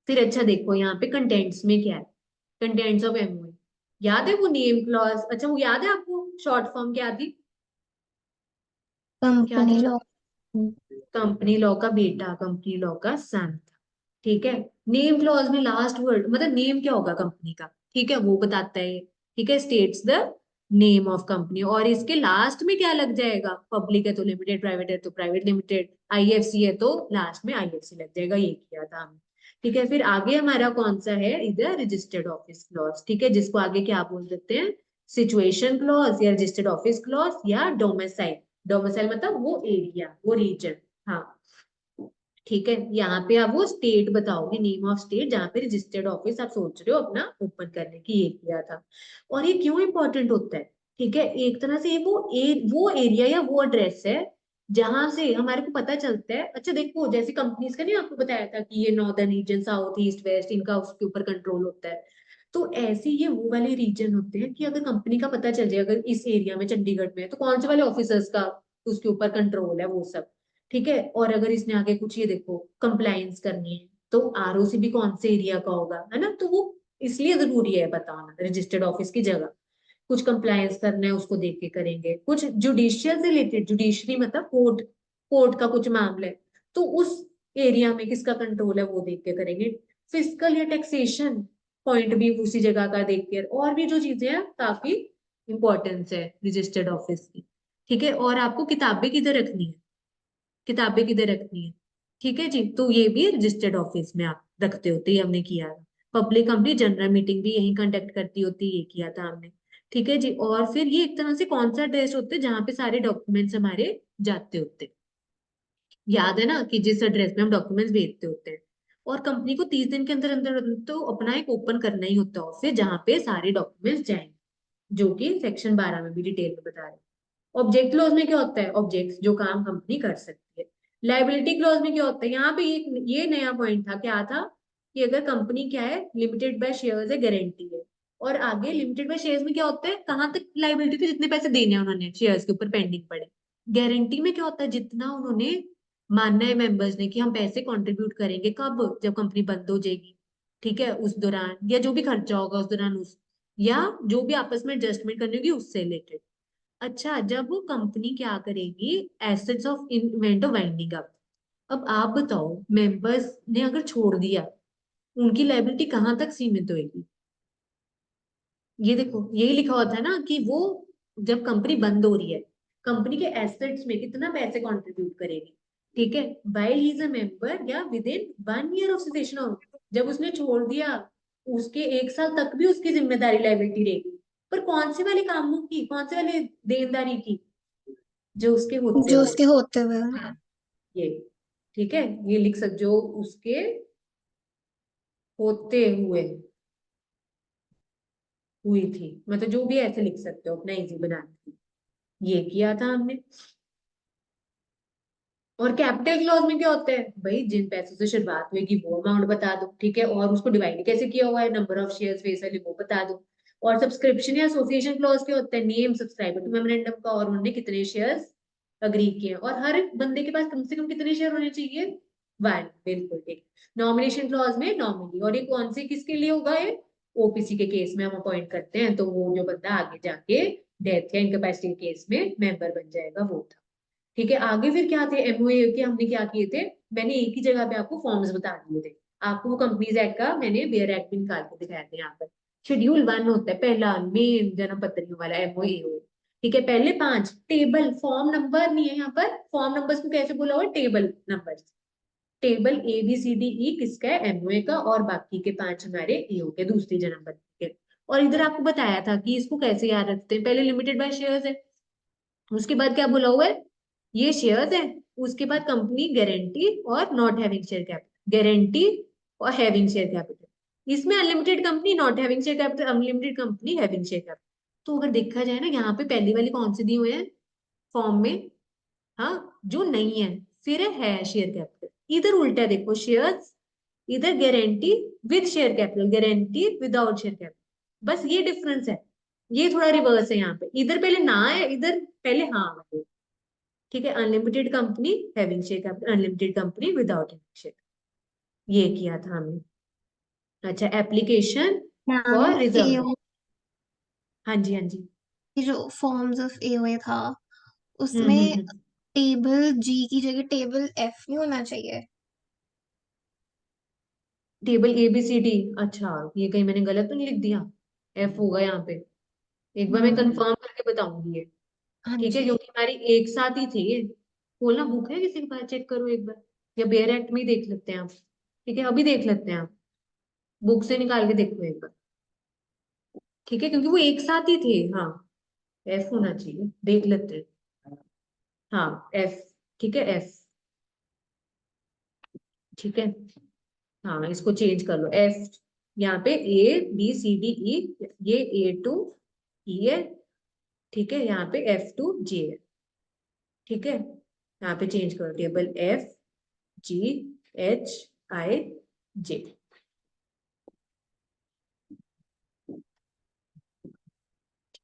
फिर अच्छा देखो, यहाँ पे कंटेंट्स में क्या है? कंटेंट्स ऑफ एमओए, याद है वो नेम क्लॉज? अच्छा, वो याद है आपको शॉर्ट फॉर्म क्या थी? क्या company थी? law. कंपनी लॉ का बेटा, कंपनी लॉ का सन। ठीक है। नेम क्लॉज में लास्ट वर्ड, मतलब नेम क्या होगा कंपनी का, ठीक है, वो बताता है। ठीक है, states the name of company. और इसके लास्ट में क्या लग जाएगा? पब्लिक है तो लिमिटेड, प्राइवेट है तो प्राइवेट लिमिटेड, आईएफसी है तो लास्ट में आईएफसी लग जाएगा। ये किया था हमने। ठीक है, फिर आगे हमारा कौन सा है? इधर रजिस्टर्ड ऑफिस क्लॉज। ठीक है, जिसको आगे क्या बोल देते हैं? सिचुएशन क्लॉज, या रजिस्टर्ड ऑफिस क्लॉज, या डोमिसाइल। डोमिसाइल मतलब वो एरिया, वो रीजन। हाँ, ठीक है। यहाँ पे आप वो स्टेट बताओगे, नेम ऑफ स्टेट जहाँ पे रजिस्टर्ड ऑफिस आप सोच रहे हो अपना ओपन करने की, ये किया था। और ये क्यों इंपॉर्टेंट होता है? ठीक है, एक तरह से वो एरिया या वो एड्रेस है जहां से हमारे को पता चलता है। अच्छा देखो, जैसे कंपनीज का नहीं आपको बताया था कि ये northern region, south, east, west, इनका उसके ऊपर कंट्रोल होता है। तो ऐसे ये वो वाले रीजन होते हैं कि अगर कंपनी का पता चल जाए, अगर इस एरिया में चंडीगढ़ में है, तो कौन से वाले ऑफिसर्स का उसके ऊपर कंट्रोल है, वो सब। ठीक है, और अगर इसने आगे कुछ, ये देखो, कंप्लायंस करनी है, तो आरओसी भी कौन से एरिया का होगा, है ना? तो वो इसलिए जरूरी है बताना, रजिस्टर्ड ऑफिस की जगह। कुछ कंप्लायंस करना है, उसको देख के करेंगे। कुछ जुडिशियल से रिलेटेड, जुडिशरी मतलब कोर्ट, कोर्ट का कुछ मामला है, तो उस एरिया में किसका कंट्रोल है, वो देख के करेंगे। फिजिकल या टैक्सेशन पॉइंट भी उसी जगह का देख के, और भी जो चीजें हैं, काफी इंपॉर्टेंस है रजिस्टर्ड ऑफिस की। ठीक है, और आपको किताबें किधर रखनी है? किताबें किधर रखनी है? ठीक है जी, तो ये भी रजिस्टर्ड ऑफिस में आप रखते होते, ये हमने किया था। पब्लिक कंपनी जनरल मीटिंग भी यही कंडक्ट करती होती, ये किया था हमने। ठीक है जी, और फिर ये एक तरह से कौन सा एड्रेस होते हैं जहाँ पे सारे डॉक्यूमेंट्स हमारे जाते होते हैं? याद है ना कि जिस एड्रेस में हम डॉक्यूमेंट्स भेजते होते हैं। और कंपनी को 30 दिन के अंदर अंदर तो अपना एक ओपन करना ही होता है ऑफिस, जहाँ पे सारे डॉक्यूमेंट्स जाएंगे, जो कि सेक्शन 12 में भी डिटेल में बता रहे हैं। ऑब्जेक्ट क्लॉज में क्या होता है? ऑब्जेक्ट्स जो काम कंपनी कर सकती है। लाइबिलिटी क्लॉज में क्या होता है? यहाँ पे ये नया पॉइंट था, क्या था? कि अगर कंपनी क्या है, लिमिटेड बाय शेयर्स है, गारंटी है। और आगे लिमिटेड बाय शेयर्स में क्या होता है? कहाँ तक लाइबिलिटी थी? जितने पैसे देने हैं उन्होंने शेयर्स के ऊपर पेंडिंग पड़े। गारंटी में क्या होता है? जितना उन्होंने मानना है मेंबर्स ने कि हम पैसे कंट्रीब्यूट करेंगे, कब? जब कंपनी बंद हो जाएगी। ठीक है, उस दौरान, या जो भी खर्चा होगा उस दौरान, उस, या जो भी आपस में एडजस्टमेंट करनी होगी उससे रिलेटेड। अच्छा, जब वो कंपनी क्या करेगी, assets of event of winding up. अब आप बताओ, मेंबर्स ने अगर छोड़ दिया, उनकी लायबिलिटी कहाँ तक सीमित होगी? ये देखो, यही लिखा होता है ना कि वो जब कंपनी बंद हो रही है, कंपनी के एसेट्स में कितना पैसे कंट्रीब्यूट करेगी, ठीक है, while he is a member या within 1 year of session of. जब उसने छोड़ दिया, उसके 1 साल तक भी उसकी जिम्मेदारी लायबिलिटी रहेगी, पर कौन से वाले कामों की, कौन से वाले देनदारी की, जो उसके होते जो हुए। उसके होते हुए ये ठीक है, ये लिख सकते, जो उसके होते हुए हुई थी, मतलब जो भी ऐसे लिख सकते हो अपना इजी बनाने के लिए। ये किया था हमने। और कैपिटल क्लॉज में क्या होता है भाई, जिन पैसों से शुरुआत हुई वो अमाउंट बता दो, ठीक है, और उसको डिवाइड कैसे किया हुआ है, number of shares face value वो बता दो। और सब्सक्रिप्शन या एसोसिएशन क्लॉज क्या होता है, नेम सब्सक्राइबर टू मेमोरेंडम का, और उन्होंने कितने शेयर्स अग्री किए हैं, और हर बंदे के पास कम से कम कितने शेयर होने चाहिए, 1, बिल्कुल ठीक। नॉमिनेशन क्लॉज में नॉमिनी, और ये कौन से किसके लिए होगा, ये ओपीसी के केस में हम अपॉइंट करते हैं, तो वो जो बंदा आगे जाके डेथ या इनकैपेसिटी केस में मेंबर बन जाएगा, वो था। ठीक है, आगे फिर क्या थे एमओए के, हमने क्या किए थे, मैंने एक ही जगह पे आपको फॉर्म्स बता दिए थे। आपको वो कंपनीज एक्ट का मैंने बेयर एक्ट भी निकाल के दिखाया था यहाँ पर। शेड्यूल 1 होता है पहला मेन जन्म पत्रियों वाला एमओए। ठीक है, पहले 5 टेबल, फॉर्म नंबर नहीं है यहाँ पर, फॉर्म नंबर्स को कैसे बोला हुआ, table numbers. Table A B C D E किसका है, एमओए का, और बाकी के 5 हमारे ईओ के, दूसरी जन्म पत्री के। और इधर आपको बताया था कि इसको कैसे याद रखते हैं, पहले लिमिटेड बाय शेयर्स है, उसके बाद क्या बोला हुआ है, ये शेयर्स है, उसके बाद कंपनी गारंटी और not having share capital, guarantee और हैविंग शेयर कैपिटल। इसमें unlimited company not having share capital, unlimited company having share capital. तो अगर देखा जाए ना, यहाँ पे पहली वाली कौन सी दी हुए हैं फॉर्म में, हाँ, जो नहीं है, फिर है शेयर कैपिटल। इधर उल्टा देखो, शेयर्स, इधर guarantee with share capital, guarantee without share capital, बस ये डिफरेंस है। ये थोड़ा रिवर्स है, यहाँ पे इधर पहले ना है, इधर पहले हाँ है। ठीक है, unlimited company having share capital, unlimited company without having share, ये किया था हमने। अच्छा, एप्लीकेशन मैम फॉर रिजर्व। एओ हाँ जी, हाँ जी। जो फॉर्म्स ऑफ एओए था हम्म उसमें हम्म हम्म। टेबल जी की जगह टेबल एफ नहीं होना चाहिए। Table A B C D, अच्छा, ये कहीं मैंने गलत तो नहीं लिख दिया, एफ होगा यहाँ पे। एक बार मैं हम्म, कंफर्म करके बताऊंगी ये। हाँ ठीक है, जी। क्योंकि हमारी एक साथ ही थी ये। खोलना बुक है किसी के पास, चेक करो एक बार, या बेयर एक्ट में ही देख लेते हैं आप। ठीक है, अभी देख लेते हैं आप, बुक से निकाल के देखो एक बार। ठीक है, क्योंकि वो एक साथ ही थे, हाँ, एफ होना चाहिए, देख लेते हैं। हाँ, एफ, ठीक है, एफ, ठीक है। हाँ, इसको चेंज कर लो, एफ, यहाँ पे ए बी सी डी ई, ये A to E है, ठीक है, यहाँ पे F to G है, ठीक है, यहाँ पे चेंज करो, टेबल FGHIJ।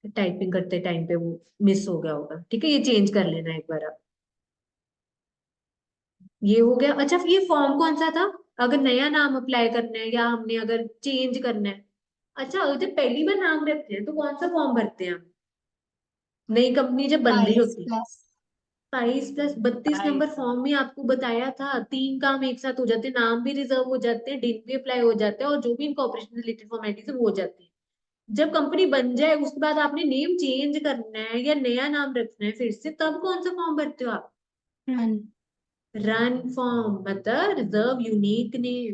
टाइपिंग करते टाइम पे वो मिस हो गया होगा, ठीक है, ये चेंज कर लेना एक बार आप। ये हो गया। अच्छा, ये फॉर्म कौन सा था, अगर नया नाम अप्लाई करना है या हमने अगर चेंज करना है। अच्छा, अगर जब पहली बार नाम रखते हैं तो कौन सा फॉर्म भरते हैं हम, नई कंपनी जब बन रही 22 होती है। प्लस 22+32 22 नंबर फॉर्म में आपको बताया था, 3 काम एक साथ हो जाते हैं, नाम भी रिजर्व हो जाते हैं, डिन भी अप्लाई हो जाता है, और जो भी इनकॉर्पोरेशन रिलेटेड फॉर्मेलिटीज वो हो जाती है। जब कंपनी बन जाए उसके बाद आपने नेम चेंज करना है या नया नाम रखना है फिर से, तब कौन सा फॉर्म भरते हो आप, रन। रन फॉर्म, मतलब रिजर्व यूनिक नेम।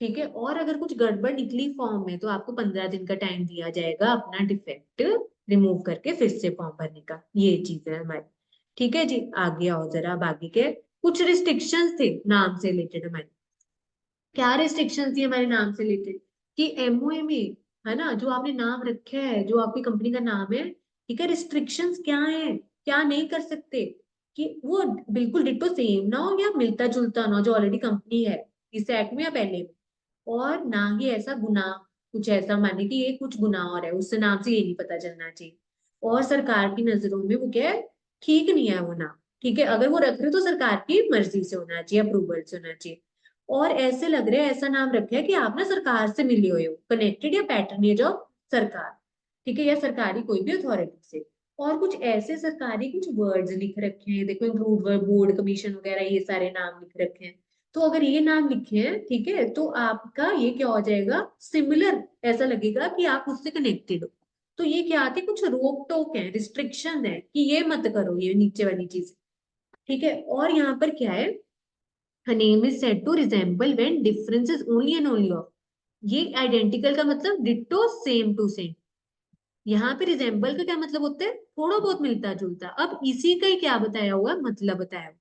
ठीक है, और अगर कुछ गड़बड़ निकली फॉर्म में तो आपको 15 दिन का टाइम दिया जाएगा अपना डिफेक्ट रिमूव करके फिर से फॉर्म भरने का। ये चीज है हमारी। ठीक है जी, आगे आओ जरा, अब आगे के कुछ रिस्ट्रिक्शंस थे नाम से रिलेटेड हमारी। क्या रिस्ट्रिक्शंस थी हमारे नाम से रिलेटेड, कि एमओए में, है ना, जो आपने नाम रखा है, जो आपकी कंपनी का नाम है, ठीक है, रिस्ट्रिक्शंस क्या है, क्या नहीं कर सकते, कि वो बिल्कुल डिट्टो सेम ना हो या मिलता जुलता ना हो जो ऑलरेडी कंपनी है इस एक्ट में या पहले में, और ना ही ऐसा गुनाह, कुछ ऐसा माने कि ये कुछ गुनाह और है, उससे नाम से ये नहीं पता चलना चाहिए, और सरकार की नजरों में वो क्या है, ठीक नहीं है वो नाम। ठीक है, अगर वो रख रहे तो सरकार की मर्जी से होना चाहिए, अप्रूवल से होना चाहिए। और ऐसे लग रहा है, ऐसा नाम रखा है कि आप ना सरकार से मिले हुए हो, कनेक्टेड या पैटर्नेज ऑफ सरकार, ठीक है, या सरकारी कोई भी अथॉरिटी से। और कुछ ऐसे सरकारी कुछ वर्ड्स लिख रखे हैं, देखो इंक्लूड वर्ड, बोर्ड, कमीशन वगैरह, ये सारे नाम लिख रखे हैं। तो अगर ये नाम लिखे हैं, ठीक है, तो आपका ये क्या हो जाएगा, सिमिलर, ऐसा लगेगा कि आप उससे कनेक्टेड हो। तो ये क्या आते, कुछ रोक टोक है, रिस्ट्रिक्शन है कि ये मत करो, ये नीचे वाली चीज, ठीक है। और यहाँ पर क्या है, her name is said to resemble when difference is only and only of, ये आइडेंटिकल का मतलब डिट्टो, सेम टू सेम। यहाँ पे रिजेंबल का क्या मतलब होता है, थोड़ा बहुत मिलता जुलता। अब इसी का ही क्या बताया हुआ, मतलब बताया हुआ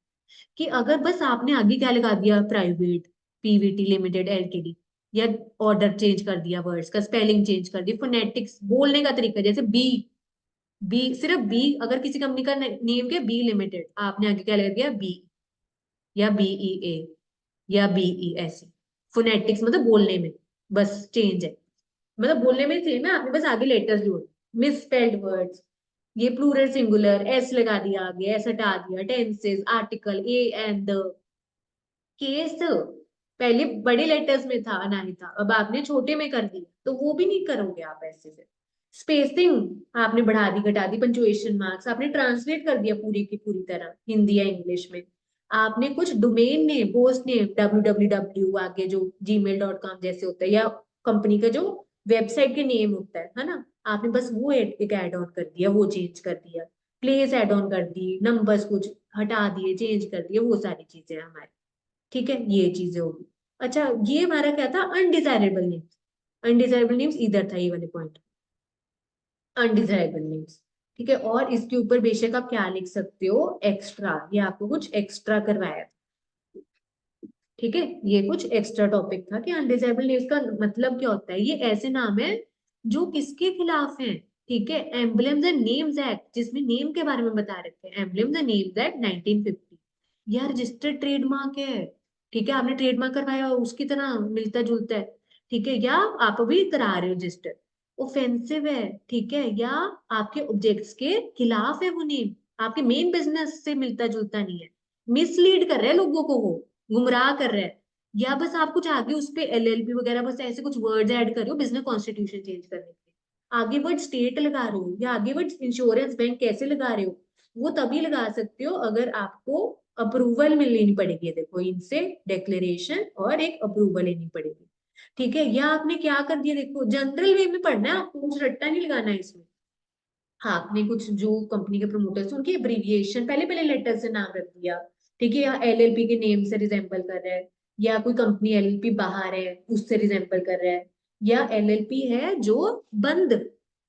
कि अगर बस आपने आगे क्या लगा दिया, प्राइवेट, पीवीटी लिमिटेड, एलटीडी, या ऑर्डर चेंज कर दिया, वर्ड्स का स्पेलिंग चेंज कर दिया, फोनेटिक्स, बोलने का तरीका, जैसे बी, बी सिर्फ बी, अगर किसी कंपनी का नेम क्या, बी लिमिटेड, आपने आगे क्या लगा दिया, बी, या बीईए, या बीई, ऐसे। फोनेटिक्स मतलब बोलने में बस चेंज है, मतलब बोलने में सेम है, आपने बस आगे लेटर्स जोड़, मिस स्पेल्ड वर्ड्स, ये प्लूरल सिंगुलर, एस लगा दिया आगे, एस हटा दिया, tenses, article, A and the, case पहले बड़े लेटर्स में था, अनामिका, अब आपने छोटे में कर दिया, तो वो भी नहीं करोगे आप ऐसे से। स्पेसिंग आपने बढ़ा दी, घटा दी, पंचुएशन मार्क्स आपने ट्रांसलेट कर दिया पूरी की पूरी तरह हिंदी या इंग्लिश में। आपने कुछ domain name, post name, www आगे जो gmail.com जैसे होता है, या कंपनी का जो वेबसाइट के नेम होता है ना, आपने बस वो एक ऐड ऑन कर दिया, वो चेंज कर दिया, प्लेस ऐड ऑन कर दी, नंबर्स कुछ हटा दिए, चेंज कर दिए, वो सारी चीजें हमारी, ठीक है, ये चीजें होगी। अच्छा, ये हमारा क्या था, अनडिजायरेबल नेम्स। अनडिजायरेबल नेम्स इधर था, ये वाले पॉइंट, अनडिजायरेबल नेम्स, ठीक है। और इसके ऊपर बेशक आप क्या लिख सकते हो, एक्स्ट्रा, ये आपको कुछ एक्स्ट्रा करवाया, ठीक है, ये कुछ एक्स्ट्रा टॉपिक था कि अनडिजायरेबल नेम्स का मतलब क्या होता है। ये ऐसे नाम है जो किसके खिलाफ हैं, ठीक है, एम्बलम्स एंड नेम्स एक्ट, जिसमें नेम के बारे में बता रखे हैं, एम्बलम्स एंड नेम्स एक्ट 1950, यह रजिस्टर्ड ट्रेडमार्क है, ठीक है, आपने ट्रेडमार्क करवाया उसकी तरह मिलता जुलता है, ठीक है, या आप अभी करा रहे हो रजिस्टर, ऑफेंसिव है, ठीक है, या आपके ऑब्जेक्ट्स के खिलाफ है वो नेम, आपके मेन बिजनेस से मिलता जुलता नहीं है, मिसलीड कर रहे हैं लोगों को, वो गुमराह कर रहा है, या बस आप कुछ आगे उस पे एलएलपी वगैरह बस ऐसे कुछ वर्ड्स ऐड कर रहे हो बिजनेस कॉन्स्टिट्यूशन चेंज करने के लिए, आगे वर्ड स्टेट लगा रहे हो, या आगे वर्ड इंश्योरेंस बैंक कैसे लगा रहे हो, वो तभी लगा सकते हो अगर आपको अप्रूवल में लेनी पड़ेगी, देखो इनसे डिक्लेरेशन और एक अप्रूवल लेनी पड़ेगी, ठीक है। या आपने क्या कर दिया, देखो जनरल वे में पढ़ना है आपको, कुछ रट्टा नहीं लगाना है इसमें। हाँ, आपने कुछ जो कंपनी के प्रमोटर्स उनके एब्रीविएशन पहले पहले लेटर से नाम रख दिया, ठीक है, या एलएलपी के नेम से रिजेंबल कर रहा है, या कोई कंपनी एलएलपी बाहर है उससे रिजेंबल कर रहा है, या एलएलपी है जो बंद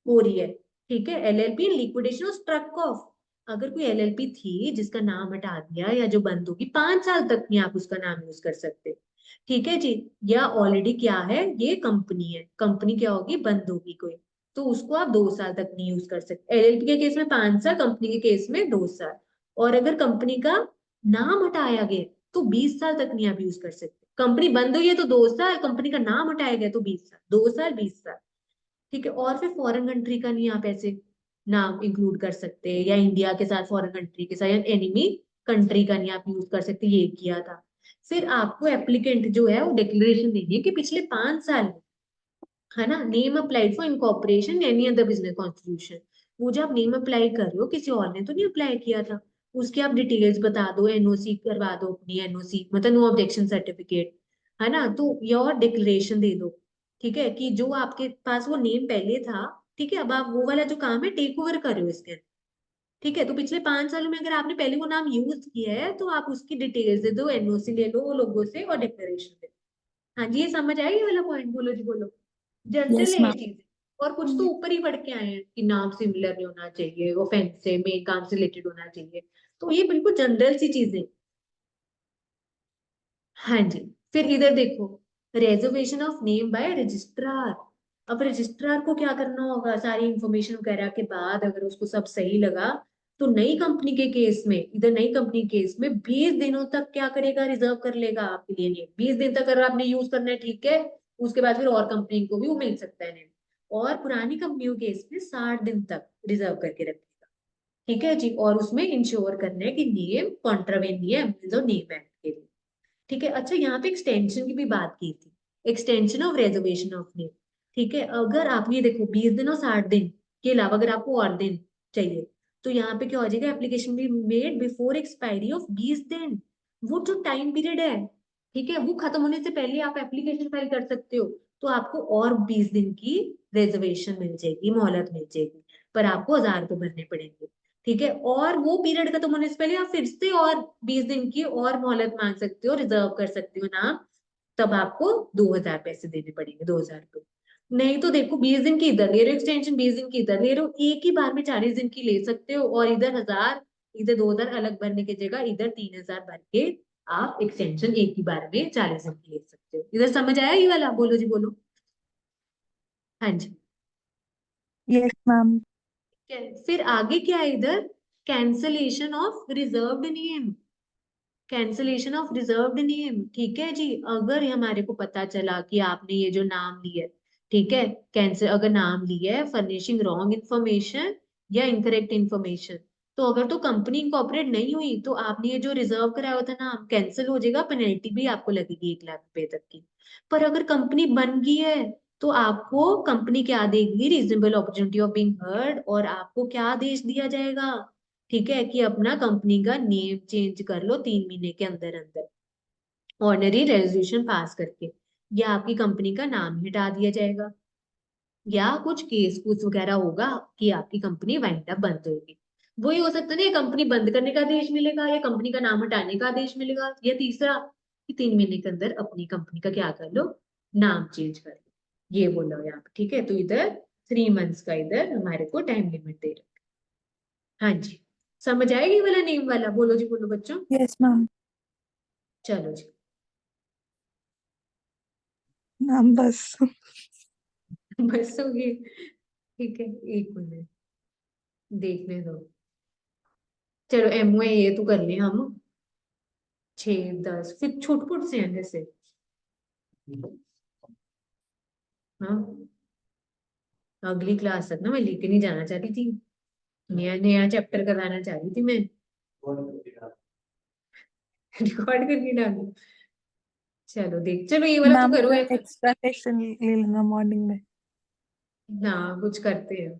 हो रही है, ठीक है, एलएलपी लिक्विडेशन और स्ट्रक ऑफ, अगर कोई एलएलपी थी जिसका नाम हटा दिया या जो बंद होगी, 5 साल तक नहीं आप उसका नाम यूज कर सकते, ठीक है जी। या ऑलरेडी क्या है, ये कंपनी है, कंपनी क्या होगी, बंद होगी कोई, तो उसको आप 2 साल तक नहीं यूज कर सकते, एलएलपी के केस में 5 साल, कंपनी के केस में 2 साल। और अगर कंपनी का नाम हटाया गया तो 20 साल तक नहीं आप यूज कर सकते, कंपनी बंद हुई है तो 2 साल, कंपनी का नाम हटाया गया तो 20 साल, 2 साल 20 साल, ठीक है। और फिर फॉरेन कंट्री का नहीं आप ऐसे नाम इंक्लूड कर सकते, या इंडिया के साथ फॉरेन कंट्री के साथ, या एनिमी कंट्री का नहीं आप यूज कर सकते, ये किया था। फिर आपको एप्लीकेंट जो है वो डिक्लेरेशन देनी है कि पिछले 5 साल में, है ना, name applied for incorporation any other business constitution, वो जो आप नेम अप्लाई कर रहे हो किसी और ने तो नहीं अप्लाई किया था, उसके आप डिटेल्स बता दो, एनओसी करवा दो अपनी, एनओसी मतलब नो ऑब्जेक्शन सर्टिफिकेट, है ना, तो योर डिक्लेरेशन दे दो, ठीक है, कि जो आपके पास वो नेम पहले था, ठीक है, अब आप वो वाला जो काम है टेक ओवर कर रहे हो इसके, ठीक है, तो पिछले 5 सालों में अगर आपने पहले वो नाम यूज किया है तो आप उसकी डिटेल्स दे दो, एनओसी ले लो वो लोगों से और डिक्लेरेशन दे दो। हाँ जी, ये समझ आया ये वाला पॉइंट, बोलो जी बोलो, जनरल यस है ये मैम। चीज, और कुछ तो ऊपर ही बढ़ के आए हैं कि नाम सिमिलर नहीं होना चाहिए, ऑफेंस से मेन काम से रिलेटेड होना चाहिए, तो ये बिल्कुल जनरल सी चीजें। हाँ जी, फिर इधर देखो, reservation of name by registrar. अब रजिस्ट्रार को क्या करना होगा, सारी इंफॉर्मेशन वगैरह के बाद अगर उसको सब सही लगा, तो नई कंपनी के केस में, इधर नई कंपनी केस में 20 दिनों तक क्या करेगा, रिजर्व कर लेगा आपके लिए नेम, 20 दिन तक अगर आपने यूज करना है, ठीक है, उसके बाद फिर और कंपनी को भी वो मिल सकता है नेम, और पुरानी कंपनियों के केस में 60 दिन तक रिजर्व करके रखेगा, ठीक है जी। और उसमें इंश्योर करना है कि नेम कॉन्ट्रावेन नहीं है नेम एक्ट के लिए, ठीक है। अच्छा, यहाँ पे एक्सटेंशन की भी बात की थी, extension of reservation of name, ठीक है, अगर आप ये देखो 20 दिन और 60 दिन के अलावा अगर आपको और दिन चाहिए, तो यहाँ पे क्या हो जाएगा, application be made before expiry of 20 दिन। वो जो टाइम पीरियड है, ठीक है, वो खत्म होने से पहले आप एप्लीकेशन फाइल कर सकते हो, तो आपको और 20 दिन की रिजर्वेशन मिल जाएगी, मोहलत मिल जाएगी, पर आपको 1000 रुपये भरने पड़ेंगे। ठीक है, और वो पीरियड खत्म होने से पहले आप फिर से और 20 दिन की और मोहलत मांग सकते हो, रिजर्व कर सकते हो नाम, तब आपको 2000 पैसे देने पड़ेंगे, 2000 रुपये। नहीं तो देखो 20 दिन की इधर ले रहे हो एक्सटेंशन, 20 दिन की इधर ले रहे हो, एक ही बार में 40 दिन की ले सकते हो, और इधर 1000 इधर 2000 अलग भरने की जगह इधर 3000 भर के आप एक्सटेंशन एक ही बार में 40 दिन की ले सकते हो। इधर समझ आया ये वाला? बोलो जी बोलो। हाँ जी। Yes ma'am. फिर आगे क्या है इधर, cancellation of reserved name, cancellation of reserved name. ठीक है जी, अगर हमारे को पता चला कि आपने ये जो नाम लिया है, ठीक है, कैंसिल अगर नाम लिया है फर्निशिंग रॉन्ग इंफॉर्मेशन या इनकरेक्ट इंफॉर्मेशन, तो अगर तो कंपनी इनकॉर्पोरेट नहीं हुई तो आपने ये जो रिजर्व कराया हुआ था नाम कैंसिल हो जाएगा, पेनल्टी भी आपको लगेगी 1 लाख रुपए तक की। पर अगर कंपनी बन गई है तो आपको कंपनी क्या देगी, reasonable opportunity of being heard, और आपको क्या आदेश दिया जाएगा, ठीक है, कि अपना कंपनी का नेम चेंज कर लो 3 महीने के अंदर अंदर, ऑर्डिनरी रेजोल्यूशन पास करके, या आपकी कंपनी का नाम हटा दिया जाएगा, या कुछ केस कुछ वगैरह होगा कि आपकी कंपनी वाइंड अप बंद होगी। वही हो सकता है ना, ये कंपनी बंद करने का आदेश मिलेगा, या कंपनी का नाम हटाने का आदेश मिलेगा, या तीसरा कि 3 महीने के अंदर अपनी कंपनी का क्या कर लो, नाम चेंज कर लो, ये बोला हुआ है यहाँ पे। ठीक है, तो इधर 3 मंथ्स का इधर हमारे को टाइम लिमिट दे रहे हैं। हाँ जी, समझ आएगी वाला नेम वाला? बोलो जी बोलो बच्चों। Yes ma'am. चलो जी। मैम बस। बस हो गई? ठीक है, 1 मिनट देखने दो। चलो एमओए ये तो कर ले हम, 6 10 फिर छुटपुट से हैं जैसे। हाँ, अगली क्लास तक ना मैं लेके नहीं जाना चाहती थी, नया नया चैप्टर कराना चाह रही थी मैं। रिकॉर्ड करके डालू? चलो देख, चलो ये वाला तो मैम करो का ऐसा। एक्स्ट्रा सेशन ले लेना मॉर्निंग में। ना कुछ करते हैं,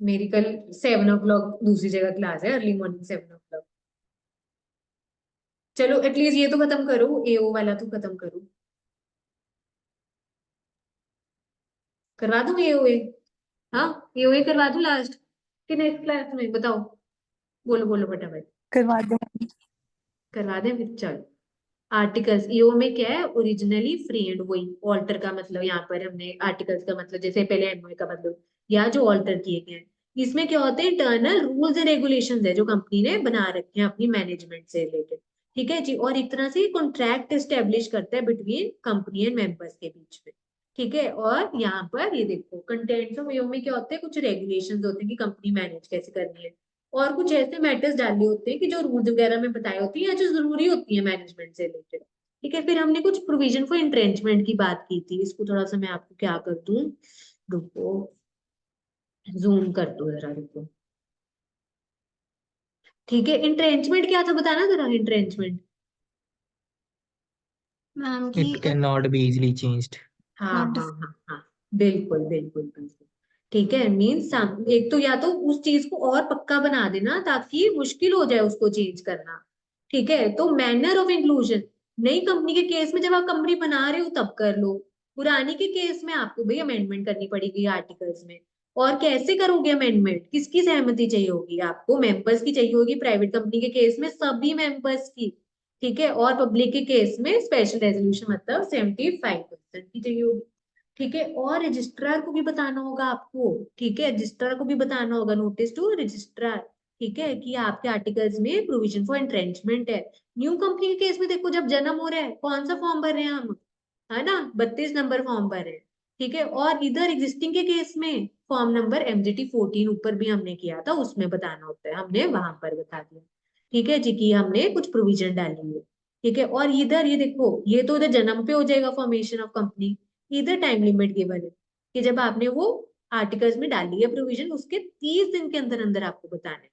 मेरी कल 7 o'clock दूसरी जगह क्लास है, अर्ली मॉर्निंग 7 o'clock। चलो एटलीस्ट ये तो खत्म करो, एओ वाला तो खत्म करो। करवा दूं एओए? हाँ, एओए करवा दूं लास्ट कि नेक्स्ट क्लास में, बताओ, बोलो बोलो फटाफट। करवा दो। करवा दें फिर, चलो। आर्टिकल्स ईओ में क्या है, ओरिजिनली फ्रेम्ड, वही ऑल्टर का मतलब, यहाँ पर हमने आर्टिकल्स का मतलब जैसे पहले एनओए का मतलब, या जो ऑल्टर किए गए हैं। इसमें क्या होते हैं, इंटरनल रूल्स एंड रेगुलेशंस है जो कंपनी ने बना रखे हैं अपनी मैनेजमेंट से रिलेटेड। ठीक है जी, और एक तरह से कॉन्ट्रैक्ट एस्टेब्लिश करता है बिटवीन कंपनी एंड मेंबर्स के बीच में। ठीक है, और यहाँ पर ये देखो कंटेंट्स ऑफ ईओ में क्या होते हैं, कुछ रेगुलेशंस होते हैं कि कंपनी मैनेज कैसे करनी है, और कुछ ऐसे मैटर्स डाले होते हैं कि जो रूल्स वगैरह में बताए होती हैं या जो जरूरी होती है मैनेजमेंट से रिलेटेड। ठीक है, फिर हमने कुछ प्रोविजन फॉर इंट्रेंचमेंट की बात की थी, इसको थोड़ा सा मैं आपको क्या कर दूं, रुको, जूम कर दो जरा, रुको। ठीक है, इंट्रेंचमेंट क्या था बताना जरा, इंट्रेंचमेंट। मैम की It cannot be easily changed. हाँ नॉट हाँ हाँ हाँ, बिल्कुल बिल्कुल बिल्कुल। ठीक है, मीन्स एक तो या तो उस चीज को और पक्का बना देना ताकि मुश्किल हो जाए उसको चेंज करना। ठीक है, तो मैनर ऑफ इंक्लूजन, नई कंपनी के केस में जब आप कंपनी बना रहे हो तब कर लो, पुरानी के केस में आपको भाई अमेंडमेंट करनी पड़ेगी आर्टिकल्स में। और कैसे करोगे अमेंडमेंट, किसकी सहमति चाहिए होगी आपको, मेंबर्स की चाहिए होगी, प्राइवेट कंपनी के केस में सभी मेंबर्स की। ठीक है, और पब्लिक के केस में स्पेशल रेजोल्यूशन मतलब 75% की चाहिए होगी। ठीक है, और रजिस्ट्रार को भी बताना होगा आपको। ठीक है, रजिस्ट्रार को भी बताना होगा, नोटिस टू रजिस्ट्रार। ठीक है, कि आपके आर्टिकल्स में प्रोविजन फॉर एंट्रेंचमेंट है। न्यू कंपनी के केस में देखो जब जन्म हो रहा है कौन सा फॉर्म भर रहे हैं हम, है ना, 32 नंबर फॉर्म भर रहे हैं। ठीक है, और इधर एग्जिस्टिंग के केस में फॉर्म नंबर MGT 14 ऊपर भी हमने किया था, उसमें बताना होता है, हमने वहां पर बता दिया। ठीक है जी, कि हमने कुछ प्रोविजन डाली है। ठीक है, और इधर ये देखो, ये तो इधर जन्म पे हो जाएगा फॉर्मेशन ऑफ कंपनी, इधर टाइम लिमिट गिवन है कि जब आपने वो आर्टिकल्स में डाली है प्रोविजन उसके 30 दिन के अंदर अंदर आपको बताना है।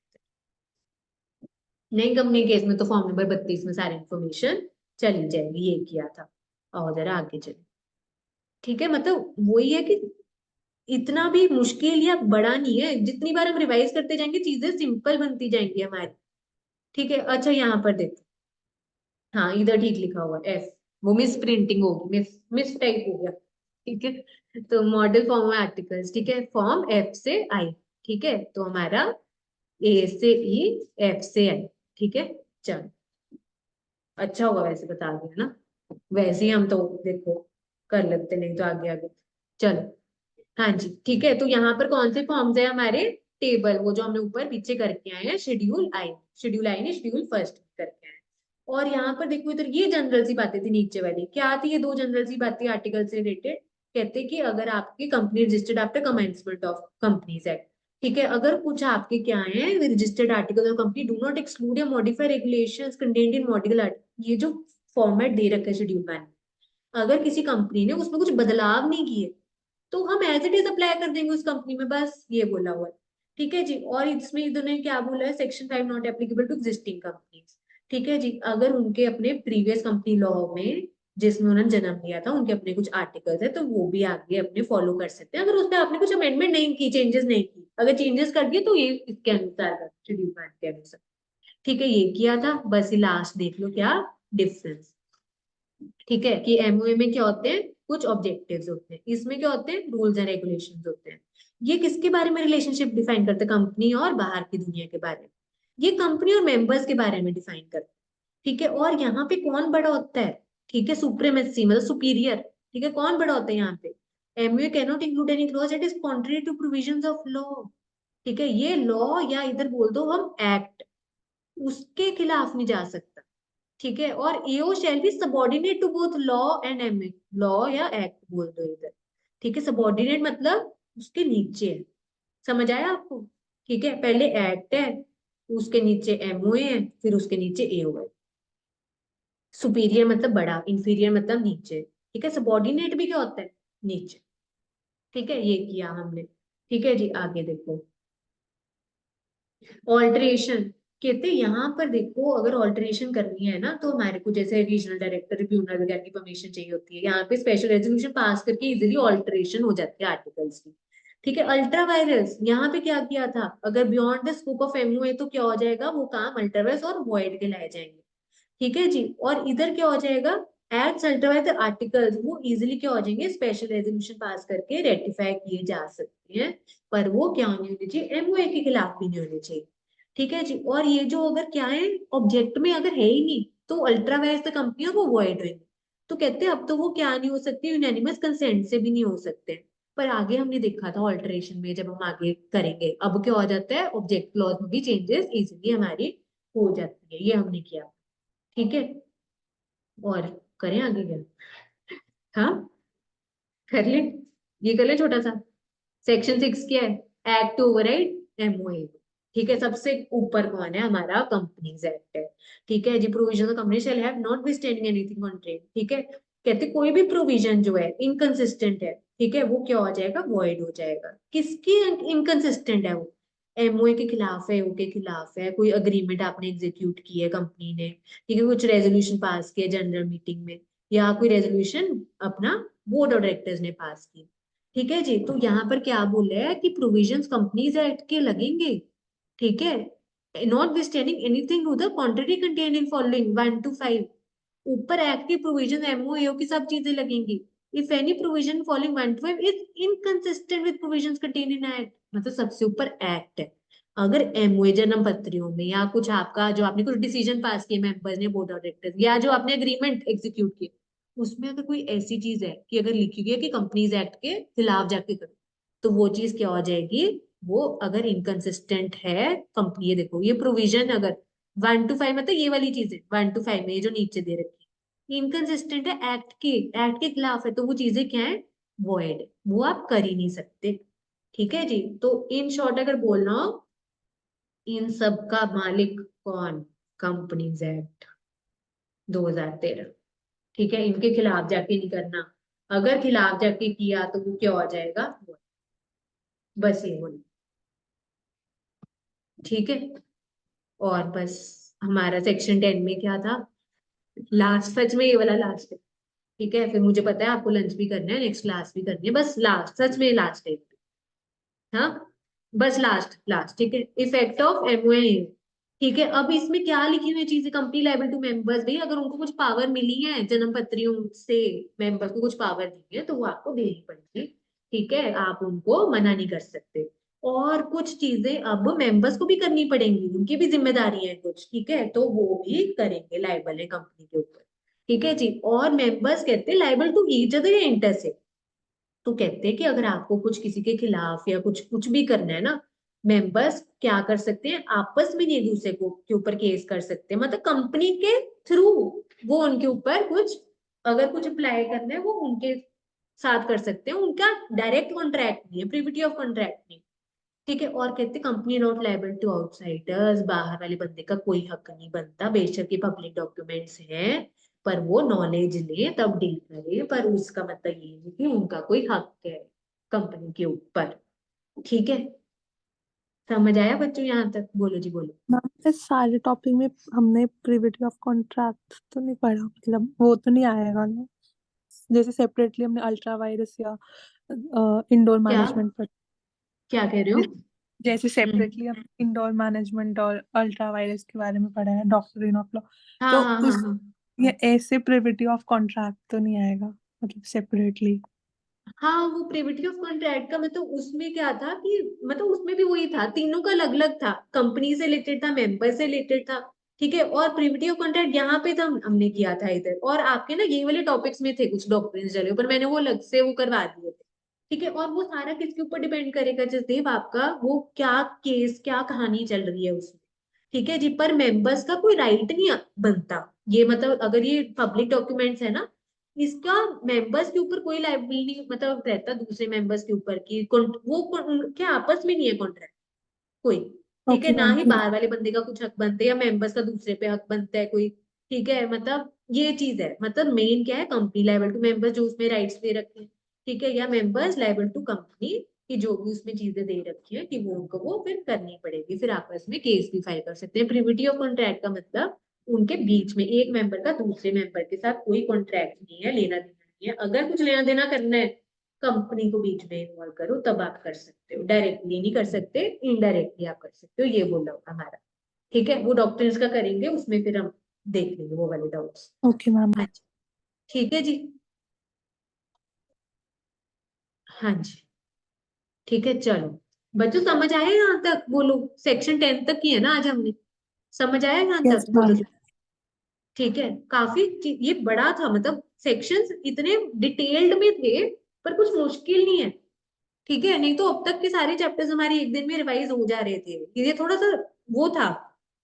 नई कंपनी केस में तो फॉर्म नंबर 32 में सारी इंफॉर्मेशन चली जाएगी, ये किया था। और जरा आगे चले। ठीक है, मतलब वही है कि इतना भी मुश्किल या बड़ा नहीं है, जितनी बार हम रिवाइज करते जाएंगे चीजें सिंपल बनती जाएंगी हमारी। ठीक है, अच्छा यहाँ पर देखो, हाँ इधर ठीक लिखा हुआ है एफ, वो मिस प्रिंटिंग होगी, मिस मिस टाइप हो गया। ठीक है, तो मॉडल फॉर्म ऑफ आर्टिकल्स, ठीक है, फॉर्म एफ से आई। ठीक है, तो हमारा ए से ई, एफ से आई। ठीक है, चलो अच्छा हुआ वैसे बता दिया ना, वैसे ही हम तो देखो कर लेते, नहीं तो आगे आगे। चलो, हाँ जी ठीक है, तो यहाँ पर कौन से फॉर्म्स है हमारे, टेबल, वो जो हमने ऊपर पीछे करके आए हैं, शेड्यूल आई, शेड्यूल आई ने शेड्यूल फर्स्ट करके आए। और यहाँ पर देखो इधर ये जनरल सी बातें थी, नीचे वाली क्या थी, ये दो जनरल सी बातें आर्टिकल से रिलेटेड। कहते कि अगर आपकी company registered after commencement of companies act, ठीक है, अगर कुछ आपके क्या है registered article of company do not exclude या modify regulations contained in module, ये जो फॉर्मेट दे रखा है शेड्यूल मैन, अगर किसी कंपनी ने उसमें कुछ बदलाव नहीं किए तो हम एज इट इज अप्लाई कर देंगे उस कंपनी में, बस ये बोला हुआ है। ठीक है जी, और इसमें इन्होंने क्या बोला है, section 5 not applicable to existing companies. ठीक है जी, अगर उनके अपने प्रीवियस कंपनी लॉ में जिसमें उन्होंने जन्म लिया था उनके अपने कुछ आर्टिकल्स है तो वो भी आगे अपने फॉलो कर सकते हैं, अगर उसमें आपने कुछ अमेंडमेंट नहीं की, चेंजेस नहीं की, अगर चेंजेस कर दिए तो ये इसके अनुसार शेड्यूल के अनुसार। ठीक है, ये किया था, बस ये लास्ट देख लो क्या डिफरेंस। ठीक है, कि एमओए में क्या होते हैं, कुछ ऑब्जेक्टिव्स होते हैं, इसमें क्या होते हैं, रूल्स एंड रेगुलेशंस होते हैं। ये किसके बारे में रिलेशनशिप डिफाइन करते हैं, कंपनी और बाहर की दुनिया के बारे में, ये कंपनी और मेंबर्स के बारे में डिफाइन करते हैं। ठीक है, और यहाँ पे कौन बड़ा होता है, ठीक है, सुप्रीमेसी मतलब सुपीरियर। ठीक है, कौन बड़ा होता है यहाँ पे, MOA can not include any clause that is contrary to provisions of law. ठीक है, ये लॉ या इधर बोल दो हम एक्ट, उसके खिलाफ नहीं जा सकता। ठीक है, और A O shall be subordinate to both law and M A, law या एक्ट बोल दो इधर। ठीक है, सबॉर्डिनेट मतलब उसके नीचे है, समझ आया आपको। ठीक है, पहले एक्ट है, उसके नीचे एमओए है, फिर उसके नीचे एओ है। सुपीरियर मतलब बड़ा, इंफीरियर मतलब नीचे। ठीक है, सबॉर्डिनेट भी क्या होता है, नीचे। ठीक है, ये किया हमने। ठीक है जी, आगे देखो, ऑल्टरेशन। कहते हैं यहाँ पर देखो अगर ऑल्टरेशन करनी है ना तो हमारे को जैसे रीजनल डायरेक्टर रिव्यूनर वगैरह की परमिशन चाहिए होती है, यहाँ पे स्पेशल रेजोल्यूशन पास करके इजीली ऑल्टरेशन हो जाती है आर्टिकल्स की। ठीक है, अल्ट्रा वायरस यहाँ पे क्या किया था, अगर beyond the scope of MOA तो क्या हो जाएगा, वो काम अल्ट्रा वायरस और वॉइड के लाए जाएंगे। ठीक है जी, और इधर क्या हो जाएगा, एक्ट्स अल्ट्रा वायरस आर्टिकल्स वो इजीली क्या हो जाएंगे, स्पेशल रेजोल्यूशन पास करके रेटिफाई किए जा सकते हैं, पर वो क्या नहीं होनी चाहिए, एमओए के खिलाफ भी नहीं होने चाहिए। ठीक है जी, और ये जो अगर क्या है ऑब्जेक्ट में अगर है ही नहीं तो अल्ट्रा वायरस कंपनी और वो वॉइड होंगे, तो कहते हैं अब तो वो क्या नहीं हो सकती, यूनानिमस कंसेंट से भी नहीं हो सकते। पर आगे हमने देखा था ऑल्टरेशन में, जब हम आगे करेंगे अब क्या हो जाता है, ऑब्जेक्ट क्लॉज में भी चेंजेस इजीली हमारी हो जाती है, ये हमने किया। ठीक है, और करें आगे क्या, हाँ कर ले, ये कर ले छोटा सा। सेक्शन 6 क्या है, एक्ट टू ओवरराइड एमओए। ठीक है, सबसे ऊपर कौन है हमारा, कंपनीज एक्ट है। ठीक है जी, provision of company shall have not withstanding anything on trade. ठीक है, कहते कोई भी प्रोविजन जो है इनकंसिस्टेंट है, ठीक है, वो क्या हो जाएगा, वॉइड हो जाएगा। किसकी इनकंसिस्टेंट है वो, एमओए के खिलाफ है, ओ के खिलाफ है, कोई अग्रीमेंट आपने एग्जीक्यूट की है कंपनी ने, ठीक है, कुछ रेजोल्यूशन पास किया जनरल मीटिंग में, या कोई रेजोल्यूशन अपना बोर्ड ऑफ डायरेक्टर्स ने पास की। ठीक है जी, तो यहाँ पर क्या बोल रहा है कि प्रोविजंस कंपनीज एक्ट के लगेंगे। ठीक है, not withstanding anything to the contrary contained in following 1 to 5, ऊपर एक्ट की प्रोविजन एमओ की सब चीजें लगेंगी। If any provision following 1 to 5 is inconsistent with provisions contained in act, मतलब सबसे ऊपर एक्ट है। अगर एमओए जन्म पत्रियों में या कुछ आपका जो आपने कुछ डिसीजन पास किए मेंबर्स ने बोर्ड ऑफ डायरेक्टर्स, या जो आपने अग्रीमेंट एग्जीक्यूट किए, उसमें अगर कोई ऐसी चीज है कि अगर लिखी गई है कि कंपनीज एक्ट के खिलाफ जाके करो, तो वो चीज क्या हो जाएगी, वो अगर इनकंसिस्टेंट है कंपनी, ये देखो ये प्रोविजन अगर 1 to 5 मतलब ये वाली चीजें 1 to 5 में ये जो नीचे दे रखी है इनकंसिस्टेंट है, एक्ट के खिलाफ है, तो वो चीजें क्या है, वॉइड है, वो आप कर ही नहीं सकते। ठीक है जी, तो इन शॉर्ट अगर बोलना हो, इन सब का मालिक कौन, कंपनीज एक्ट 2013। ठीक है, इनके खिलाफ जाके नहीं करना, अगर खिलाफ जाके किया तो वो क्या हो जाएगा, बस ये बोल। ठीक है, और बस हमारा सेक्शन 10 में क्या था, लास्ट, सच में ये वाला लास्ट है। ठीक है, फिर मुझे पता है आपको लंच भी करना है, नेक्स्ट क्लास भी करनी है, बस लास्ट, सच में लास्ट है। हाँ, बस लास्ट लास्ट, ठीक है, इफेक्ट ऑफ एमओए। ठीक है, अब इसमें क्या लिखी हुई चीजें, कंपनी लाइबल टू मेंबर्स, भाई अगर उनको कुछ पावर मिली है जन्म पत्रियों से, मेंबर्स को कुछ पावर दी है तो वो आपको देनी पड़ेगी। ठीक है, आप उनको मना नहीं कर सकते। और कुछ चीजें अब मेंबर्स को भी करनी पड़ेंगी, उनकी भी जिम्मेदारी है कुछ, ठीक है, तो वो भी करेंगे, लाइबल है कंपनी के ऊपर। ठीक है जी, और मेंबर्स कहते हैं लाइबल टू ईच अदर या इंटर से। तो कहते हैं कि अगर आपको कुछ किसी के खिलाफ या कुछ कुछ भी करना है ना, मेंबर्स क्या कर सकते हैं, आपस में एक दूसरे को के ऊपर केस कर सकते हैं, मतलब कंपनी के थ्रू वो उनके ऊपर कुछ, अगर कुछ अप्लाई करना है वो उनके साथ कर सकते हैं, उनका डायरेक्ट कॉन्ट्रैक्ट नहीं है, प्रिविटी ऑफ कॉन्ट्रैक्ट नहीं। ठीक है, और कहते हैं company not liable to outsiders, बाहर वाले बंदे का कोई हक नहीं बनता, बेशक ये पब्लिक डॉक्यूमेंट्स हैं, पर वो नॉलेज ले तब डील करे, पर उसका मतलब ये नहीं कि उनका कोई हक है कंपनी के ऊपर। ठीक है, समझ आया बच्चों यहाँ तक? बोलो जी बोलो। मैम इस सारे टॉपिक में हमने प्रिविटी ऑफ कॉन्ट्रैक्ट तो नहीं पढ़ा, मतलब वो तो नहीं आएगा ना, जैसे सेपरेटली हमने अल्ट्रा वायरस या इंडोर क्या मैनेजमेंट पर, क्या कह रहे हो? जैसे हम्म, सेपरेटली हम इंडोर मैनेजमेंट और अल्ट्रा वायरस के बारे में पढ़ा है, डॉक्ट्रिन ऑफ लॉ, हाँ तो हाँ हाँ उस हाँ ये ऐसे प्रिविटी ऑफ कॉन्ट्रैक्ट तो नहीं आएगा, मतलब सेपरेटली। हाँ, वो प्रिविटी ऑफ कॉन्ट्रैक्ट का मतलब उसमें क्या था कि मतलब उसमें भी वही था, तीनों का अलग अलग था, कंपनी से रिलेटेड था, मेंबर से रिलेटेड था। ठीक है, और प्रिविटी ऑफ कॉन्ट्रैक्ट यहाँ पे था, हमने किया था इधर, और आपके ना ये वाले टॉपिक्स में थे कुछ डॉक्ट्रिन्स चले, पर मैंने वो अलग से वो करवा दिए थे। ठीक है, और वो सारा किसके ऊपर डिपेंड करेगा जसदेव, आपका वो क्या केस, क्या कहानी चल रही है उसमें। ठीक है जी, पर मेंबर्स का कोई राइट नहीं बनता, ये मतलब अगर ये पब्लिक डॉक्यूमेंट्स है ना, इसका मेंबर्स के ऊपर कोई लाइबिलिटी नहीं मतलब रहता दूसरे मेंबर्स के ऊपर की, क्या आपस में नहीं है कॉन्ट्रैक्ट कोई। ठीक है, ओके ना मैम, ही ठीक। बाहर वाले बंदे का कुछ हक बनते हैं या मेंबर्स का दूसरे पे हक बनता है कोई। ठीक है, मतलब ये चीज है, मतलब मेन क्या है, कंपनी लायबल टू मेंबर्स जो उसमें राइट्स दे रखे हैं। ठीक है, या मेंबर्स लायबल टू कंपनी की जो भी उसमें चीजें दे रखी है कि वो उनको वो फिर करनी पड़ेगी, फिर आपस में केस भी फाइल कर सकते हैं। प्रिविटी ऑफ कॉन्ट्रैक्ट का मतलब उनके बीच में एक मेंबर का दूसरे मेंबर के साथ कोई कॉन्ट्रैक्ट नहीं है, लेना देना नहीं है, अगर कुछ लेना देना करना है कंपनी को बीच में इन्वॉल्व करो तब आप कर सकते हो, डायरेक्टली नहीं कर सकते, इनडायरेक्टली आप कर सकते हो, ये बोला होगा हमारा। ठीक है, वो डॉक्टर्स का करेंगे, उसमें फिर हम देख लेंगे वो वाले डाउट्स। Okay ma'am. हाँ जी, ठीक है जी, हाँ जी, ठीक है, चलो बच्चों समझ आया यहाँ तक? बोलो, सेक्शन 10 तक की है ना आज हमने, समझ आया यहाँ यस तक? बोलो मैम। जी। ठीक है, काफी ये बड़ा था, मतलब सेक्शंस इतने डिटेल्ड में थे, पर कुछ मुश्किल नहीं है। ठीक है, नहीं तो अब तक के सारे चैप्टर्स हमारे एक दिन में रिवाइज हो जा रहे थे, ये थोड़ा सा वो था,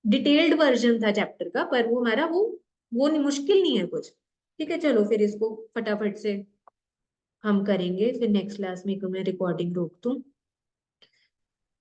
डिटेल्ड वर्जन था चैप्टर का, पर वो हमारा वो नहीं, मुश्किल नहीं है कुछ। ठीक है, चलो फिर इसको फटाफट से हम करेंगे, फिर नेक्स्ट क्लास में मैं रिकॉर्डिंग रोक दूं।